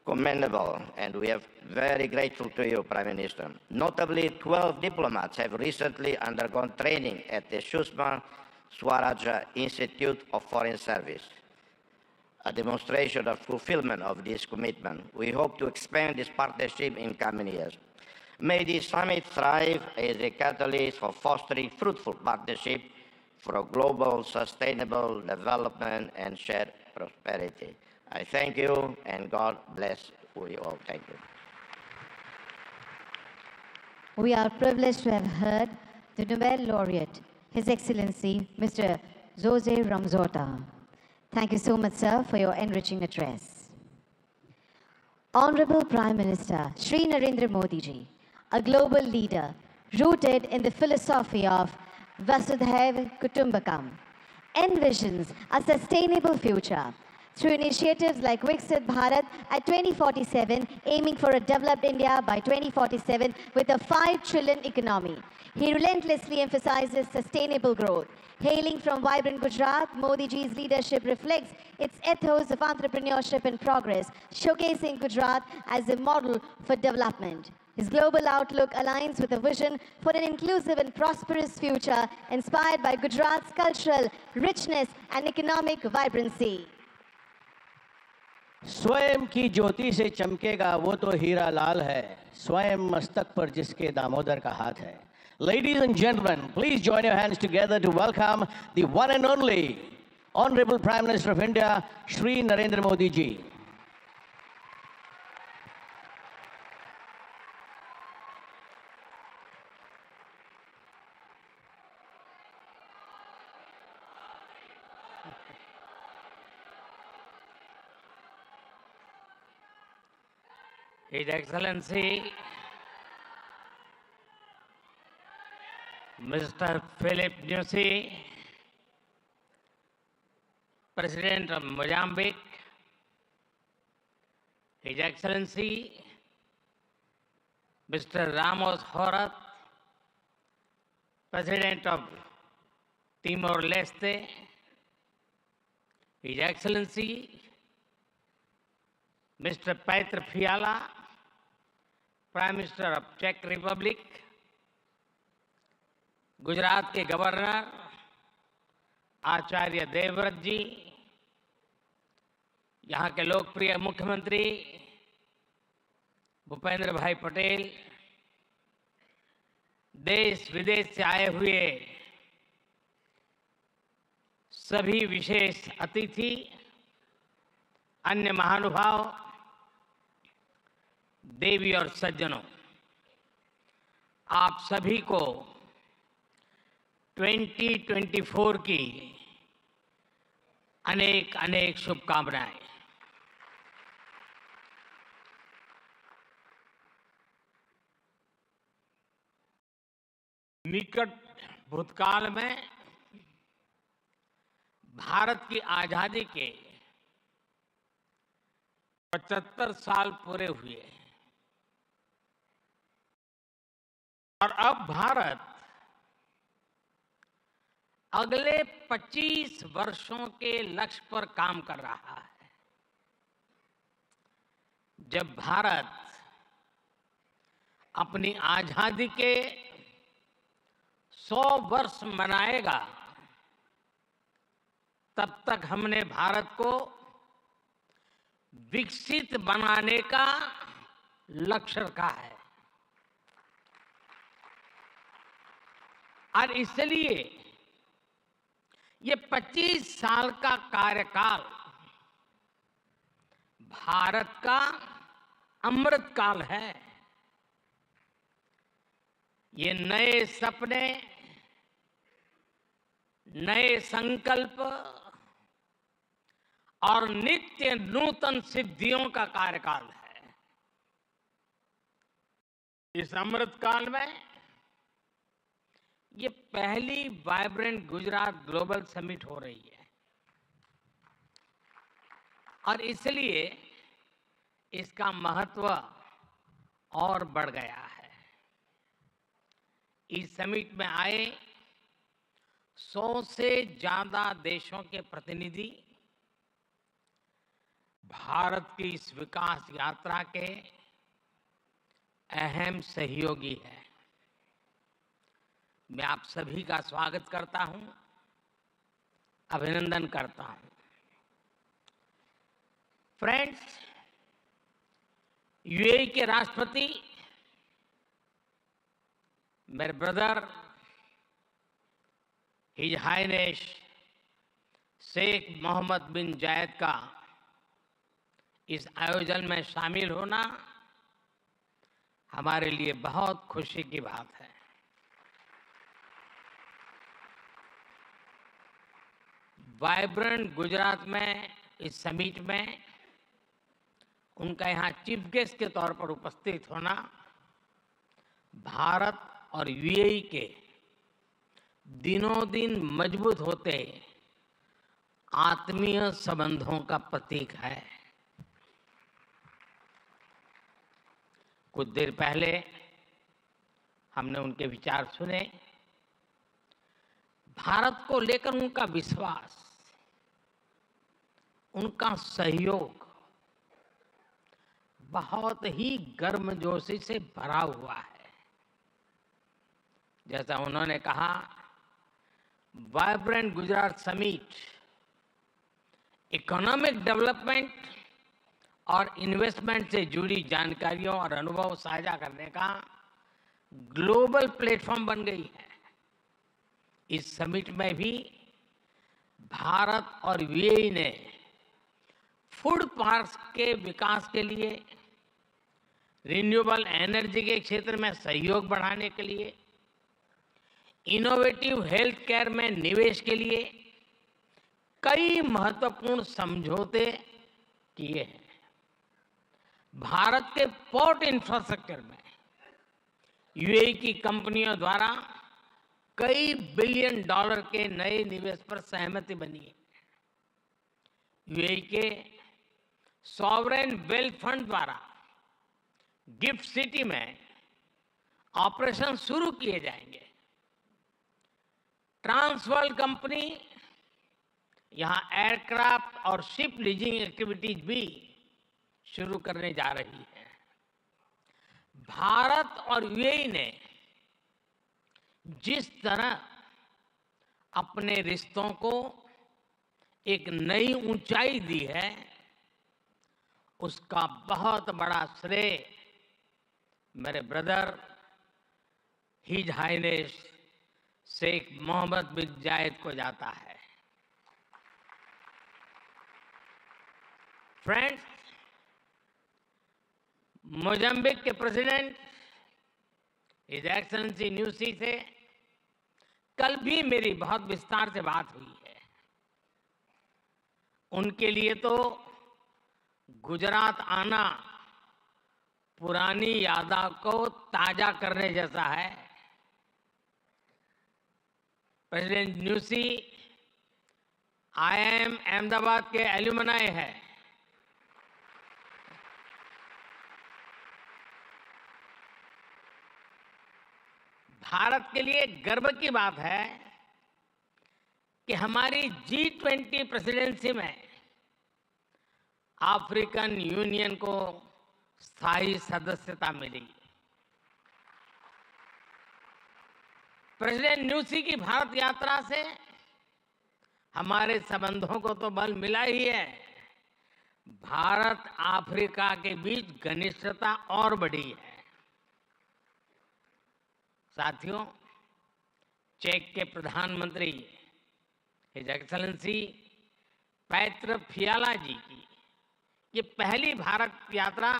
commendable, and we are very grateful to you, Prime Minister. Notably, 12 diplomats have recently undergone training at the Sushma Swaraj Institute of Foreign Service, a demonstration of fulfillment of this commitment. We hope to expand this partnership in coming years. May this summit thrive as a catalyst for fostering fruitful partnership for global sustainable development and shared prosperity. I thank you, and God bless you all. Thank you. We are privileged to have heard the Nobel laureate, His Excellency Mr. Jose Ramzota. Thank you so much, sir, for your enriching address. Honorable Prime Minister Shri Narendra Modi ji, a global leader rooted in the philosophy of Vasudhaiva Kutumbakam, envisions a sustainable future through initiatives like Viksit Bharat at 2047, aiming for a developed India by 2047 with a 5 trillion economy. He relentlessly emphasizes sustainable growth. Hailing from vibrant Gujarat, Modi ji's leadership reflects its ethos of entrepreneurship and progress, showcasing Gujarat as a model for development. His global outlook aligns with a vision for an inclusive and prosperous future inspired by Gujarat's cultural richness and economic vibrancy. स्वयं की ज्योति से चमकेगा वो तो हीरा लाल है, स्वयं मस्तक पर जिसके दामोदर का हाथ है. Ladies and gentlemen, please join your hands together to welcome the one and only Honorable Prime Minister of India, Shri Narendra Modi ji. His Excellency Mr. Philip Nyusi, President of Mozambique, His Excellency Mr. Ramos Horat, President of Timor-Leste, His Excellency Mr. Petr Fiala, Prime Minister of Czech Republic, Gujarat के governor Acharya Devvrat जी, यहाँ के लोकप्रिय मुख्यमंत्री भूपेंद्र भाई पटेल, देश विदेश से आए हुए सभी विशेष अतिथि, अन्य महानुभाव, देवी और सज्जनों, आप सभी को 2024 की अनेक अनेक शुभकामनाएं। निकट भूतकाल में भारत की आजादी के 75 साल पूरे हुए और अब भारत अगले 25 वर्षों के लक्ष्य पर काम कर रहा है। जब भारत अपनी आजादी के 100 वर्ष मनाएगा, तब तक हमने भारत को विकसित बनाने का लक्ष्य रखा है और इसलिए ये 25 साल का कार्यकाल भारत का अमृतकाल है। ये नए सपने, नए संकल्प और नित्य नूतन सिद्धियों का कार्यकाल है। इस अमृतकाल में ये पहली वाइब्रेंट गुजरात ग्लोबल समिट हो रही है। और इसलिए इसका महत्व और बढ़ गया है। इस समिट में आए 100 से ज्यादा देशों के प्रतिनिधि भारत की इस विकास यात्रा के अहम सहयोगी हैं। मैं आप सभी का स्वागत करता हूं, अभिनंदन करता हूं। फ्रेंड्स, यूएई के राष्ट्रपति मेरे brother his highness Sheikh Mohamed bin Zayed का इस आयोजन में शामिल होना हमारे लिए बहुत खुशी की बात है। वाइब्रेंट गुजरात में इस समिट में उनका यहाँ चीफ गेस्ट के तौर पर उपस्थित होना भारत और यूएई के दिनों दिन मजबूत होते आत्मीय संबंधों का प्रतीक है। कुछ देर पहले हमने उनके विचार सुने। भारत को लेकर उनका विश्वास, उनका सहयोग बहुत ही गर्मजोशी से भरा हुआ है। जैसा उन्होंने कहा, vibrant Gujarat summit economic development और इन्वेस्टमेंट से जुड़ी जानकारियों और अनुभव साझा करने का ग्लोबल प्लेटफॉर्म बन गई है। इस समिट में भी भारत और यूएई ने फूड पार्क्स के विकास के लिए, रिन्यूएबल एनर्जी के क्षेत्र में सहयोग बढ़ाने के लिए, इनोवेटिव हेल्थ केयर में निवेश के लिए कई महत्वपूर्ण समझौते किए हैं। भारत के पोर्ट इंफ्रास्ट्रक्चर में यूएई की कंपनियों द्वारा कई बिलियन डॉलर के नए निवेश पर सहमति बनी है। यूएई के सॉवरेन वेल्थ फंड द्वारा गिफ्ट सिटी में ऑपरेशन शुरू किए जाएंगे। ट्रांसवर्ल्ड कंपनी यहां एयरक्राफ्ट और शिप लीजिंग एक्टिविटीज भी शुरू करने जा रही है। भारत और यूएई ने जिस तरह अपने रिश्तों को एक नई ऊंचाई दी है, उसका बहुत बड़ा श्रेय मेरे brother his highness Sheikh Mohamed bin Zayed को जाता है। फ्रेंड्स, मोजाम्बिक के प्रेसिडेंट हिज एक्सेलेंसी न्यूसी से कल भी मेरी बहुत विस्तार से बात हुई है। उनके लिए तो गुजरात आना पुरानी यादों को ताजा करने जैसा है। प्रेसिडेंट न्यूसी आईआईएम अहमदाबाद के एल्यूमनाई है। भारत के लिए गर्व की बात है कि हमारी G20 प्रेसिडेंसी में अफ्रीकन यूनियन को स्थायी सदस्यता मिली। प्रेसिडेंट न्यूसी की भारत यात्रा से हमारे संबंधों को तो बल मिला ही है, भारत अफ्रीका के बीच घनिष्ठता और बढ़ी है। साथियों, चेक के प्रधानमंत्री हिज एक्सेलेंसी पैत्र फियाला जी की ये पहली भारत यात्रा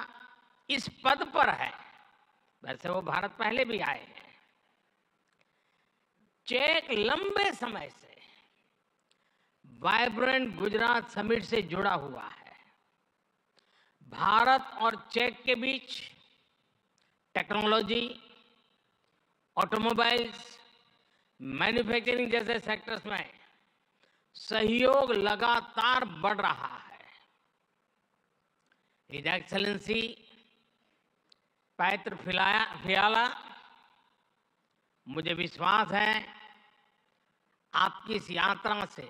इस पद पर है। वैसे वो भारत पहले भी आए हैं। चेक लंबे समय से वाइब्रेंट गुजरात समिट से जुड़ा हुआ है। भारत और चेक के बीच टेक्नोलॉजी, ऑटोमोबाइल्स, मैन्युफैक्चरिंग जैसे सेक्टर्स में सहयोग लगातार बढ़ रहा है। हिज एक्सेलेंसी पैत्र फियाला, मुझे विश्वास है आपकी इस यात्रा से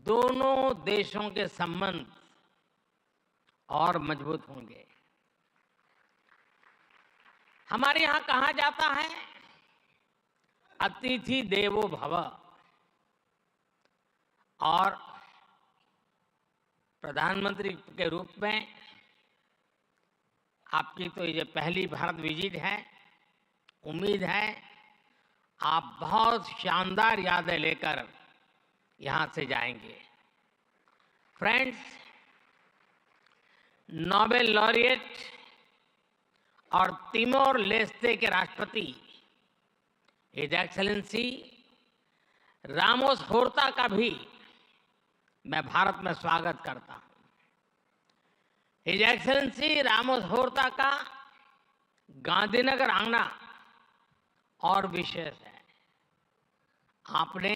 दोनों देशों के संबंध और मजबूत होंगे। हमारे यहाँ कहा जाता है अतिथि देवो भव, और प्रधानमंत्री के रूप में आपकी तो ये पहली भारत विजिट है। उम्मीद है आप बहुत शानदार यादें लेकर यहाँ से जाएंगे। फ्रेंड्स, नोबेल लॉरिएट और तिमोर लेस्ते के राष्ट्रपति हिज एक्सेलेंसी रामोस होर्ता का भी मैं भारत में स्वागत करता हूं। हिज एक्सेलेंसी रामोस होर्ता का गांधीनगर आना और विशेष है। आपने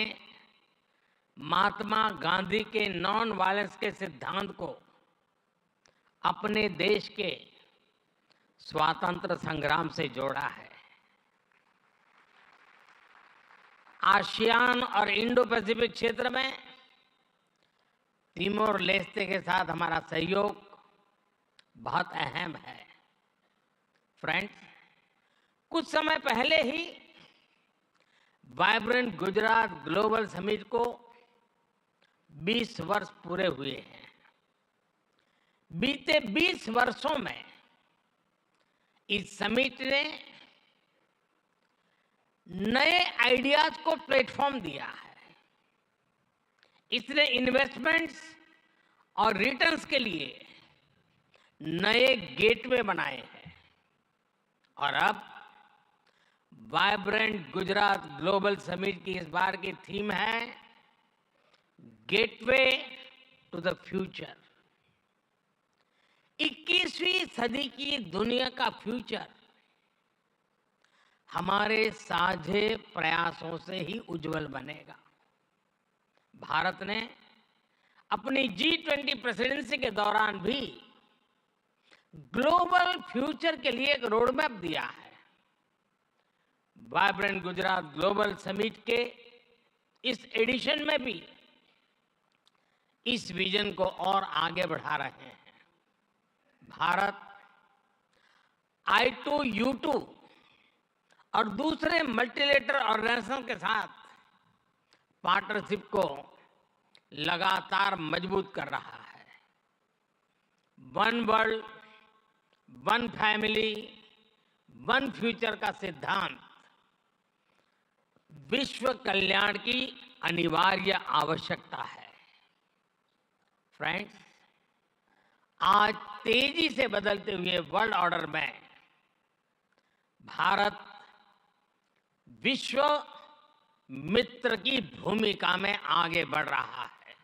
महात्मा गांधी के नॉन वायलेंस के सिद्धांत को अपने देश के स्वातंत्र संग्राम से जोड़ा है। आसियान और इंडो पैसिफिक क्षेत्र में तिमोर लेस्ते के साथ हमारा सहयोग बहुत अहम है। फ्रेंड्स, कुछ समय पहले ही वाइब्रेंट गुजरात ग्लोबल समिट को 20 वर्ष पूरे हुए हैं। बीते 20 वर्षों में इस समिट ने नए आइडियाज को प्लेटफॉर्म दिया है। इसने इन्वेस्टमेंट्स और रिटर्न्स के लिए नए गेटवे बनाए हैं। और अब वाइब्रेंट गुजरात ग्लोबल समिट की इस बार की थीम है गेटवे टू द फ्यूचर। 21वीं सदी की दुनिया का फ्यूचर हमारे साझे प्रयासों से ही उज्जवल बनेगा। भारत ने अपनी G20 प्रेसिडेंसी के दौरान भी ग्लोबल फ्यूचर के लिए एक रोड मैप दिया है। वाइब्रेंट गुजरात ग्लोबल समिट के इस एडिशन में भी इस विजन को और आगे बढ़ा रहे हैं। भारत I2U2 और दूसरे मल्टीलेटरल ऑर्गेनाइजेशन के साथ पार्टनरशिप को लगातार मजबूत कर रहा है। One world, one family, one future का सिद्धांत विश्व कल्याण की अनिवार्य आवश्यकता है। फ्रेंड्स, आज तेजी से बदलते हुए वर्ल्ड ऑर्डर में भारत विश्व मित्र की भूमिका में आगे बढ़ रहा है।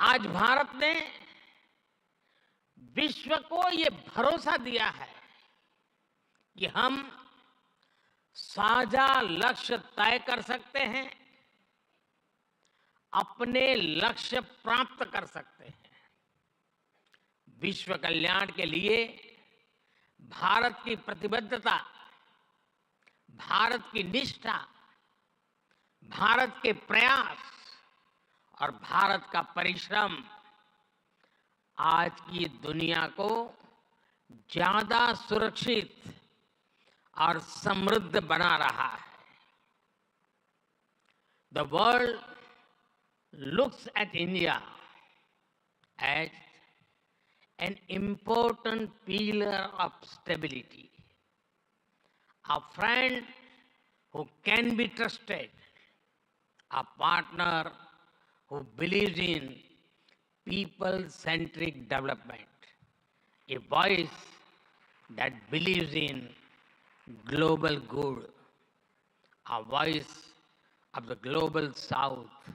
आज भारत ने विश्व को ये भरोसा दिया है कि हम साझा लक्ष्य तय कर सकते हैं, अपने लक्ष्य प्राप्त कर सकते हैं। विश्व कल्याण के लिए भारत की प्रतिबद्धता, भारत की निष्ठा, भारत के प्रयास और भारत का परिश्रम आज की दुनिया को ज्यादा सुरक्षित और समृद्ध बना रहा है। The world looks at India as an important pillar of stability, a friend who can be trusted, a partner who believes in people-centric development, a voice that believes in global good, a voice of the global south,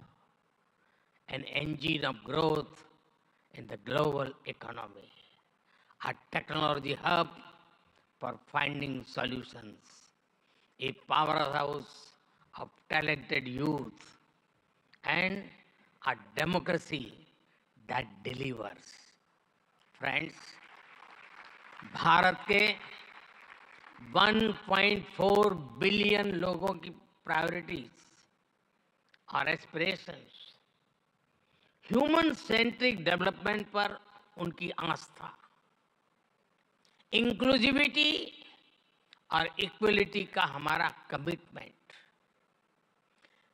an engine of growth in the global economy, a technology hub for finding solutions, a powerhouse of talented youth, and a democracy that delivers. Friends, Bharat के 1.4 billion लोगों की priorities और aspirations, human centric development पर उनकी आस्था, inclusivity और equality का हमारा commitment,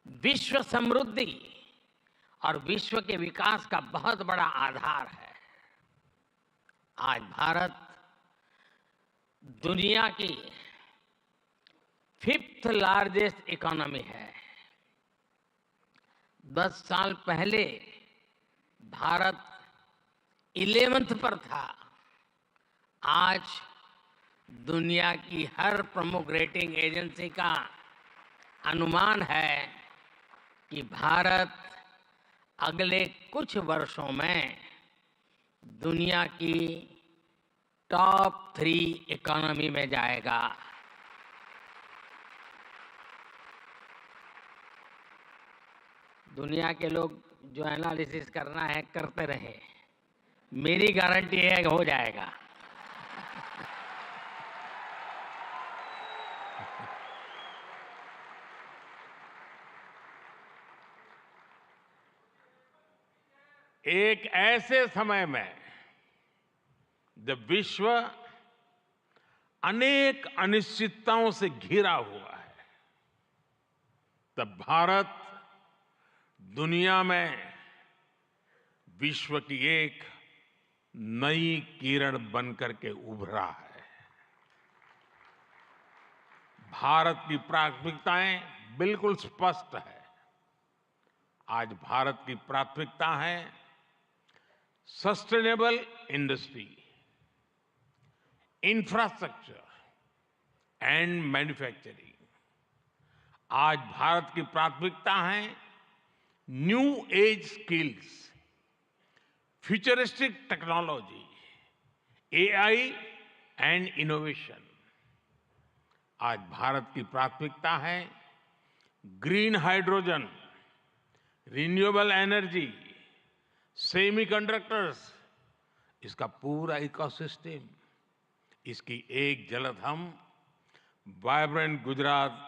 विश्व समृद्धि और विश्व के विकास का बहुत बड़ा आधार है। आज भारत दुनिया की 5th लार्जेस्ट इकोनॉमी है। 10 साल पहले भारत 11th पर था। आज दुनिया की हर प्रमुख रेटिंग एजेंसी का अनुमान है कि भारत अगले कुछ वर्षों में दुनिया की टॉप 3 इकोनॉमी में जाएगा। दुनिया के लोग जो एनालिसिस करना है करते रहे, मेरी गारंटी है कि हो जाएगा। एक ऐसे समय में जब विश्व अनेक अनिश्चितताओं से घिरा हुआ है, तब भारत दुनिया में विश्व की एक नई किरण बनकर के उभरा है। भारत की प्राथमिकताएं बिल्कुल स्पष्ट है। आज भारत की प्राथमिकता है sustainable industry, infrastructure and manufacturing. आज भारत की प्राथमिकता है new age skills, futuristic technology, AI and innovation. आज भारत की प्राथमिकता है green hydrogen, renewable energy, semiconductors, इसका पूरा इकोसिस्टम। इसकी एक झलक हम vibrant Gujarat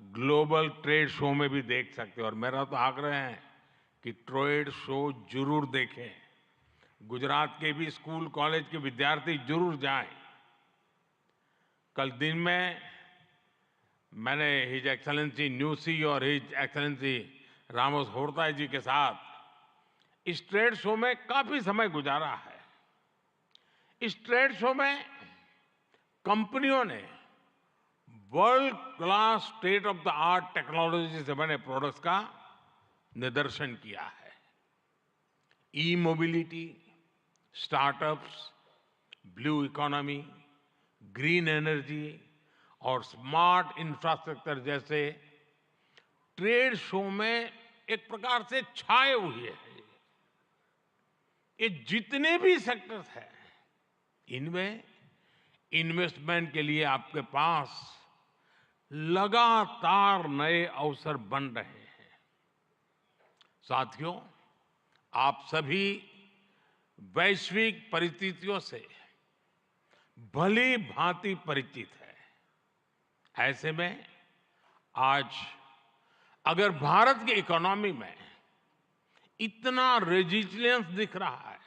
global trade show में भी देख सकते हैं। और मेरा तो आग्रह है कि ट्रेड शो जरूर देखें। गुजरात के भी स्कूल कॉलेज के विद्यार्थी जरूर जाएं। कल दिन में मैंने हिज एक्सेलेंसी न्यूसी और हिज एक्सेलेंसी रामोस होर्ता जी के साथ इस ट्रेड शो में काफी समय गुजारा है। इस ट्रेड शो में कंपनियों ने world class state of the art technology से बने प्रोडक्ट्स का निदर्शन किया है। E mobility, startups, blue economy, green energy और स्मार्ट इंफ्रास्ट्रक्चर जैसे ट्रेड शो में एक प्रकार से छाए हुए हैं। ये जितने भी सेक्टर्स हैं, इनमें इन्वेस्टमेंट के लिए आपके पास लगातार नए अवसर बन रहे हैं। साथियों, आप सभी वैश्विक परिस्थितियों से भली भांति परिचित है। ऐसे में आज अगर भारत की इकोनॉमी में इतना रेजिलियंस दिख रहा है,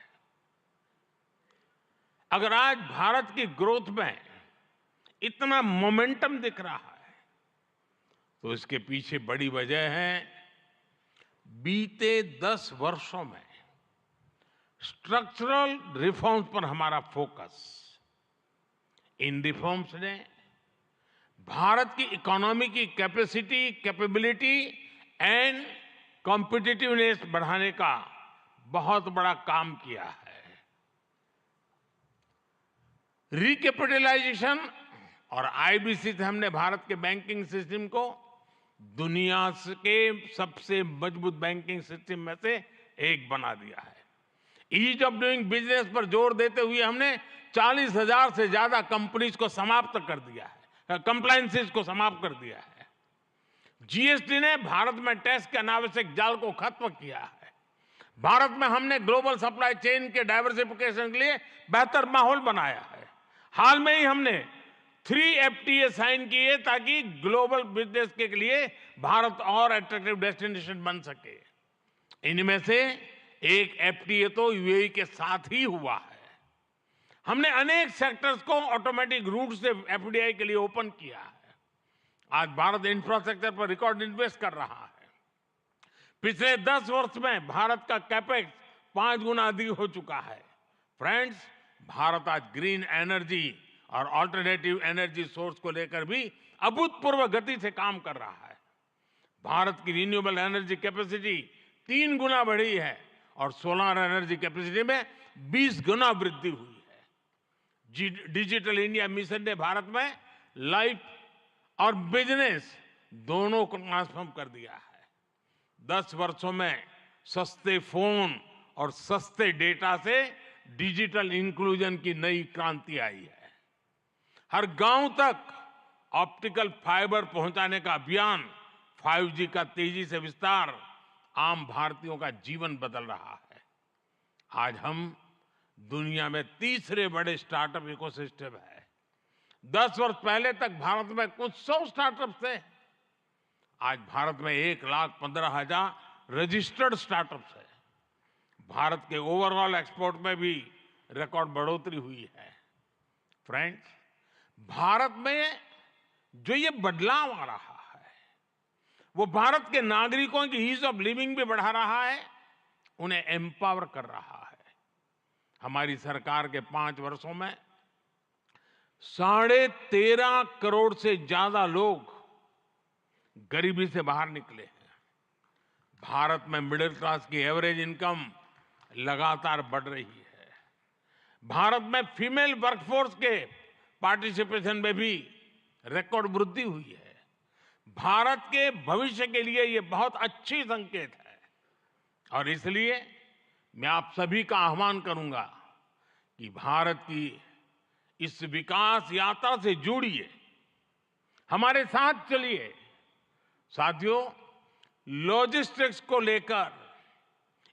अगर आज भारत की ग्रोथ में इतना मोमेंटम दिख रहा है, तो इसके पीछे बड़ी वजह है बीते 10 वर्षों में स्ट्रक्चरल रिफॉर्म्स पर हमारा फोकस। इन रिफॉर्म्स ने भारत की इकोनॉमी की कैपेसिटी, कैपेबिलिटी एंड कॉम्पिटिटिवनेस बढ़ाने का बहुत बड़ा काम किया है। रिकैपिटलाइजेशन और आईबीसी से हमने भारत के बैंकिंग सिस्टम को दुनिया के सबसे मजबूत बैंकिंग सिस्टम में से एक बना दिया है। ईज ऑफ डूइंग बिजनेस पर जोर देते हुए हमने 40,000 से ज्यादा कंपनीज को समाप्त कर दिया है, कंप्लायंसेस को समाप्त कर दिया है। जीएसटी ने भारत में टैक्स के अनावश्यक जाल को खत्म किया है। भारत में हमने ग्लोबल सप्लाई चेन के डाइवर्सिफिकेशन के लिए बेहतर माहौल बनाया है। हाल में ही हमने 3 FTA साइन किए ताकि ग्लोबल बिजनेस के लिए भारत और अट्रैक्टिव डेस्टिनेशन बन सके। इनमें से एक FTA तो UAE के साथ ही हुआ है। हमने अनेक सेक्टर्स को ऑटोमेटिक रूट से FDI के लिए ओपन किया है। आज भारत इंफ्रास्ट्रक्चर पर रिकॉर्ड इन्वेस्ट कर रहा है। पिछले 10 वर्ष में भारत का कैपेक्स 5 गुना अधिक हो चुका है। फ्रेंड्स, भारत आज ग्रीन एनर्जी और अल्टरनेटिव एनर्जी सोर्स को लेकर भी अभूतपूर्व गति से काम कर रहा है। भारत की रिन्यूएबल एनर्जी कैपेसिटी 3 गुना बढ़ी है और सोलर एनर्जी कैपेसिटी में 20 गुना वृद्धि हुई है। डिजिटल इंडिया मिशन ने भारत में लाइफ और बिजनेस दोनों को ट्रांसफॉर्म कर दिया है। 10 वर्षों में सस्ते फोन और सस्ते डेटा से डिजिटल इंक्लूजन की नई क्रांति आई है। हर गांव तक ऑप्टिकल फाइबर पहुंचाने का अभियान, 5G का तेजी से विस्तार आम भारतीयों का जीवन बदल रहा है। आज हम दुनिया में तीसरे बड़े स्टार्टअप इकोसिस्टम है। 10 वर्ष पहले तक भारत में कुछ 100 स्टार्टअप थे। आज भारत में 1,15,000 रजिस्टर्ड स्टार्टअप्स है। भारत के ओवरऑल एक्सपोर्ट में भी रिकॉर्ड बढ़ोतरी हुई है। फ्रेंड्स, भारत में जो ये बदलाव आ रहा है वो भारत के नागरिकों की ईज ऑफ लिविंग भी बढ़ा रहा है, उन्हें एम्पावर कर रहा है। हमारी सरकार के 5 वर्षों में 13.5 करोड़ से ज्यादा लोग गरीबी से बाहर निकले हैं। भारत में मिडिल क्लास की एवरेज इनकम लगातार बढ़ रही है। भारत में फीमेल वर्कफोर्स के पार्टिसिपेशन में भी रिकॉर्ड वृद्धि हुई है। भारत के भविष्य के लिए ये बहुत अच्छी संकेत है और इसलिए मैं आप सभी का आह्वान करूंगा कि भारत की इस विकास यात्रा से जुड़िए, हमारे साथ चलिए। साथियों, लॉजिस्टिक्स को लेकर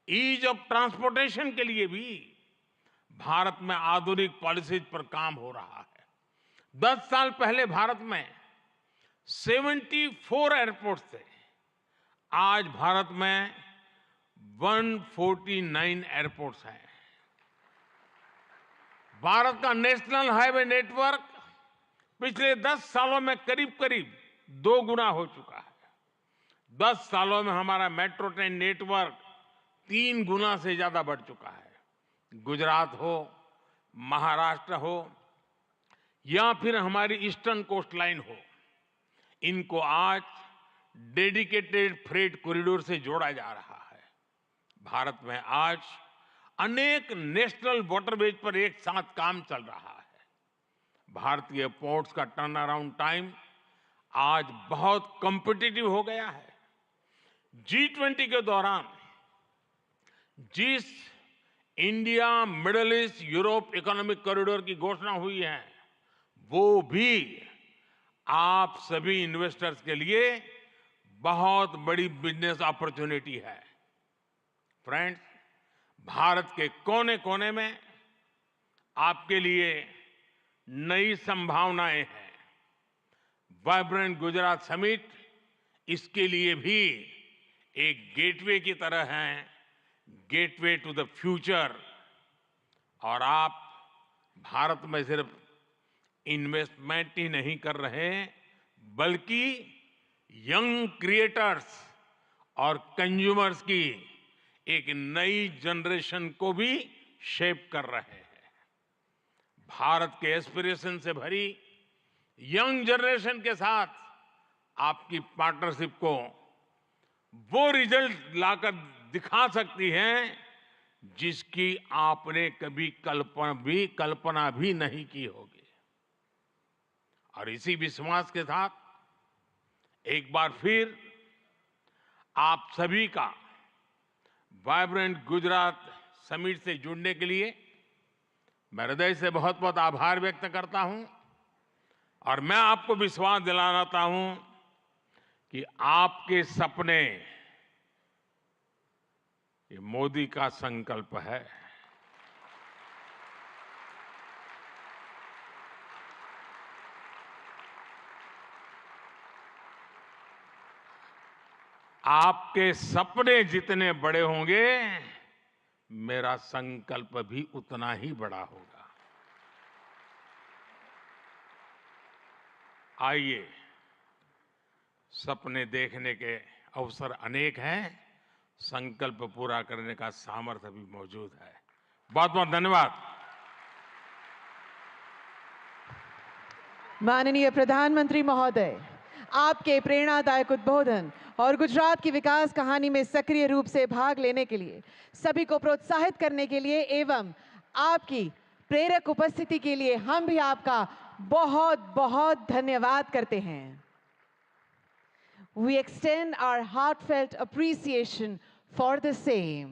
ईज ऑफ ट्रांसपोर्टेशन के लिए भी भारत में आधुनिक पॉलिसीज पर काम हो रहा है। 10 साल पहले भारत में 74 एयरपोर्ट थे। आज भारत में 149 एयरपोर्ट्स हैं। भारत का नेशनल हाईवे नेटवर्क पिछले 10 सालों में करीब करीब 2 गुना हो चुका है। 10 सालों में हमारा मेट्रो ट्रेन नेटवर्क 3 गुना से ज्यादा बढ़ चुका है। गुजरात हो, महाराष्ट्र हो या फिर हमारी ईस्टर्न कोस्ट लाइन हो, इनको आज डेडिकेटेड फ्रेट कॉरिडोर से जोड़ा जा रहा है। भारत में आज अनेक नेशनल वाटरवेज पर एक साथ काम चल रहा है। भारतीय पोर्ट्स का टर्न अराउंड टाइम आज बहुत कॉम्पिटिटिव हो गया है। G20 के दौरान जिस India middle east Europe economic corridor की घोषणा हुई है वो भी आप सभी इन्वेस्टर्स के लिए बहुत बड़ी बिजनेस अपॉर्चुनिटी है। फ्रेंड्स, भारत के कोने कोने में आपके लिए नई संभावनाएं हैं। वाइब्रेंट गुजरात समिट इसके लिए भी एक गेटवे की तरह है, गेटवे टू द फ्यूचर। और आप भारत में सिर्फ इन्वेस्टमेंट ही नहीं कर रहे बल्कि यंग क्रिएटर्स और कंज्यूमर्स की एक नई जनरेशन को भी शेप कर रहे हैं। भारत के एस्पिरेशन से भरी यंग जनरेशन के साथ आपकी पार्टनरशिप को वो रिजल्ट लाकर दिखा सकती है जिसकी आपने कभी कल्पना भी नहीं की होगी। और इसी विश्वास के साथ एक बार फिर आप सभी का वाइब्रेंट गुजरात समिट से जुड़ने के लिए मैं हृदय से बहुत बहुत आभार व्यक्त करता हूं और मैं आपको विश्वास दिलाना चाहता हूं कि आपके सपने ये मोदी का संकल्प है। आपके सपने जितने बड़े होंगे, मेरा संकल्प भी उतना ही बड़ा होगा। आइए, सपने देखने के अवसर अनेक हैं, संकल्प पूरा करने का सामर्थ्य भी मौजूद है। बहुत बहुत धन्यवाद। माननीय प्रधानमंत्री महोदय, आपके प्रेरणादायक उद्बोधन और गुजरात की विकास कहानी में सक्रिय रूप से भाग लेने के लिए, सभी को प्रोत्साहित करने के लिए एवं आपकी प्रेरक उपस्थिति के लिए हम भी आपका बहुत बहुत धन्यवाद करते हैं। We extend our heartfelt appreciation for the same.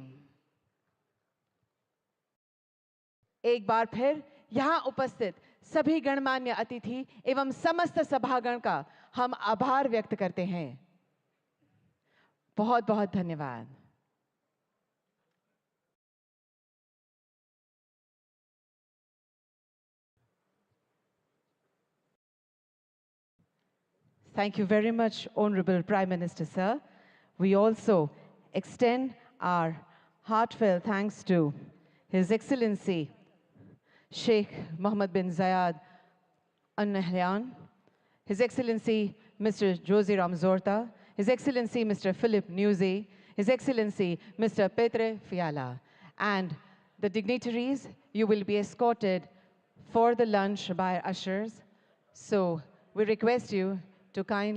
एक बार फिर यहाँ उपस्थित सभी गणमान्य अतिथि एवं समस्त सभागण का हम आभार व्यक्त करते हैं। बहुत बहुत धन्यवाद। Thank you very much, Honorable Prime Minister, sir. We also extend our heartfelt thanks to His Excellency Sheikh Mohammed bin Zayed Al Nahyan, His Excellency Mr. Jose Ramzorta, His Excellency Mr. Philip Nuzzi, His Excellency Mr. Petre Fiala, and the dignitaries. You will be escorted for the lunch by ushers. So we request you to kindly